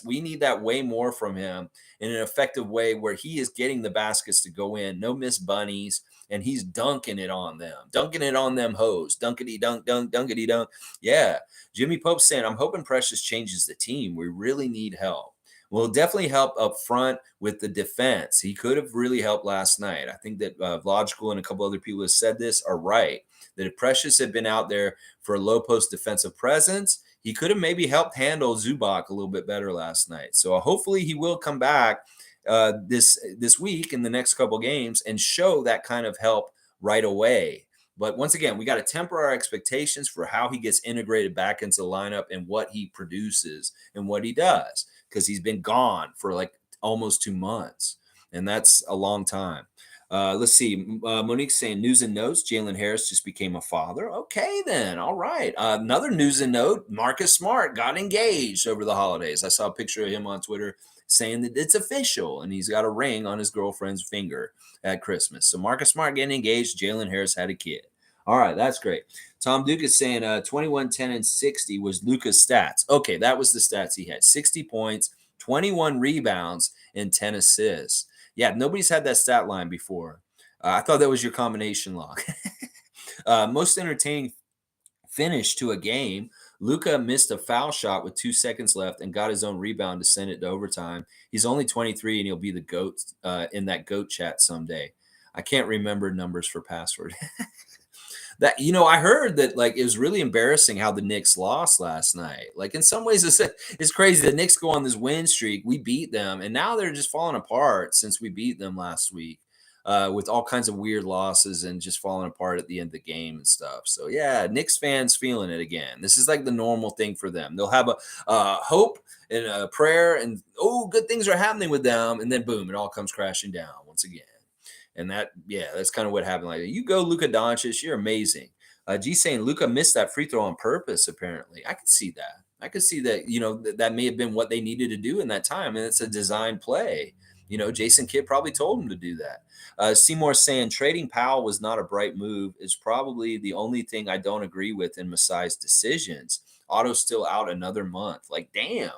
We need that way more from him in an effective way where he is getting the baskets to go in, no miss bunnies, and he's dunking it on them hoes. Dunkity dunk, dunkity dunk. Yeah. Jimmy Pope saying, I'm hoping Precious changes the team. We really need help. Well, definitely help up front with the defense. He could have really helped last night. I think that Logical and a couple other people have said this are right, that if Precious had been out there for a low post defensive presence, he could have maybe helped handle Zubac a little bit better last night. So hopefully he will come back this week in the next couple games and show that kind of help right away. But once again, we got to temper our expectations for how he gets integrated back into the lineup and what he produces and what he does, because he's been gone for like almost 2 months, and that's a long time. Let's see. Monique's saying news and notes. Jalen Harris just became a father. Okay, then. All right. Another news and note. Marcus Smart got engaged over the holidays. I saw a picture of him on Twitter saying that it's official, and he's got a ring on his girlfriend's finger at Christmas. So Marcus Smart getting engaged. Jalen Harris had a kid. All right, that's great. Tom Duke is saying 21, 10, and 60 was Luka's stats. Okay, that was the stats he had. 60 points, 21 rebounds, and 10 assists. Yeah, nobody's had that stat line before. I thought that was your combination log. Most entertaining finish to a game. LUKA missed a foul shot with 2 seconds left and got his own rebound to send it to overtime. He's only 23, and he'll be the GOAT in that GOAT chat someday. I can't remember numbers for password. That, I heard that like it was really embarrassing how the Knicks lost last night. Like in some ways it's crazy. The Knicks go on this win streak. We beat them, and now they're just falling apart since we beat them last week. with all kinds of weird losses and just falling apart at the end of the game and stuff. So yeah, Knicks fans feeling it again. This is like the normal thing for them. They'll have a hope and a prayer, and oh, good things are happening with them, and then boom, it all comes crashing down once again. And that's kind of what happened. Like, you go, Luka Doncic, you're amazing. G saying Luka missed that free throw on purpose. Apparently, I could see that. I could see that. That may have been what they needed to do in that time, and it's a design play. Jason Kidd probably told him to do that. Seymour saying trading Powell was not a bright move is probably the only thing I don't agree with in Masai's decisions. Otto's still out another month. Like, damn.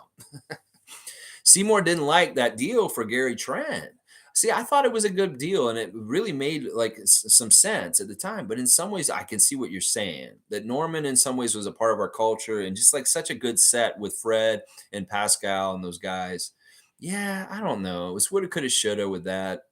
Seymour didn't like that deal for Gary Trent. See, I thought it was a good deal, and it really made like some sense at the time. But in some ways, I can see what you're saying. That Norman, in some ways, was a part of our culture, and just like such a good set with Fred and Pascal and those guys. Yeah, I don't know. It was woulda, coulda, shoulda with that.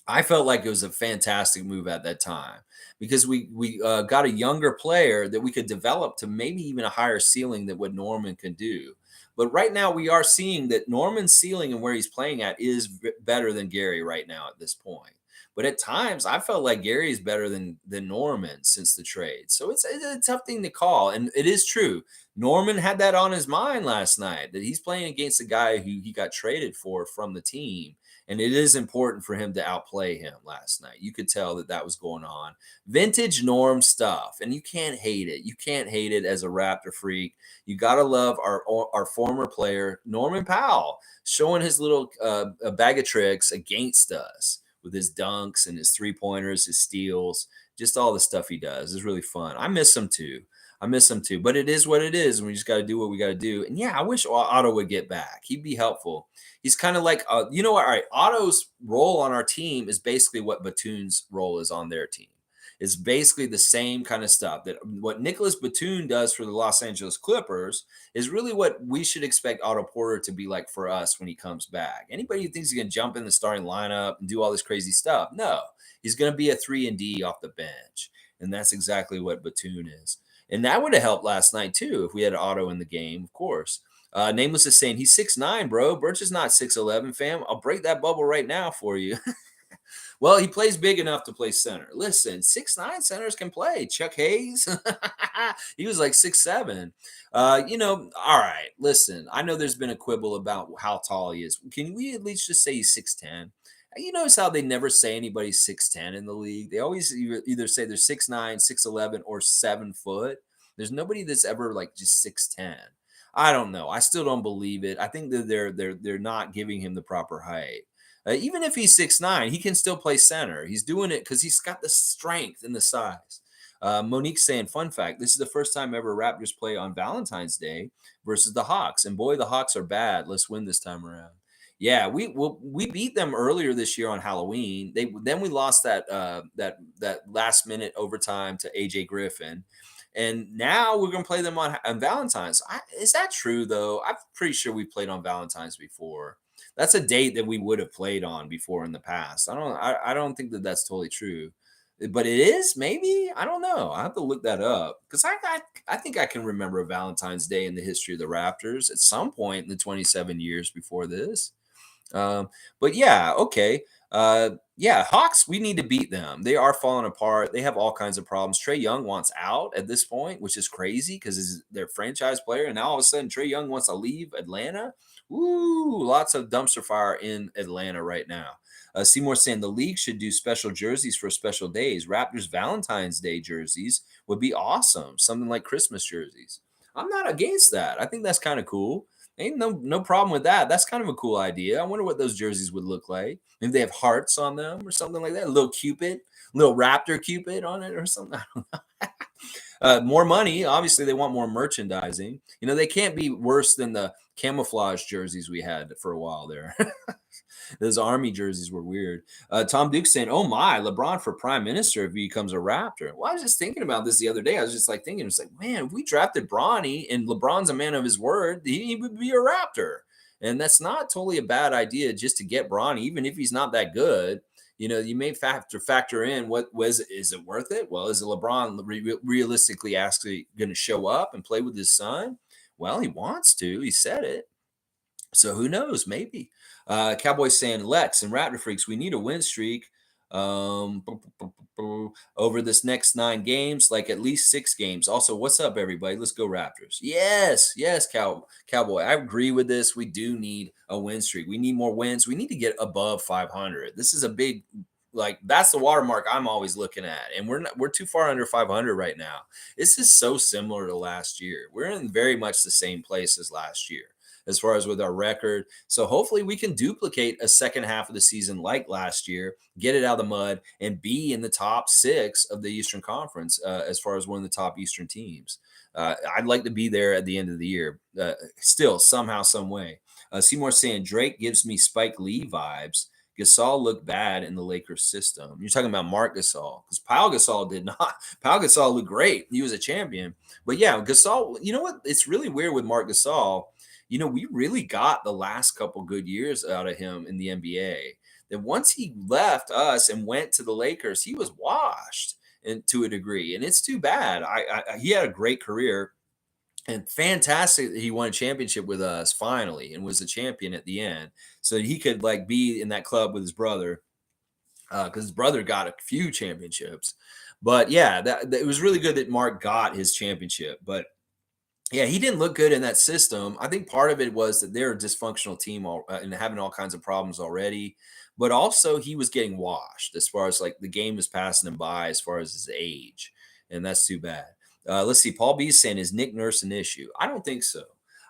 I felt like it was a fantastic move at that time because we got a younger player that we could develop to maybe even a higher ceiling than what Norman can do. But right now, we are seeing that Norman's ceiling and where he's playing at is better than Gary right now at this point. But at times, I felt like Gary is better than Norman since the trade. So it's a tough thing to call, and it is true. Norman had that on his mind last night that he's playing against a guy who he got traded for from the team, and it is important for him to outplay him last night. You could tell that was going on. Vintage Norm stuff, and you can't hate it. You can't hate it as a Raptor freak. You got to love our former player, Norman Powell, showing his little a bag of tricks against us with his dunks and his three-pointers, his steals, just all the stuff he does. It's really fun. I miss him too. But it is what it is, and we just got to do what we got to do. And yeah, I wish Otto would get back. He'd be helpful. He's kind of like, you know what? All right, Otto's role on our team is basically what Batum's role is on their team. It's basically the same kind of stuff that what Nicholas Batum does for the Los Angeles Clippers is really what we should expect Otto Porter to be like for us when he comes back. Anybody who thinks he's going to jump in the starting lineup and do all this crazy stuff, no, he's going to be a 3-and-D off the bench. And that's exactly what Batum is. And that would have helped last night, too, if we had Otto in the game, of course. Nameless is saying he's 6'9", bro. Birch is not 6'11", fam. I'll break that bubble right now for you. Well, he plays big enough to play center. Listen, 6'9" centers can play. Chuck Hayes, he was like 6'7". All right, listen, I know there's been a quibble about how tall he is. Can we at least just say he's 6'10"? You notice how they never say anybody's 6'10" in the league? They always either say they're 6'9", 6'11", or 7 foot. There's nobody that's ever like just 6'10". I don't know. I still don't believe it. I think that they're not giving him the proper height. Even if he's 6'9", he can still play center. He's doing it because he's got the strength and the size. Monique saying, fun fact, this is the first time ever Raptors play on Valentine's Day versus the Hawks. And boy, the Hawks are bad. Let's win this time around. Yeah, we beat them earlier this year on Halloween. Then we lost that last minute overtime to AJ Griffin. And now we're going to play them on Valentine's. Is that true, though? I'm pretty sure we played on Valentine's before. That's a date that we would have played on before in the past. I don't think that that's totally true, but it is maybe. I don't know. I have to look that up because I think I can remember a Valentine's Day in the history of the Raptors at some point in the 27 years before this. But yeah, okay. Yeah, Hawks, we need to beat them. They are falling apart. They have all kinds of problems. Trae Young wants out at this point, which is crazy because he's their franchise player. And now all of a sudden, Trae Young wants to leave Atlanta. Ooh, lots of dumpster fire in Atlanta right now. Seymour saying the league should do special jerseys for special days. Raptors Valentine's Day jerseys would be awesome. Something like Christmas jerseys. I'm not against that. I think that's kind of cool. Ain't no problem with that. That's kind of a cool idea. I wonder what those jerseys would look like. Maybe they have hearts on them or something like that. A little Cupid, little Raptor Cupid on it or something. I don't know. More money. Obviously, they want more merchandising. They can't be worse than the camouflage jerseys we had for a while there. Those army jerseys were weird. Tom Duke saying, "Oh my, LeBron for prime minister if he becomes a Raptor." Well, I was just thinking about this the other day. I was just like thinking, it's like, man, if we drafted Bronny and LeBron's a man of his word, he would be a Raptor. And that's not totally a bad idea just to get Bronny, even if he's not that good. You may factor in is it worth it? Well, is LeBron realistically actually going to show up and play with his son? Well, he wants to. He said it. So who knows? Maybe. Cowboys saying, Lex and Raptor Freaks, we need a win streak. um over this next 9 games, like at least 6 games. Also, what's up, everybody? Let's go Raptors. Yes, Cowboy. I agree with this. We do need a win streak. We need more wins. We need to get above 500. This is a big, like, that's the watermark I'm always looking at, and we're too far under 500 right now. This is so similar to last year. We're in very much the same place as last year as far as with our record. So hopefully we can duplicate a second half of the season like last year, get it out of the mud, and be in the top 6 of the Eastern Conference as far as one of the top Eastern teams. I'd like to be there at the end of the year, still somehow, some way. Seymour saying Drake gives me Spike Lee vibes. Gasol looked bad in the Lakers system. You're talking about Mark Gasol, because Pau Gasol did not. Pau Gasol looked great. He was a champion. But yeah, Gasol, you know what? It's really weird with Mark Gasol. We really got the last couple good years out of him in the NBA. Then once he left us and went to the Lakers, he was washed and to a degree, and it's too bad. He had a great career and fantastic that he won a championship with us finally and was a champion at the end, so that he could like be in that club with his brother because his brother got a few championships. But yeah, it was really good that Mark got his championship, but yeah, he didn't look good in that system. I think part of it was that they're a dysfunctional team and having all kinds of problems already. But also, he was getting washed as far as like the game was passing him by as far as his age. And that's too bad. Let's see. Paul B is saying, is Nick Nurse an issue? I don't think so.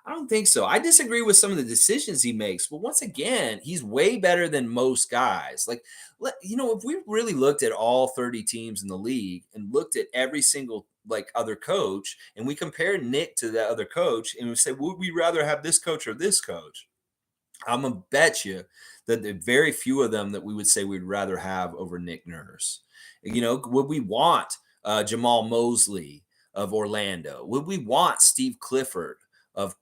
I don't think so. I disagree with some of the decisions he makes. But once again, he's way better than most guys. Like, if we really looked at all 30 teams in the league and looked at every single like other coach, and we compared Nick to that other coach, and we say, would we rather have this coach or this coach? I'm gonna bet you that there are very few of them that we would say we'd rather have over Nick Nurse. Would we want Jamal Mosley of Orlando? Would we want Steve Clifford of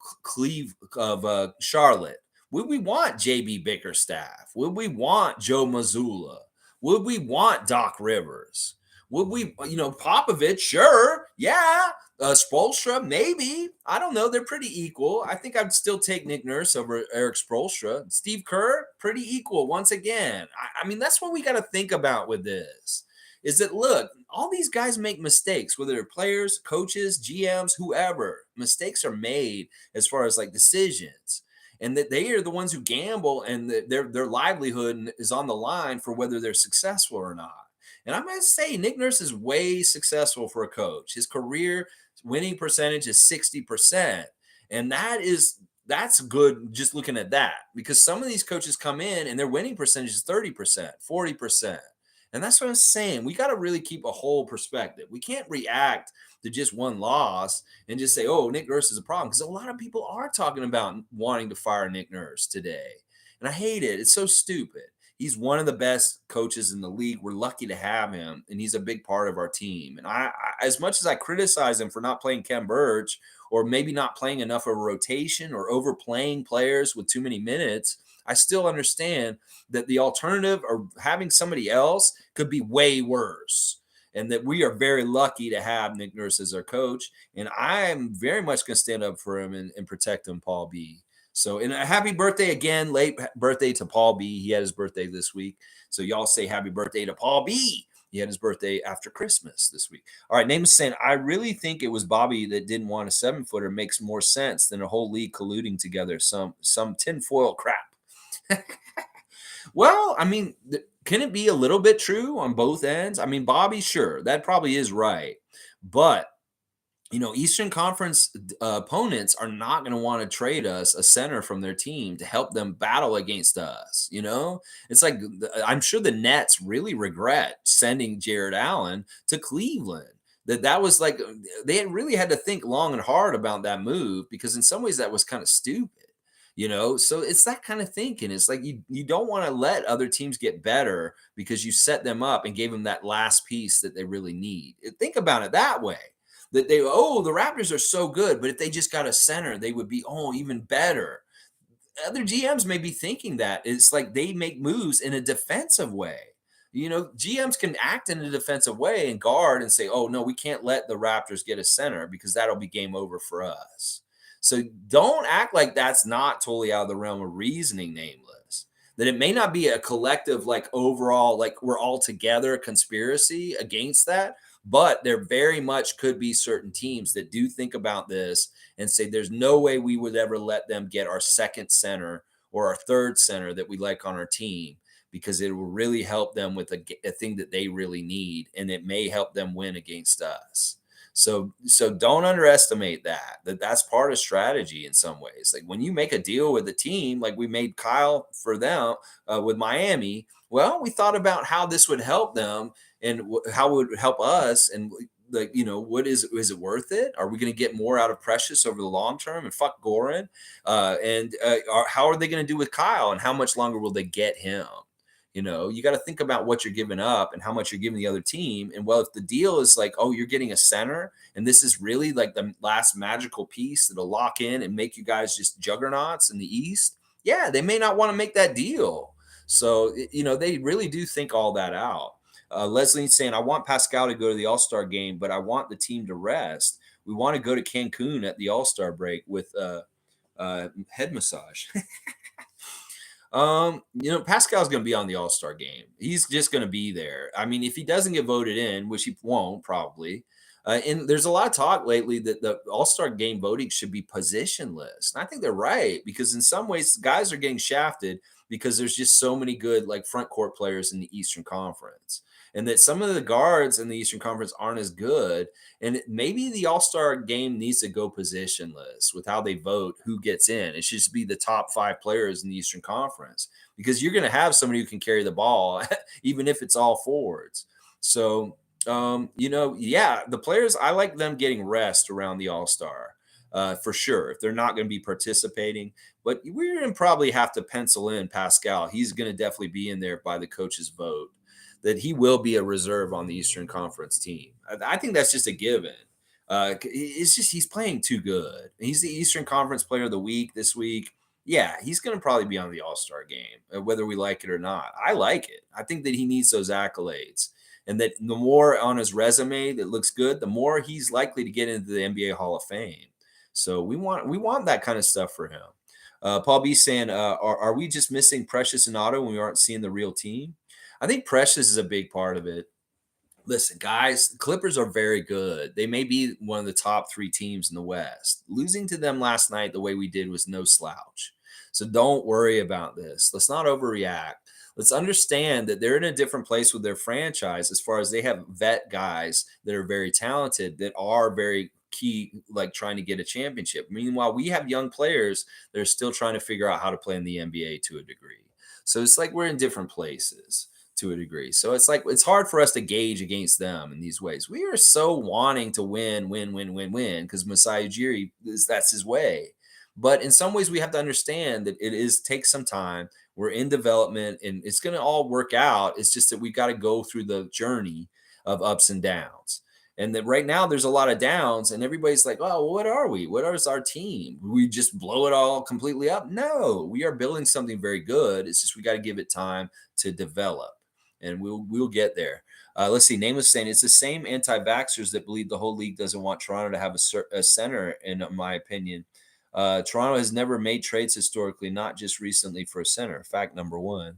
Charlotte? Would we want JB Bickerstaff? Would we want Joe Mazzulla? Would we want Doc Rivers? Would we, Popovich? Sure. Yeah. Spoelstra, maybe. I don't know. They're pretty equal. I think I'd still take Nick Nurse over Eric Spoelstra. Steve Kerr, pretty equal once again. I mean, that's what we got to think about with this. Is that, look, all these guys make mistakes, whether they're players, coaches, GMs, whoever. Mistakes are made as far as like decisions, and that they are the ones who gamble, and their livelihood is on the line for whether they're successful or not. And I'm going to say Nick Nurse is way successful for a coach. His career winning percentage is 60%. And that's good just looking at that, because some of these coaches come in and their winning percentage is 30%, 40%. And that's what I'm saying. We got to really keep a whole perspective. We can't react to just one loss and just say, oh, Nick Nurse is a problem. Because a lot of people are talking about wanting to fire Nick Nurse today. And I hate it. It's so stupid. He's one of the best coaches in the league. We're lucky to have him, and he's a big part of our team. And I as much as I criticize him for not playing Kem Birch, or maybe not playing enough of a rotation, or overplaying players with too many minutes, I still understand that the alternative, or having somebody else, could be way worse. And that we are very lucky to have Nick Nurse as our coach. And I am very much going to stand up for him and protect him, Paul B. So, and a happy birthday again, late birthday to Paul B. He had his birthday this week. So y'all say happy birthday to Paul B. He had his birthday after Christmas this week. All right, name is saying, I really think it was Bobby that didn't want a 7-footer. Makes more sense than a whole league colluding together some tinfoil crap. Well, I mean, can it be a little bit true on both ends? I mean, Bobby, sure, that probably is right. But Eastern Conference opponents are not going to want to trade us a center from their team to help them battle against us. It's like, I'm sure the Nets really regret sending Jared Allen to Cleveland. That was like, they really had to think long and hard about that move, because in some ways that was kind of stupid. So it's that kind of thinking. It's like you don't want to let other teams get better because you set them up and gave them that last piece that they really need. Think about it that way. That the Raptors are so good, but if they just got a center, they would be even better. Other GMs may be thinking that. It's like they make moves in a defensive way. GMs can act in a defensive way and guard and say, oh, no, we can't let the Raptors get a center because that'll be game over for us. So don't act like that's not totally out of the realm of reasoning, Nameless. that it may not be a collective, like overall, like we're all together conspiracy against that, but there very much could be certain teams that do think about this and say there's no way we would ever let them get our second center or our third center that we like on our team, because it will really help them with a thing that they really need, and it may help them win against us. So don't underestimate that's part of strategy in some ways. Like when you make a deal with a team, like we made Kyle for them with Miami, well, we thought about how this would help them and how it would help us, and like, what is it worth it? Are we going to get more out of Precious over the long term? And fuck Goran, how are they going to do with Kyle, and how much longer will they get him? You got to think about what you're giving up and how much you're giving the other team. And well, if the deal is like, oh, you're getting a center, and this is really like the last magical piece that'll lock in and make you guys just juggernauts in the East, yeah, they may not want to make that deal. So, they really do think all that out. Leslie's saying, I want Pascal to go to the All-Star game, but I want the team to rest. We want to go to Cancun at the All-Star break with head massage. Pascal's going to be on the All-Star game. He's just going to be there. I mean, if he doesn't get voted in, which he won't probably, and there's a lot of talk lately that the All-Star game voting should be positionless. And I think they're right, because in some ways, guys are getting shafted because there's just so many good like front court players in the Eastern Conference, and that some of the guards in the Eastern Conference aren't as good. And maybe the All-Star game needs to go positionless with how they vote who gets in. It should just be the top 5 players in the Eastern Conference, because you're going to have somebody who can carry the ball, even if it's all forwards. So, the players, I like them getting rest around the All-Star for sure, if they're not going to be participating. But we're going to probably have to pencil in Pascal. He's going to definitely be in there by the coach's vote, that he will be a reserve on the Eastern Conference team. I think that's just a given. It's just he's playing too good. He's the Eastern Conference Player of the Week this week. Yeah, he's going to probably be on the All-Star game, whether we like it or not. I like it. I think that he needs those accolades, and that the more on his resume that looks good, the more he's likely to get into the NBA Hall of Fame. So we want that kind of stuff for him. Paul B saying, are we just missing Precious and Otto when we aren't seeing the real team? I think Precious is a big part of it. Listen, guys, the Clippers are very good. They may be one of the top 3 teams in the West. Losing to them last night the way we did was no slouch. So don't worry about this. Let's not overreact. Let's understand that they're in a different place with their franchise, as far as they have vet guys that are very talented, that are very key, like trying to get a championship. Meanwhile, we have young players that are still trying to figure out how to play in the NBA to a degree. So it's like we're in different places to a degree. So it's like it's hard for us to gauge against them in these ways. We are so wanting to win, because Masai Ujiri, that's his way. But in some ways, we have to understand that takes some time. We're in development, and it's going to all work out. It's just that we got to go through the journey of ups and downs. And that right now there's a lot of downs, and everybody's like, oh, what are we? What is our team? We just blow it all completely up? No, we are building something very good. It's just we got to give it time to develop, and we'll get there. Let's see. Name was saying it's the same anti-vaxxers that believe the whole league doesn't want Toronto to have a center, in my opinion. Toronto has never made trades historically, not just recently, for a center. Fact number 1.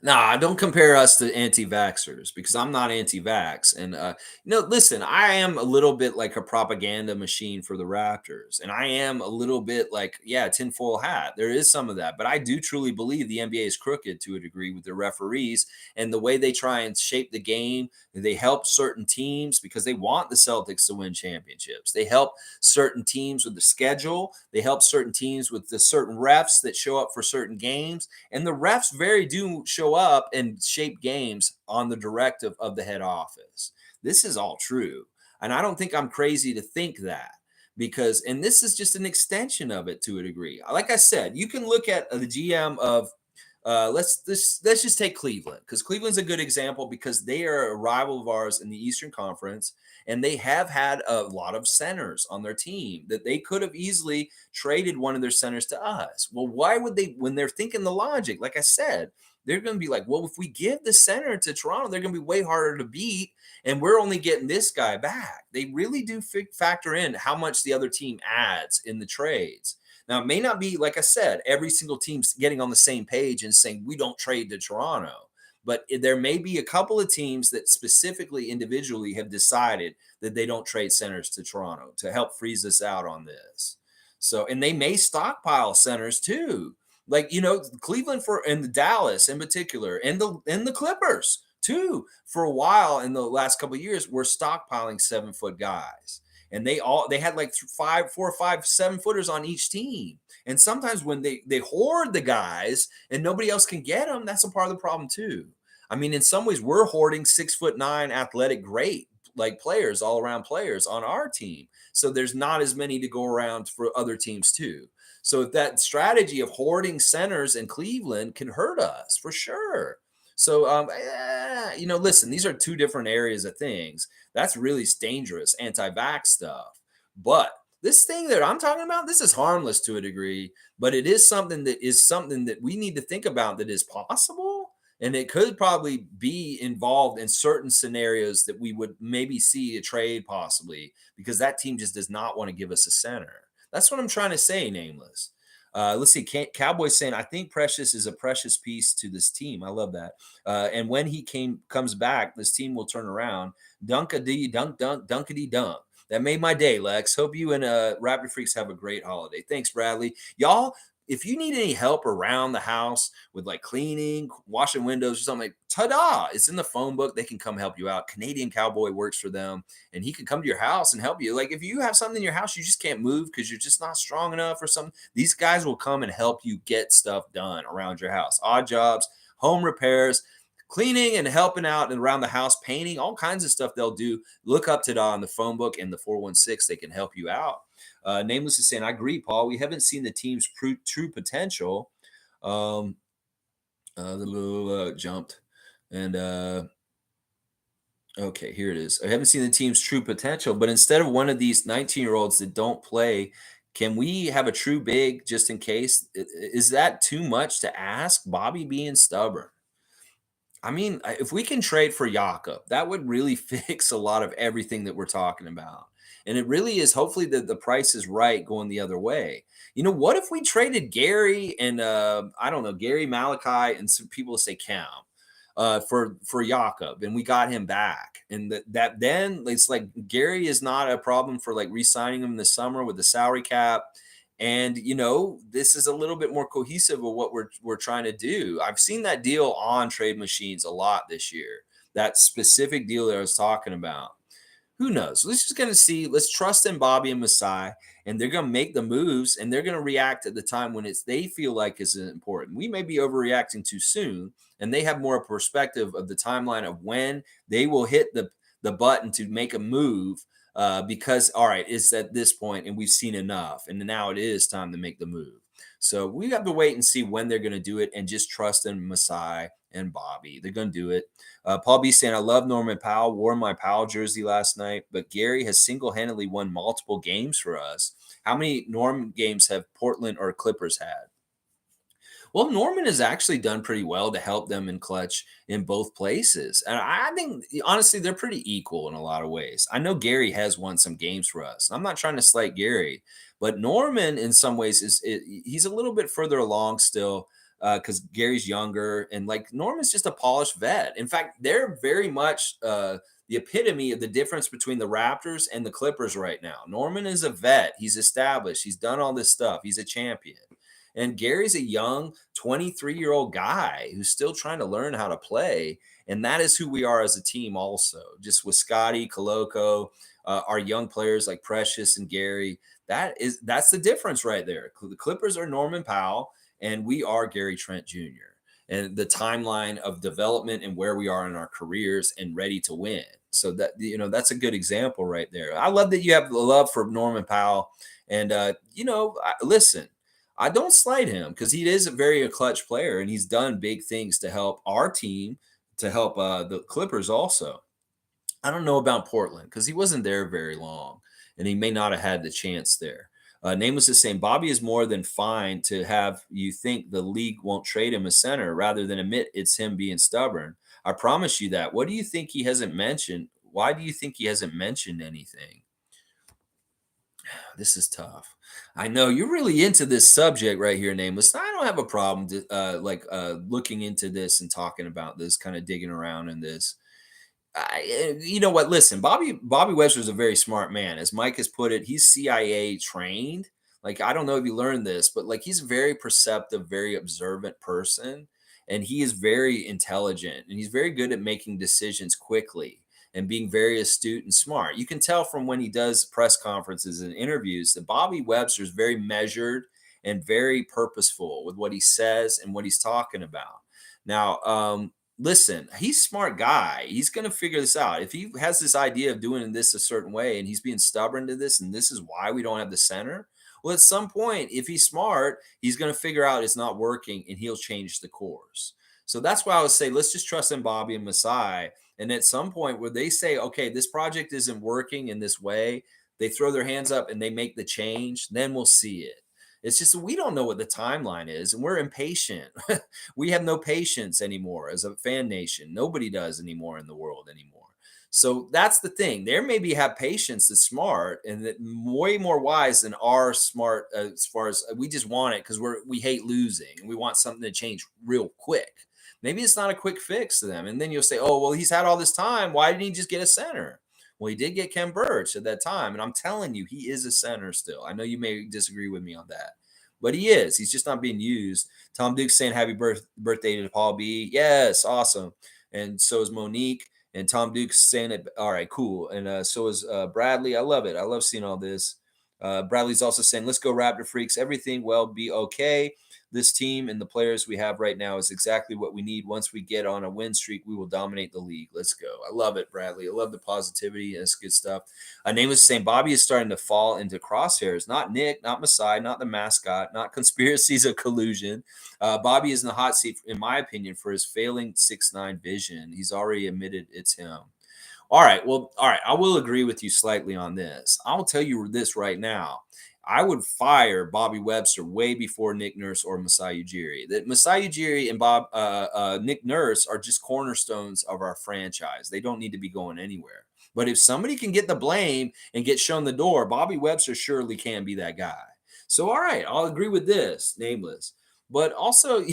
Nah, don't compare us to anti-vaxxers, because I'm not anti-vax. And listen, I am a little bit like a propaganda machine for the Raptors, and I am a little bit like, tinfoil hat. There is some of that, but I do truly believe the NBA is crooked to a degree with their referees and the way they try and shape the game. They help certain teams because they want the Celtics to win championships. They help certain teams with the schedule. They help certain teams with the certain refs that show up for certain games, and the refs do show up and shape games on the directive of the head office. This is all true. And I don't think I'm crazy to think that, and this is just an extension of it to a degree. Like I said, you can look at the GM of, let's just take Cleveland, because Cleveland's a good example, because they are a rival of ours in the Eastern Conference, and they have had a lot of centers on their team that they could have easily traded one of their centers to us. Well, why would they, when they're thinking the logic, like I said, they're going to be like, well, if we give the center to Toronto, they're going to be way harder to beat, and we're only getting this guy back. They really do factor in how much the other team adds in the trades. Now, it may not be, like I said, every single team's getting on the same page and saying, we don't trade to Toronto. But there may be a couple of teams that specifically individually have decided that they don't trade centers to Toronto to help freeze us out on this. So, and they may stockpile centers too. Like, Cleveland and Dallas in particular, and the Clippers too, for a while in the last couple of years, were stockpiling 7-foot guys. And they had like 4 or 5 7-footers on each team. And sometimes when they hoard the guys and nobody else can get them, that's a part of the problem too. I mean, in some ways, we're hoarding 6'9" athletic, great like players, all around players on our team. So there's not as many to go around for other teams too. So that strategy of hoarding centers in Cleveland can hurt us for sure. So, listen, these are two different areas of things. That's really dangerous anti-vax stuff. But this thing that I'm talking about, this is harmless to a degree, but it is something that we need to think about that is possible. And it could probably be involved in certain scenarios that we would maybe see a trade possibly because that team just does not want to give us a center. That's what I'm trying to say, Nameless. Let's see. Cowboys saying, I think Precious is a precious piece to this team. I love that. And when he comes back, this team will turn around. Dunkity dunk. That made my day, Lex. Hope you and Raptor Freaks have a great holiday. Thanks, Bradley. Y'all, if you need any help around the house with like cleaning, washing windows or something, like, ta-da, it's in the phone book. They can come help you out. Canadian Cowboy works for them, and he can come to your house and help you. Like if you have something in your house you just can't move because you're just not strong enough or something, these guys will come and help you get stuff done around your house. Odd jobs, home repairs, cleaning and helping out and around the house, painting, all kinds of stuff they'll do. Look up to on the phone book and the 416. They can help you out. Nameless is saying, I agree, Paul. We haven't seen the team's true potential. The little jumped. And okay, here it is. I haven't seen the team's true potential, but instead of one of these 19-year-olds that don't play, can we have a true big just in case? Is that too much to ask? Bobby being stubborn. I mean, if we can trade for Jakob, that would really fix a lot of everything that we're talking about. And it really is hopefully the price is right going the other way. What if we traded Gary and I don't know, Gary, Malichi, and some people say Cam for Jakob, and we got him back. And that then it's like Gary is not a problem for like re-signing him in the summer with the salary cap. And this is a little bit more cohesive of what we're trying to do. I've seen that deal on Trade Machines a lot this year. That specific deal that I was talking about. Who knows? Let's just going to see. Let's trust in Bobby and Masai, and they're going to make the moves, and they're going to react at the time when they feel like is important. We may be overreacting too soon, and they have more perspective of the timeline of when they will hit the button to make a move. Because all right, it's at this point, and we've seen enough, and now it is time to make the move. So we have to wait and see when they're going to do it, and just trust in Masai and Bobby. They're going to do it. Paul B saying, I love Norman Powell. Wore my Powell jersey last night, but Gary has single-handedly won multiple games for us. How many Norman games have Portland or Clippers had? Well, Norman has actually done pretty well to help them in clutch in both places. And I think, honestly, they're pretty equal in a lot of ways. I know Gary has won some games for us. I'm not trying to slight Gary, but Norman in some ways he's a little bit further along still because Gary's younger. And like Norman's just a polished vet. In fact, they're very much the epitome of the difference between the Raptors and the Clippers right now. Norman is a vet. He's established. He's done all this stuff. He's a champion. And Gary's a young 23-year-old guy who's still trying to learn how to play. And that is who we are as a team also. Just with Scottie, Koloko, our young players like Precious and Gary. That's the difference right there. The Clippers are Norman Powell, and we are Gary Trent Jr. And the timeline of development and where we are in our careers and ready to win. So that, that's a good example right there. I love that you have the love for Norman Powell. And, listen, I don't slight him because he is a clutch player, and he's done big things to help our team, to help the Clippers also. I don't know about Portland because he wasn't there very long, and he may not have had the chance there. Nameless is saying, Bobby is more than fine to have you think the league won't trade him a center rather than admit it's him being stubborn. I promise you that. What do you think he hasn't mentioned? Why do you think he hasn't mentioned anything? This is tough. I know you're really into this subject right here, Nameless. I don't have a problem looking into this and talking about this, kind of digging around in this. You know what? Listen, Bobby Webster is a very smart man. As Mike has put it, he's CIA trained. Like, I don't know if you learned this, but like, he's a very perceptive, very observant person, and he is very intelligent, and he's very good at making decisions quickly and being very astute and smart. You can tell from when he does press conferences and interviews that Bobby Webster is very measured and very purposeful with what he says and what he's talking about. Now, listen, he's a smart guy. He's going to figure this out. If he has this idea of doing this a certain way and he's being stubborn to this, and this is why we don't have the center, well, at some point, if he's smart, he's going to figure out it's not working and he'll change the course. So that's why I would say let's just trust in Bobby and Masai. And at some point where they say, okay, this project isn't working in this way, they throw their hands up and they make the change, then we'll see it. It's just we don't know what the timeline is, and we're impatient. We have no patience anymore as a fan nation. Nobody does anymore in the world anymore. So that's the thing. There maybe have patience that's smart and that way more wise than our smart as far as we just want it because we hate losing and we want something to change real quick. Maybe it's not a quick fix to them. And then you'll say, oh, well, he's had all this time. Why didn't he just get a center? Well, he did get Ken Birch at that time. And I'm telling you, he is a center still. I know you may disagree with me on that, but he is. He's just not being used. Tom Duke's saying happy birthday to Paul B. Yes, awesome. And so is Monique. And Tom Duke's saying it. All right, cool. And so is Bradley. I love it. I love seeing all this. Bradley's also saying, let's go Raptor freaks. Everything will be okay. This team and the players we have right now is exactly what we need. Once we get on a win streak, we will dominate the league. Let's go. I love it, Bradley. I love the positivity. That's good stuff. Name was saying Bobby is starting to fall into crosshairs. Not Nick, not Masai, not the mascot, not conspiracies of collusion. Bobby is in the hot seat, in my opinion, for his failing 6'9" vision. He's already admitted it's him. All right. Well, all right. I will agree with you slightly on this. I'll tell you this right now. I would fire Bobby Webster way before Nick Nurse or Masai Ujiri. That Masai Ujiri and Nick Nurse are just cornerstones of our franchise. They don't need to be going anywhere. But if somebody can get the blame and get shown the door, Bobby Webster surely can be that guy. So, all right, I'll agree with this, nameless. But also,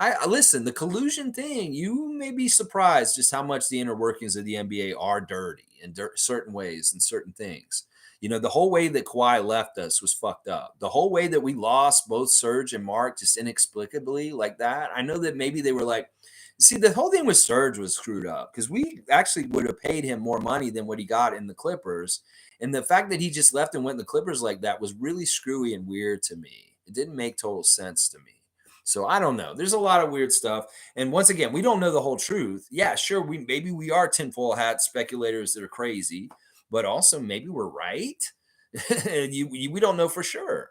I listen, the collusion thing, you may be surprised just how much the inner workings of the NBA are dirty in certain ways and certain things. You know, the whole way that Kawhi left us was fucked up. The whole way that we lost both Serge and Mark just inexplicably like that. I know that maybe they were like, see, the whole thing with Serge was screwed up because we actually would have paid him more money than what he got in the Clippers. And the fact that he just left and went in the Clippers like that was really screwy and weird to me. It didn't make total sense to me. So I don't know. There's a lot of weird stuff. And once again, we don't know the whole truth. Yeah, sure, maybe we are tinfoil hat speculators that are crazy, but also maybe we're right. We don't know for sure.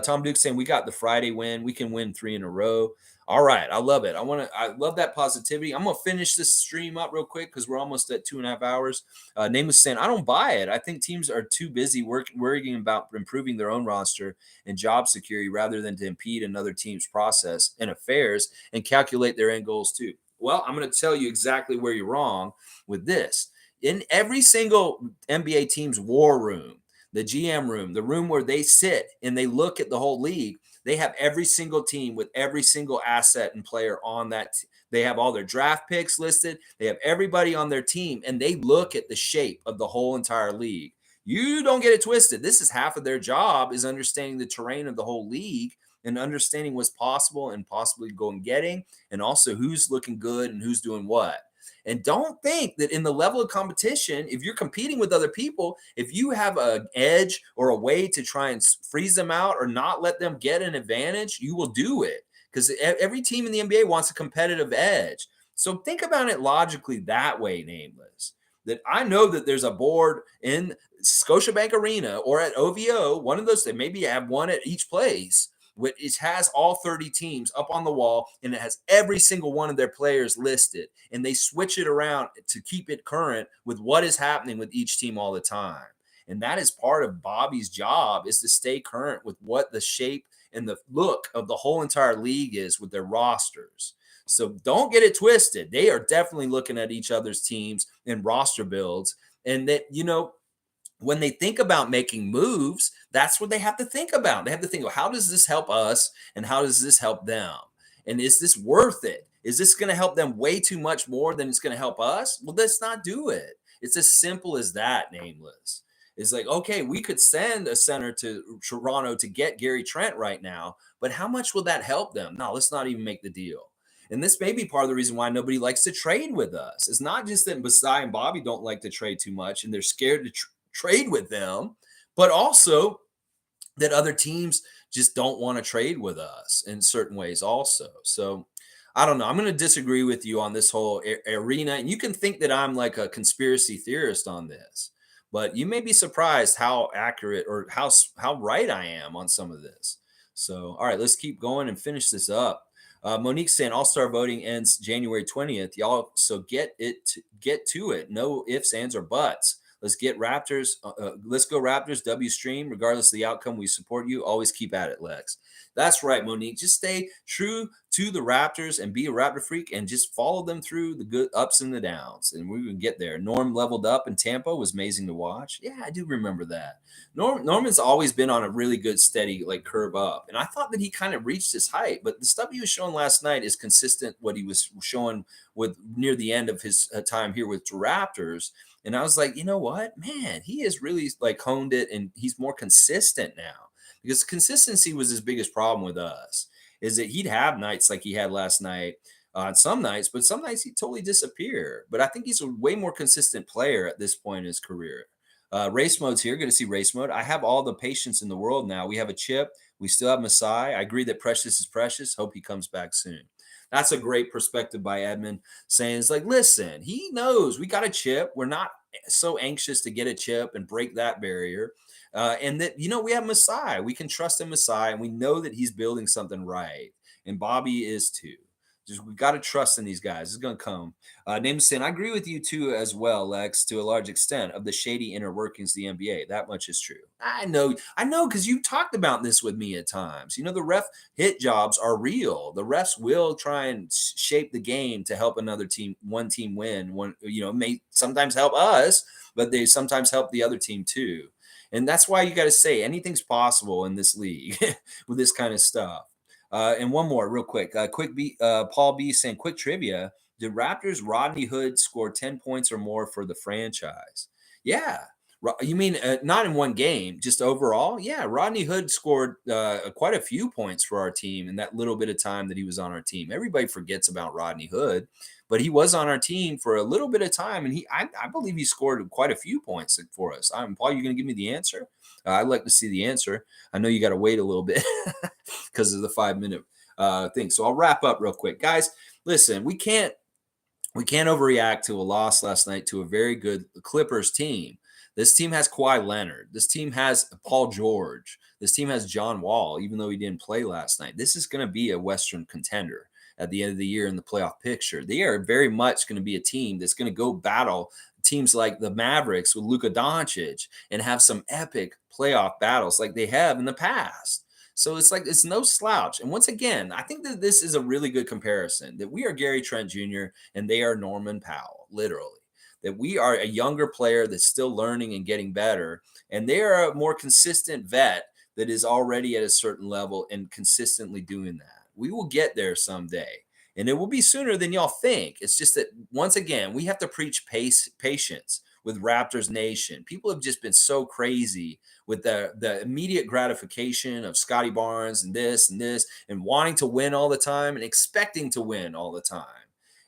Tom Duke saying we got the Friday win. We can win 3 in a row. All right, I love it. I love that positivity. I'm gonna finish this stream up real quick because we're almost at 2.5 hours. Name was saying I don't buy it. I think teams are too busy worrying about improving their own roster and job security rather than to impede another team's process and affairs and calculate their end goals too. Well, I'm gonna tell you exactly where you're wrong with this. In every single NBA team's war room, the GM room, the room where they sit and they look at the whole league, they have every single team with every single asset and player on that. They have all their draft picks listed. They have everybody on their team, and they look at the shape of the whole entire league. You don't get it twisted. This is half of their job is understanding the terrain of the whole league and understanding what's possible and possibly going getting, and also who's looking good and who's doing what. And don't think that in the level of competition, if you're competing with other people, if you have an edge or a way to try and freeze them out or not let them get an advantage, you will do it because every team in the NBA wants a competitive edge. So think about it logically that way, nameless. That I know that there's a board in Scotiabank Arena or at OVO, one of those, they maybe have one at each place. It has all 30 teams up on the wall, and it has every single one of their players listed, and they switch it around to keep it current with what is happening with each team all the time. And that is part of Bobby's job, is to stay current with what the shape and the look of the whole entire league is with their rosters. So don't get it twisted. They are definitely looking at each other's teams and roster builds, and that, when they think about making moves, that's what they have to think about. They have to think of how does this help us and how does this help them? And is this worth it? Is this going to help them way too much more than it's going to help us? Well, let's not do it. It's as simple as that, Nameless. It's like, okay, we could send a center to Toronto to get Gary Trent right now, but how much will that help them? No, let's not even make the deal. And this may be part of the reason why nobody likes to trade with us. It's not just that Masai and Bobby don't like to trade too much and they're scared to trade with them, but also that other teams just don't want to trade with us in certain ways also. So I don't know. I'm going to disagree with you on this whole arena. And you can think that I'm like a conspiracy theorist on this, but you may be surprised how accurate or how right I am on some of this. So, all right, let's keep going and finish this up. Monique's saying All-Star voting ends January 20th. Y'all, so get to it. No ifs, ands, or buts. Let's get Raptors. Let's go Raptors. W stream. Regardless of the outcome, we support you. Always keep at it, Lex. That's right, Monique. Just stay true to the Raptors and be a Raptor freak and just follow them through the good ups and the downs. And we can get there. Norm leveled up in Tampa was amazing to watch. Yeah, I do remember that. Norman's always been on a really good, steady like curve up. And I thought that he kind of reached his height, but the stuff he was showing last night is consistent what he was showing with near the end of his time here with the Raptors. And I was like, you know what, man, he has really like honed it and he's more consistent now because consistency was his biggest problem with us is that he'd have nights like he had last night on some nights, but some nights he'd totally disappear. But I think he's a way more consistent player at this point in his career. Race mode's here. Good to see race mode. I have all the patience in the world now. We have a chip. We still have Masai. I agree that Precious is precious. Hope he comes back soon. That's a great perspective by Edmund saying it's like, listen, he knows we got a chip. We're not so anxious to get a chip and break that barrier. And that, we have Masai. We can trust in Masai and we know that he's building something right. And Bobby is too. Just we got to trust in these guys. It's going to come. Name saying, I agree with you too as well, Lex, to a large extent of the shady inner workings of the NBA. That much is true. I know, because you've talked about this with me at times. The ref hit jobs are real. The refs will try and shape the game to help another team, one team win. One, may sometimes help us, but they sometimes help the other team too. And that's why you got to say anything's possible in this league with this kind of stuff. And one more real quick. Paul B saying, quick trivia. Did Raptors Rodney Hood score 10 points or more for the franchise? Yeah. You mean not in one game, just overall? Yeah, Rodney Hood scored quite a few points for our team in that little bit of time that he was on our team. Everybody forgets about Rodney Hood, but he was on our team for a little bit of time, and I believe he scored quite a few points for us. Paul, you going to give me the answer? I'd like to see the answer. I know you got to wait a little bit because of the 5-minute thing. So I'll wrap up real quick. Guys, listen, we can't overreact to a loss last night to a very good Clippers team. This team has Kawhi Leonard. This team has Paul George. This team has John Wall, even though he didn't play last night. This is going to be a Western contender at the end of the year in the playoff picture. They are very much going to be a team that's going to go battle teams like the Mavericks with LUKA DONCIC and have some epic playoff battles like they have in the past. So it's no slouch. And once again, I think that this is a really good comparison that we are Gary Trent Jr. and they are Norman Powell, literally. That we are a younger player that's still learning and getting better. And they are a more consistent vet that is already at a certain level and consistently doing that. We will get there someday. And it will be sooner than y'all think. It's just that, once again, we have to preach patience with Raptors Nation. People have just been so crazy with the immediate gratification of Scottie Barnes and this and wanting to win all the time and expecting to win all the time.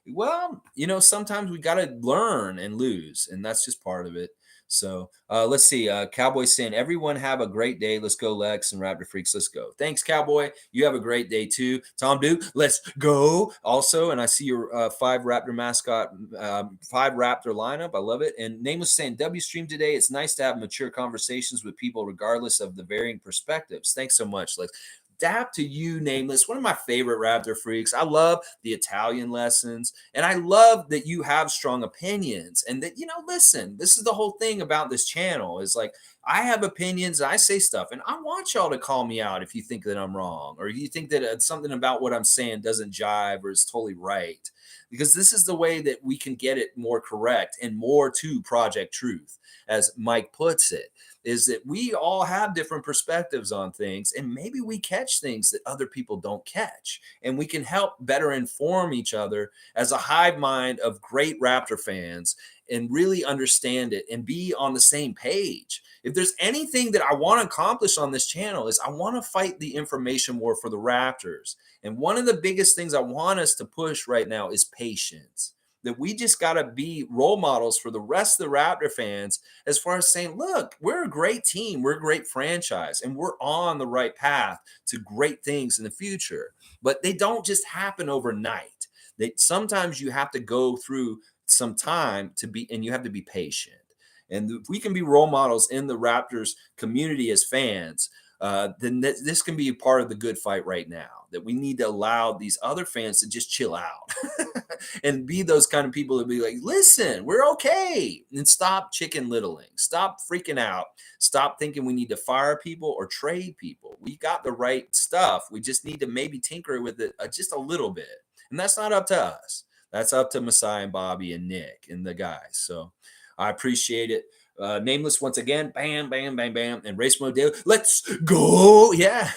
Well, sometimes we got to learn and lose, and that's just part of it. So let's see. Cowboy saying, everyone have a great day. Let's go, Lex and Raptor Freaks. Let's go. Thanks, Cowboy. You have a great day, too. Tom Duke, let's go. Also, and I see your 5 Raptor mascot, 5 Raptor lineup. I love it. And Nameless saying, W stream today. It's nice to have mature conversations with people regardless of the varying perspectives. Thanks so much, Lex. Dap to you, Nameless. One of my favorite Raptor freaks. I love the Italian lessons, and I love that you have strong opinions and that, listen, this is the whole thing about this channel is like, I have opinions. I say stuff, and I want y'all to call me out if you think that I'm wrong or you think that something about what I'm saying doesn't jive or is totally right. Because this is the way that we can get it more correct and more to Project Truth, as Mike puts it, is that we all have different perspectives on things, and maybe we catch things that other people don't catch, and we can help better inform each other as a hive mind of great Raptor fans and really understand it and be on the same page. If there's anything that I want to accomplish on this channel is I want to fight the information war for the Raptors. And one of the biggest things I want us to push right now is patience. That we just got to be role models for the rest of the Raptor fans as far as saying, look, we're a great team, we're a great franchise, and we're on the right path to great things in the future. But they don't just happen overnight. They sometimes you have to go through some time to be, and you have to be patient. And if we can be role models in the Raptors community as fans, then this can be a part of the good fight right now. That we need to allow these other fans to just chill out and be those kind of people that be like, listen, we're okay. And stop chicken littling. Stop freaking out. Stop thinking we need to fire people or trade people. We got the right stuff. We just need to maybe tinker with it just a little bit. And that's not up to us. That's up to Masai and Bobby and Nick and the guys. So I appreciate it. Nameless once again, bam, bam, bam, bam, and Race Mode Daily. Let's go. Yeah.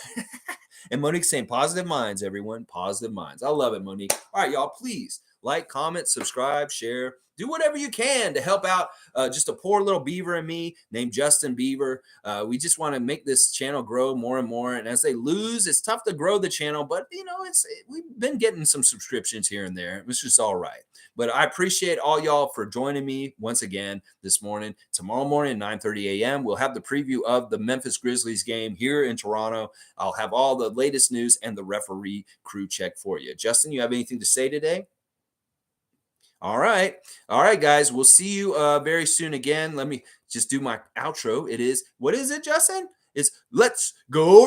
And Monique's saying positive minds, everyone. Positive minds. I love it, Monique. All right, y'all, please like, comment, subscribe, share. Do whatever you can to help out just a poor little beaver and me named Justin Beaver. We just want to make this channel grow more and more. And as they lose, it's tough to grow the channel, but we've been getting some subscriptions here and there. It's just all right. But I appreciate all y'all for joining me once again this morning. Tomorrow morning, 9:30 a.m., we'll have the preview of the Memphis Grizzlies game here in Toronto. I'll have all the latest news and the referee crew check for you. Justin, you have anything to say today? All right. All right, guys. We'll see you very soon again. Let me just do my outro. It is, what is it, Justin? It's let's go